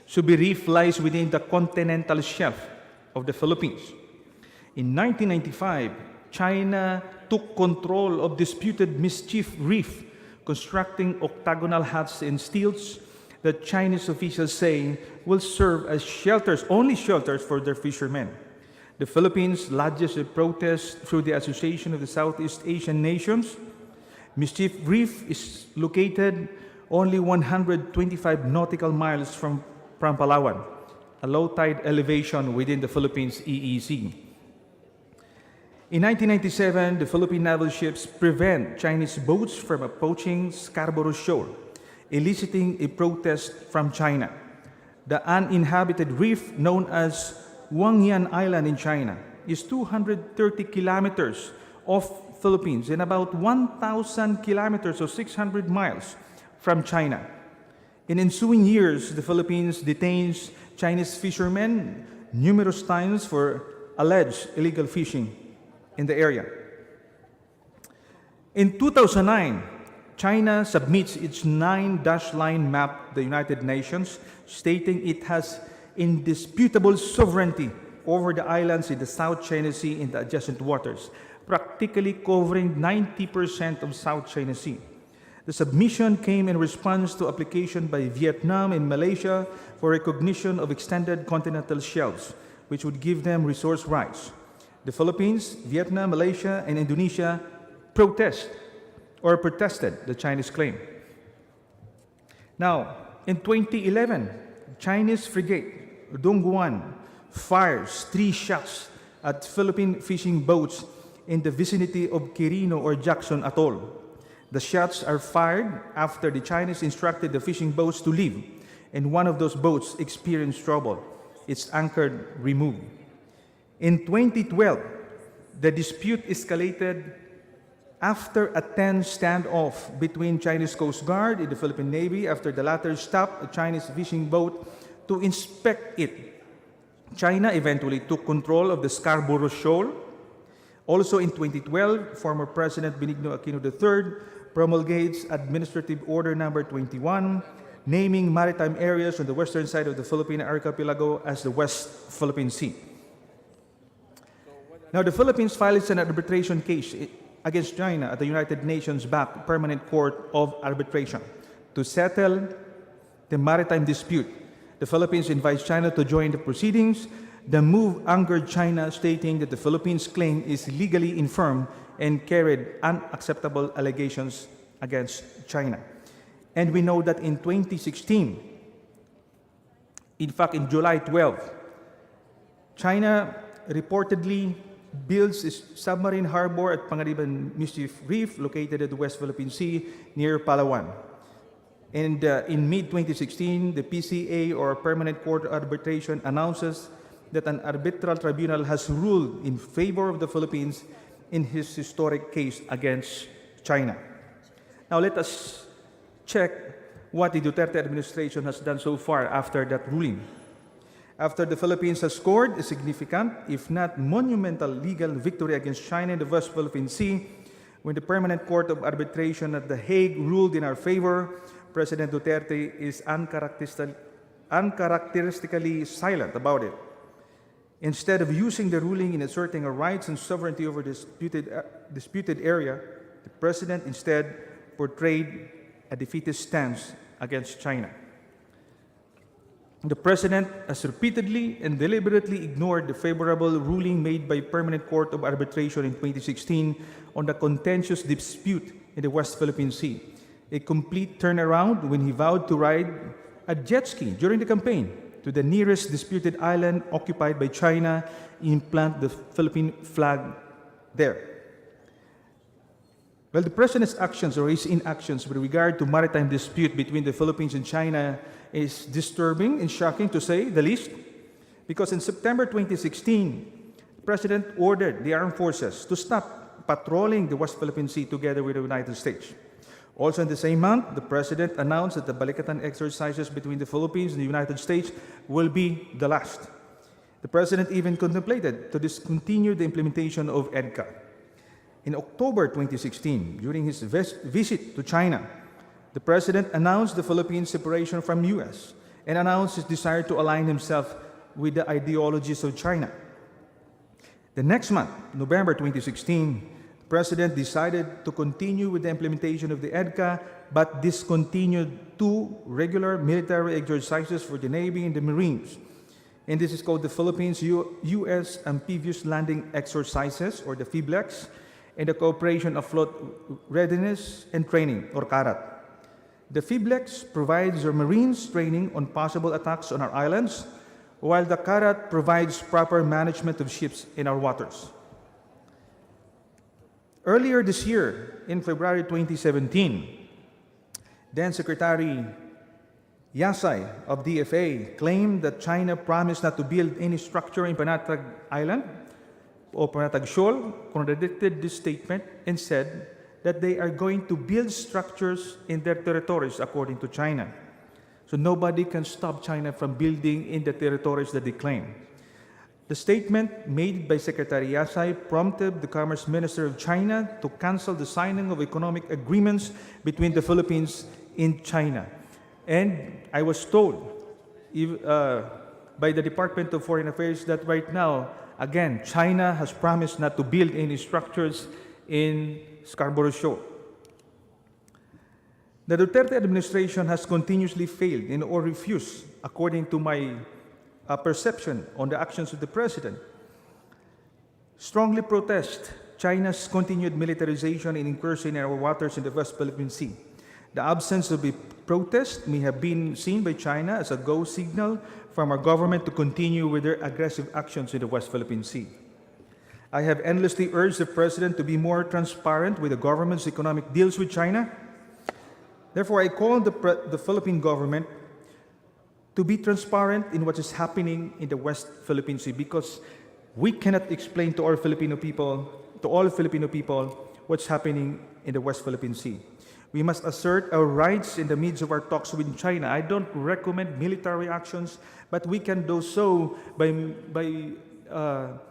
Subi Reef lies within the continental shelf of the Philippines. In 1995, China took control of disputed Mischief Reef, constructing octagonal huts and stilts that Chinese officials say will serve as shelters, only shelters for their fishermen. The Philippines lodges a protest through the Association of the Southeast Asian Nations. Mischief Reef is located only 125 nautical miles from Palawan, a low tide elevation within the Philippines EEZ. In 1997, the Philippine naval ships prevent Chinese boats from approaching Scarborough Shoal, eliciting a protest from China. The uninhabited reef known as Wangyan Island in China is 230 kilometers off Philippines and about 1,000 kilometers or 600 miles from China. In ensuing years, the Philippines detains Chinese fishermen numerous times for alleged illegal fishing in the area. In 2009, China submits its 9-dash line map to the United Nations, stating it has indisputable sovereignty over the islands in the South China Sea and the adjacent waters, practically covering 90% of South China Sea. The submission came in response to application by Vietnam and Malaysia for recognition of extended continental shelves, which would give them resource rights. The Philippines, Vietnam, Malaysia, and Indonesia protested the Chinese claim. Now, in 2011, Chinese frigate Dongguan fires 3 shots at Philippine fishing boats in the vicinity of Quirino or Jackson Atoll. The shots are fired after the Chinese instructed the fishing boats to leave, and one of those boats experienced trouble. Its anchor removed. In 2012, the dispute escalated after a tense standoff between Chinese Coast Guard and the Philippine Navy after the latter stopped a Chinese fishing boat to inspect it. China eventually took control of the Scarborough Shoal. Also in 2012, former President Benigno Aquino III promulgates Administrative Order Number 21, naming maritime areas on the western side of the Philippine archipelago as the West Philippine Sea. Now, the Philippines files an arbitration case against China at the United Nations-backed Permanent Court of Arbitration to settle the maritime dispute. The Philippines invites China to join the proceedings. The move angered China, stating that the Philippines' claim is legally infirm and carried unacceptable allegations against China. And we know that in 2016, In fact, in July 12, China reportedly builds a submarine harbor at Panganiban Mischief Reef, located at the West Philippine Sea near Palawan. And in mid-2016, the PCA, or Permanent Court of Arbitration, announces that an arbitral tribunal has ruled in favor of the Philippines in his historic case against China. Now let us check what the Duterte administration has done so far after that ruling. After the Philippines has scored a significant, if not monumental, legal victory against China in the West Philippine Sea, when the Permanent Court of Arbitration at The Hague ruled in our favor, President Duterte is uncharacteristically silent about it. Instead of using the ruling in asserting our rights and sovereignty over disputed area, the President instead portrayed a defeatist stance against China. The President has repeatedly and deliberately ignored the favorable ruling made by Permanent Court of Arbitration in 2016 on the contentious dispute in the West Philippine Sea, a complete turnaround when he vowed to ride a jet ski during the campaign to the nearest disputed island occupied by China and plant the Philippine flag there. Well, the President's actions, or his inactions with regard to maritime dispute between the Philippines and China, is disturbing and shocking, to say the least, because in September 2016, the President ordered the armed forces to stop patrolling the West Philippine Sea together with the United States. Also in the same month, the President announced that the Balikatan exercises between the Philippines and the United States will be the last. The President even contemplated to discontinue the implementation of EDCA. In October 2016, during his visit to China, the President announced the Philippines' separation from U.S. and announced his desire to align himself with the ideologies of China. The next month, November 2016, the President decided to continue with the implementation of the EDCA, but discontinued 2 regular military exercises for the Navy and the Marines. And this is called the Philippines U.S. Amphibious Landing Exercises, or the PHIBLEX, and the Cooperation of Float Readiness and Training, or CARAT. The PHIBLEX provides our Marines training on possible attacks on our islands, while the CARAT provides proper management of ships in our waters. Earlier this year, in February 2017, then Secretary Yasay of DFA claimed that China promised not to build any structure in Panatag Island or Panatag Shoal, contradicted this statement and said that they are going to build structures in their territories according to China. So nobody can stop China from building in the territories that they claim. The statement made by Secretary Yasay prompted the Commerce Minister of China to cancel the signing of economic agreements between the Philippines and China. And I was told by the Department of Foreign Affairs that right now, again, China has promised not to build any structures in Scarborough Shoal. The Duterte administration has continuously failed in or refused, according to my perception on the actions of the President, strongly protest China's continued militarization and incursion in our waters in the West Philippine Sea. The absence of a protest may have been seen by China as a go signal from our government to continue with their aggressive actions in the West Philippine Sea. I have endlessly urged the President to be more transparent with the government's economic deals with China. Therefore, I call the Philippine government to be transparent in what is happening in the West Philippine Sea, because we cannot explain to all Filipino people, what's happening in the West Philippine Sea. We must assert our rights in the midst of our talks with China. I don't recommend military actions, but we can do so by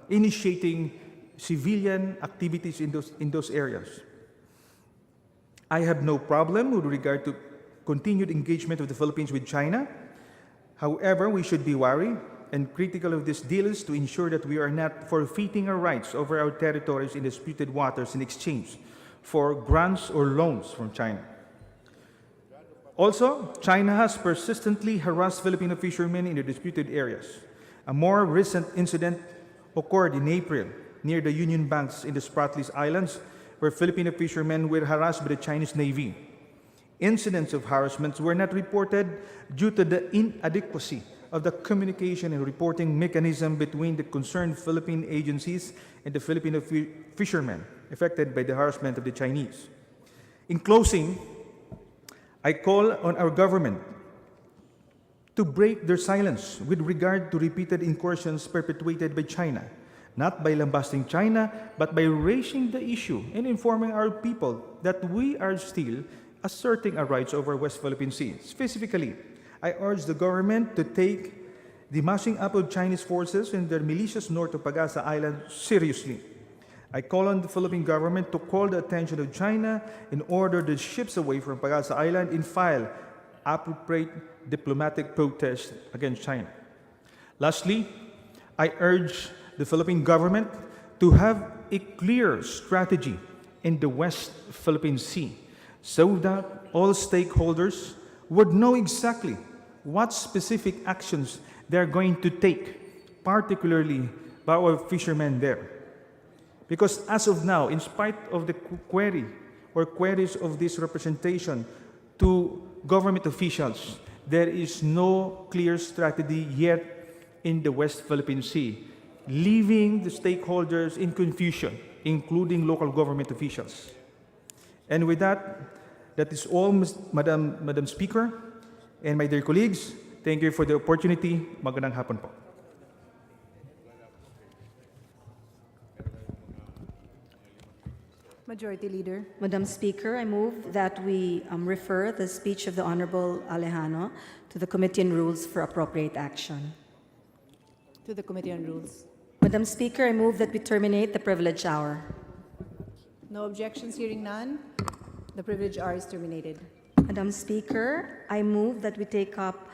initiating civilian activities in those areas. I have no problem with regard to continued engagement of the Philippines with China. However, we should be wary and critical of these deals to ensure that we are not forfeiting our rights over our territories in disputed waters in exchange for grants or loans from China. Also, China has persistently harassed Filipino fishermen in the disputed areas. A more recent incident occurred in April near the Union Banks in the Spratlys Islands, where Filipino fishermen were harassed by the Chinese Navy. Incidents of harassment were not reported due to the inadequacy of the communication and reporting mechanism between the concerned Philippine agencies and the Filipino fishermen affected by the harassment of the Chinese. In closing, I call on our government to break their silence with regard to repeated incursions perpetuated by China, not by lambasting China, but by raising the issue and informing our people that we are still asserting our rights over West Philippine Sea. Specifically, I urge the government to take the massing up of Chinese forces and their militias north of Pag-asa Island seriously. I call on the Philippine government to call the attention of China and order the ships away from Pag-asa Island and file appropriate diplomatic protest against China. Lastly, I urge the Philippine government to have a clear strategy in the West Philippine Sea so that all stakeholders would know exactly what specific actions they're going to take, particularly by our fishermen there. Because as of now, in spite of the query or queries of this representation to government officials, there is no clear strategy yet in the West Philippine Sea, leaving the stakeholders in confusion, including local government officials. And with that, that is all, Madam Speaker, and my dear colleagues, thank you for the opportunity. Magandang hapon po. Majority Leader. Madam Speaker, I move that we refer the speech of the Honorable Alejano to the Committee on Rules for appropriate action. To the Committee on Rules. Madam Speaker, I move that we terminate the privilege hour. No objections, hearing none. The privilege hour is terminated. Madam Speaker, I move that we take up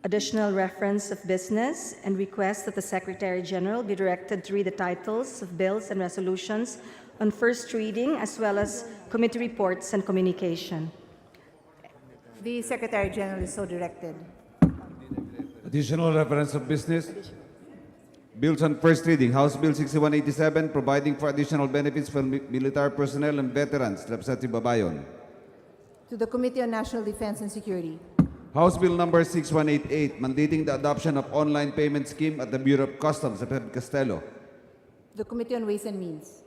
additional reference of business and request that the Secretary General be directed to read the titles of bills and resolutions on first reading as well as committee reports and communication. The Secretary General is so directed. Additional reference of business. Bills on first reading. House Bill 6187, providing for additional benefits for military personnel and veterans. Representative Babayon. To the Committee on National Defense and Security. House Bill number 6188, mandating the adoption of online payment scheme at the Bureau of Customs. Representative Castelo. The Committee on Ways and Means.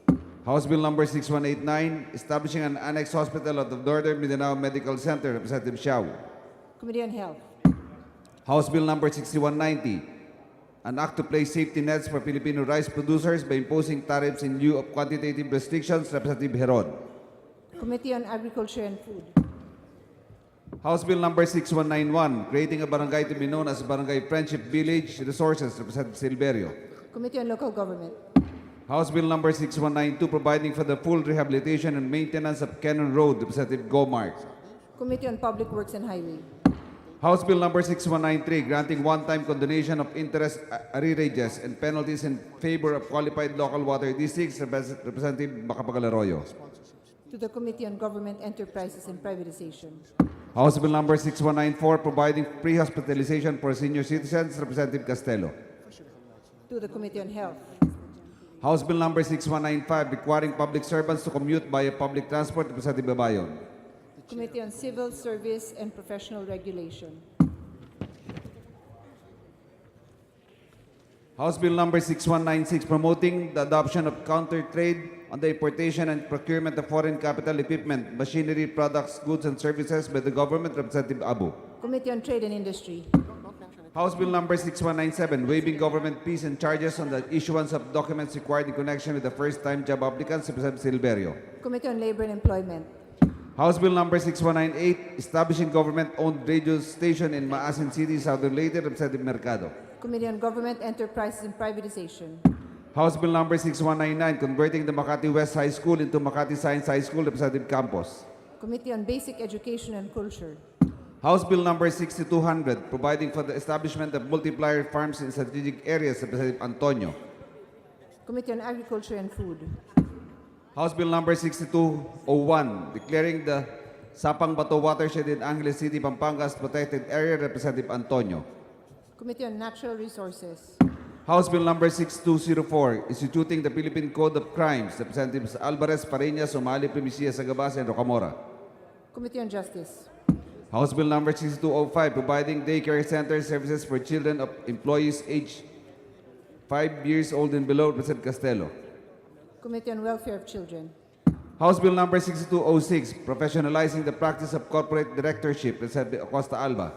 House Bill number 6189, establishing an annex hospital at the Northern Mindanao Medical Center. Representative Xiao. Committee on Health. House Bill number 6190, an act to place safety nets for Filipino rice producers by imposing tariffs in lieu of quantitative restrictions. Representative Heron. Committee on Agriculture and Food. House Bill number 6191, creating a barangay to be known as Barangay Friendship Village Resources. Representative Silverio. Committee on Local Government. House Bill number 6192, providing for the full rehabilitation and maintenance of Cannon Road. Representative Gomart. Committee on Public Works and Highway. House Bill number 6193, granting one-time condonation of interest arrearages and penalties in favor of qualified local water districts. Representative Macapagal Arroyo. To the Committee on Government Enterprises and Privatization. House Bill number 6194, providing free hospitalization for senior citizens. Representative Castelo. To the Committee on Health. House Bill number 6195, requiring public servants to commute via public transport. Representative Babayon. Committee on Civil Service and Professional Regulation. House Bill number 6196, promoting the adoption of counter trade on the importation and procurement of foreign capital equipment, machinery, products, goods, and services by the government. Representative Abu. Committee on Trade and Industry. House Bill number 6197, waiving government fees and charges on the issuance of documents required in connection with the first-time job applicants. Representative Silverio. Committee on Labor and Employment. House Bill number 6198, establishing government-owned radio station in Maasin City, Southern Leyte. Representative Mercado. Committee on Government Enterprises and Privatization. House Bill number 6199, converting the Makati West High School into Makati Science High School. Representative Campos. Committee on Basic Education and Culture. House Bill number 6200, providing for the establishment of multiplier farms in strategic areas. Representative Antonio. Committee on Agriculture and Food. House Bill number 6201, declaring the Sapang Bato watershed in Angeles City, Pampanga as protected area. Representative Antonio. Committee on Natural Resources. House Bill number 6204, instituting the Philippine Code of Crimes. Representatives Alvarez, Pareñas, Umali, Primicia, Sagabas, and Rocamora. Committee on Justice. House Bill number 6205, providing daycare center services for children of employees aged 5 years old and below, Representative Castelo. Committee on Welfare of Children. House Bill number 6206, professionalizing the practice of corporate directorship, Representative Acosta Alba.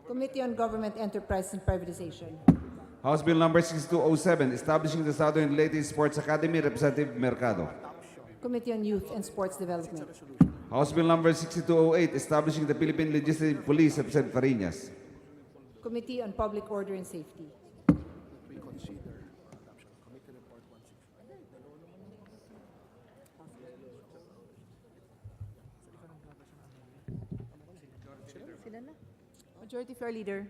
Committee on Government Enterprise and Privatization. House Bill number 6207, establishing the Southern Ladies Sports Academy, Representative Mercado. Committee on Youth and Sports Development. House Bill number 6208, establishing the Philippine Legislative Police, Representative Fariñas. Committee on Public Order and Safety. Majority Floor Leader.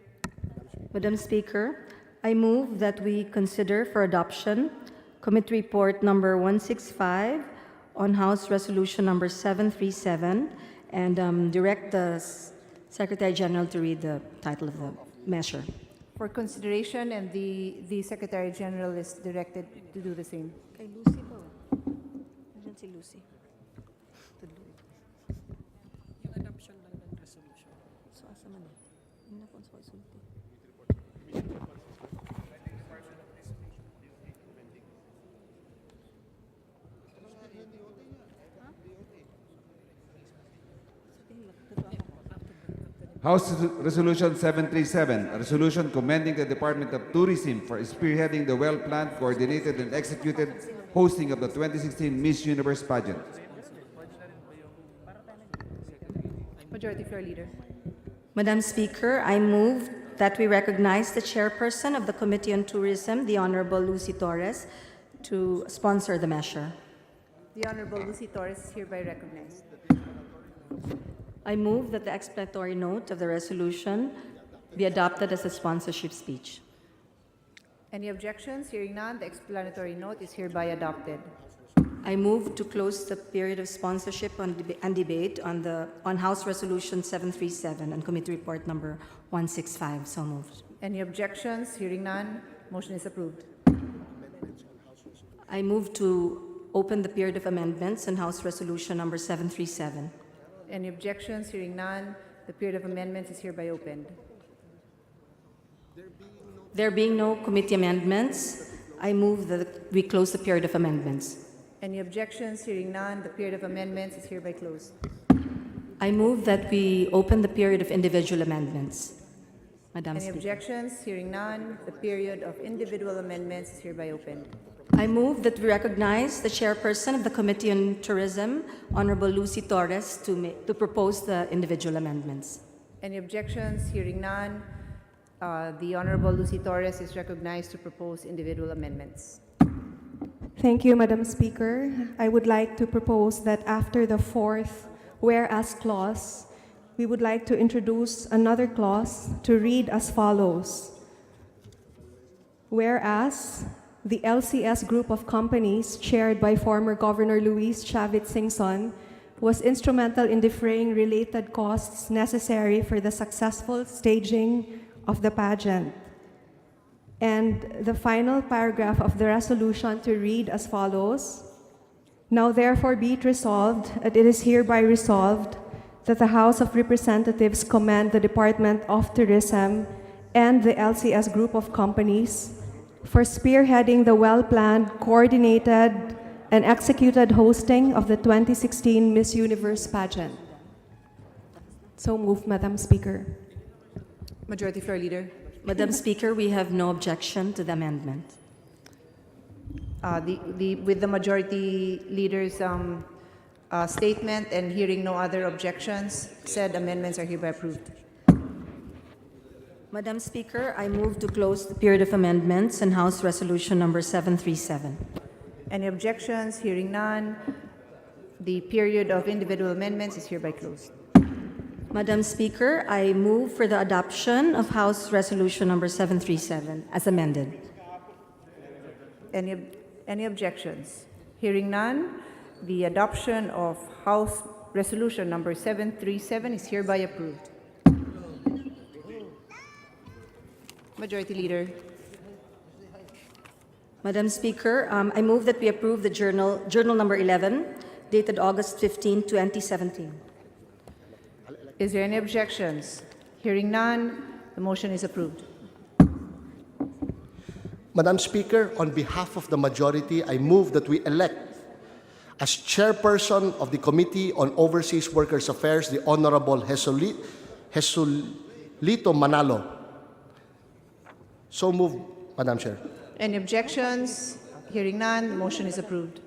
Madam Speaker, I move that we consider for adoption Committee Report number 165 on House Resolution number 737 and direct the Secretary General to read the title of the measure. For consideration, and the Secretary General is directed to do the same. Kay Lucy po. Nandiyan si Lucy. Yung adoption lang ng resolution. So, asa man eh? Hindi na po sa isulti. House Resolution 737, a resolution commending the Department of Tourism for spearheading the well-planned, coordinated, and executed hosting of the 2016 Miss Universe pageant. Majority Floor Leader. Madam Speaker, I move that we recognize the chairperson of the Committee on Tourism, the Honorable Lucy Torres, to sponsor the measure. The Honorable Lucy Torres is hereby recognized. I move that the explanatory note of the resolution be adopted as a sponsorship speech. Any objections? Hearing none, the explanatory note is hereby adopted. I move to close the period of sponsorship and debate on House Resolution 737 and Committee Report number 165. So moved. Any objections? Hearing none, motion is approved. I move to open the period of amendments on House Resolution number 737. Any objections? Hearing none, the period of amendments is hereby opened. There being no committee amendments, I move that we close the period of amendments. Any objections? Hearing none, the period of amendments is hereby closed. I move that we open the period of individual amendments. Madam Any Speaker. objections? Hearing none, the period of individual amendments is hereby opened. I move that we recognize the chairperson of the Committee on Tourism, Honorable Lucy Torres, to propose the individual amendments. Any objections? Hearing none, the Honorable Lucy Torres is recognized to propose individual amendments. Thank you, Madam Speaker. I would like to propose that after the fourth whereas clause, we would like to introduce another clause to read as follows. Whereas the LCS group of companies chaired by former Governor Luis Chavit Singson was instrumental in defraying related costs necessary for the successful staging of the pageant. And the final paragraph of the resolution to read as follows. Now therefore be it resolved that it is hereby resolved that the House of Representatives commend the Department of Tourism and the LCS group of companies for spearheading the well-planned, coordinated, and executed hosting of the 2016 Miss Universe pageant. So moved, Madam Speaker. Majority Floor Leader. Madam Speaker, we have no objection to the amendment. With the Majority Leader's statement and hearing no other objections, said amendments are hereby approved. Madam Speaker, I move to close the period of amendments on House Resolution number 737. Any objections? Hearing none, the period of individual amendments is hereby closed. Madam Speaker, I move for the adoption of House Resolution number 737 as amended. Any objections? Hearing none, the adoption of House Resolution number 737 is hereby approved. Majority Leader. Madam Speaker, I move that we approve the journal number 11, dated August 15, 2017. Is there any objections? Hearing none, the motion is approved. Madam Speaker, on behalf of the majority, I move that we elect as chairperson of the Committee on Overseas Workers' Affairs the Honorable Jesulito Manalo. So moved, Madam Chair. Any objections? Hearing none, the motion is approved.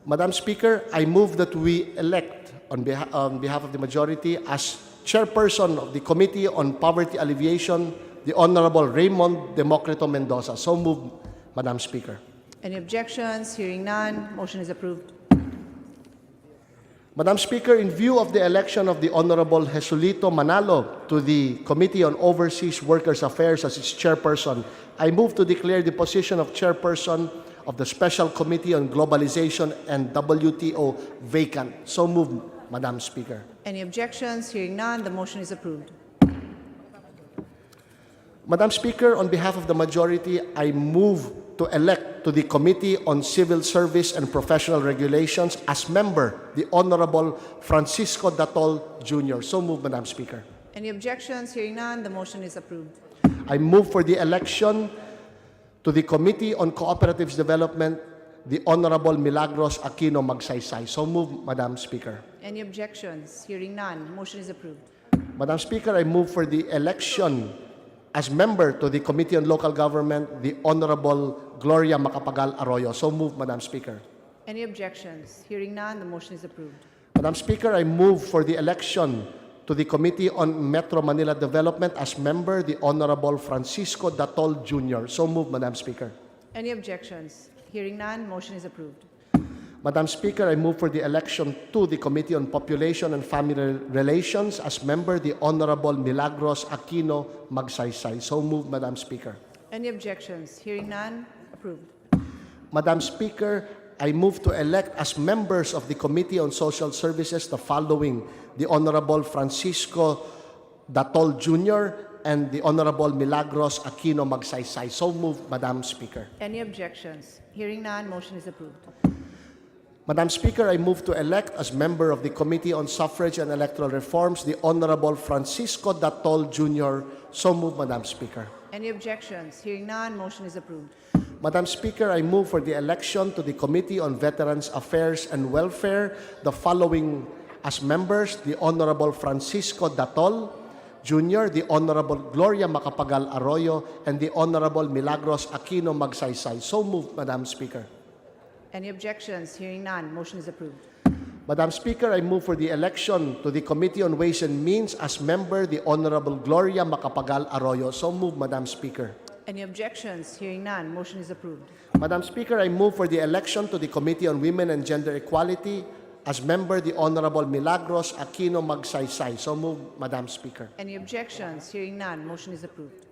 Madam Speaker, I move that we elect on behalf of the majority as chairperson of the Committee on Poverty Alleviation the Honorable Raymond Democrito Mendoza. So moved, Madam Speaker. Any objections? Hearing none, motion is approved. Madam Speaker, in view of the election of the Honorable Jesulito Manalo to the Committee on Overseas Workers' Affairs as its chairperson, I move to declare the position of chairperson of the Special Committee on Globalization and WTO vacant. So moved, Madam Speaker. Any objections? Hearing none, the motion is approved. Madam Speaker, on behalf of the majority, I move to elect to the Committee on Civil Service and Professional Regulations as member the Honorable Francisco Datol Jr. So moved, Madam Speaker. Any objections? Hearing none, the motion is approved. I move for the election to the Committee on Cooperatives Development the Honorable Milagros Aquino Magsaysay. So moved, Madam Speaker. Any objections? Hearing none, motion is approved. Madam Speaker, I move for the election as member to the Committee on Local Government, the Honorable Gloria Macapagal Arroyo. So moved, Madam Speaker. Any objections? Hearing none, the motion is approved. Madam Speaker, I move for the election to the Committee on Metro Manila Development as member, the Honorable Francisco Datol Jr. So moved, Madam Speaker. Any objections? Hearing none, motion is approved. Madam Speaker, I move for the election to the Committee on Population and Family Relations as member, the Honorable Milagros Aquino Magsaysay. So moved, Madam Speaker. Any objections? Hearing none, approved. Madam Speaker, I move to elect as members of the Committee on Social Services the following: the Honorable Francisco Datol Jr. and the Honorable Milagros Aquino Magsaysay. So moved, Madam Speaker. Any objections? Hearing none, motion is approved. Madam Speaker, I move to elect as member of the Committee on Suffrage and Electoral Reforms the Honorable Francisco Datol Jr. So moved, Madam Speaker. Any objections? Hearing none, motion is approved. Madam Speaker, I move for the election to the Committee on Veterans Affairs and Welfare the following as members: the Honorable Francisco Datol Jr., the Honorable Gloria Macapagal Arroyo, and the Honorable Milagros Aquino Magsaysay. So moved, Madam Speaker. Any objections? Hearing none, motion is approved. Madam Speaker, I move for the election to the Committee on Ways and Means as member the Honorable Gloria Macapagal Arroyo. So moved, Madam Speaker. Any objections? Hearing none, motion is approved. Madam Speaker, I move for the election to the Committee on Women and Gender Equality as member the Honorable Milagros Aquino Magsaysay. So moved, Madam Speaker. Any objections? Hearing none, motion is approved.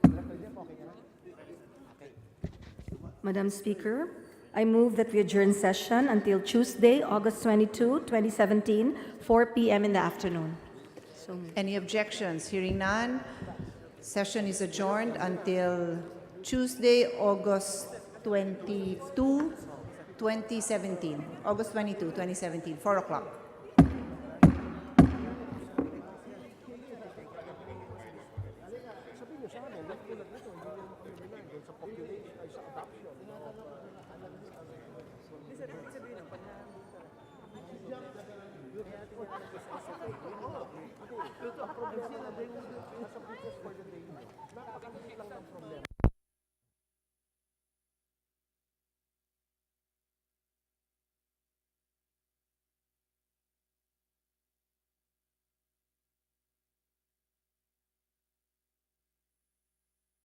Madam Speaker, I move that we adjourn session until Tuesday, August 22, 2017, 4 p.m. in the afternoon. So moved. Any objections? Hearing none, session is adjourned until Tuesday, August 22, 2017. August 22, 2017, 4 o'clock. Ito,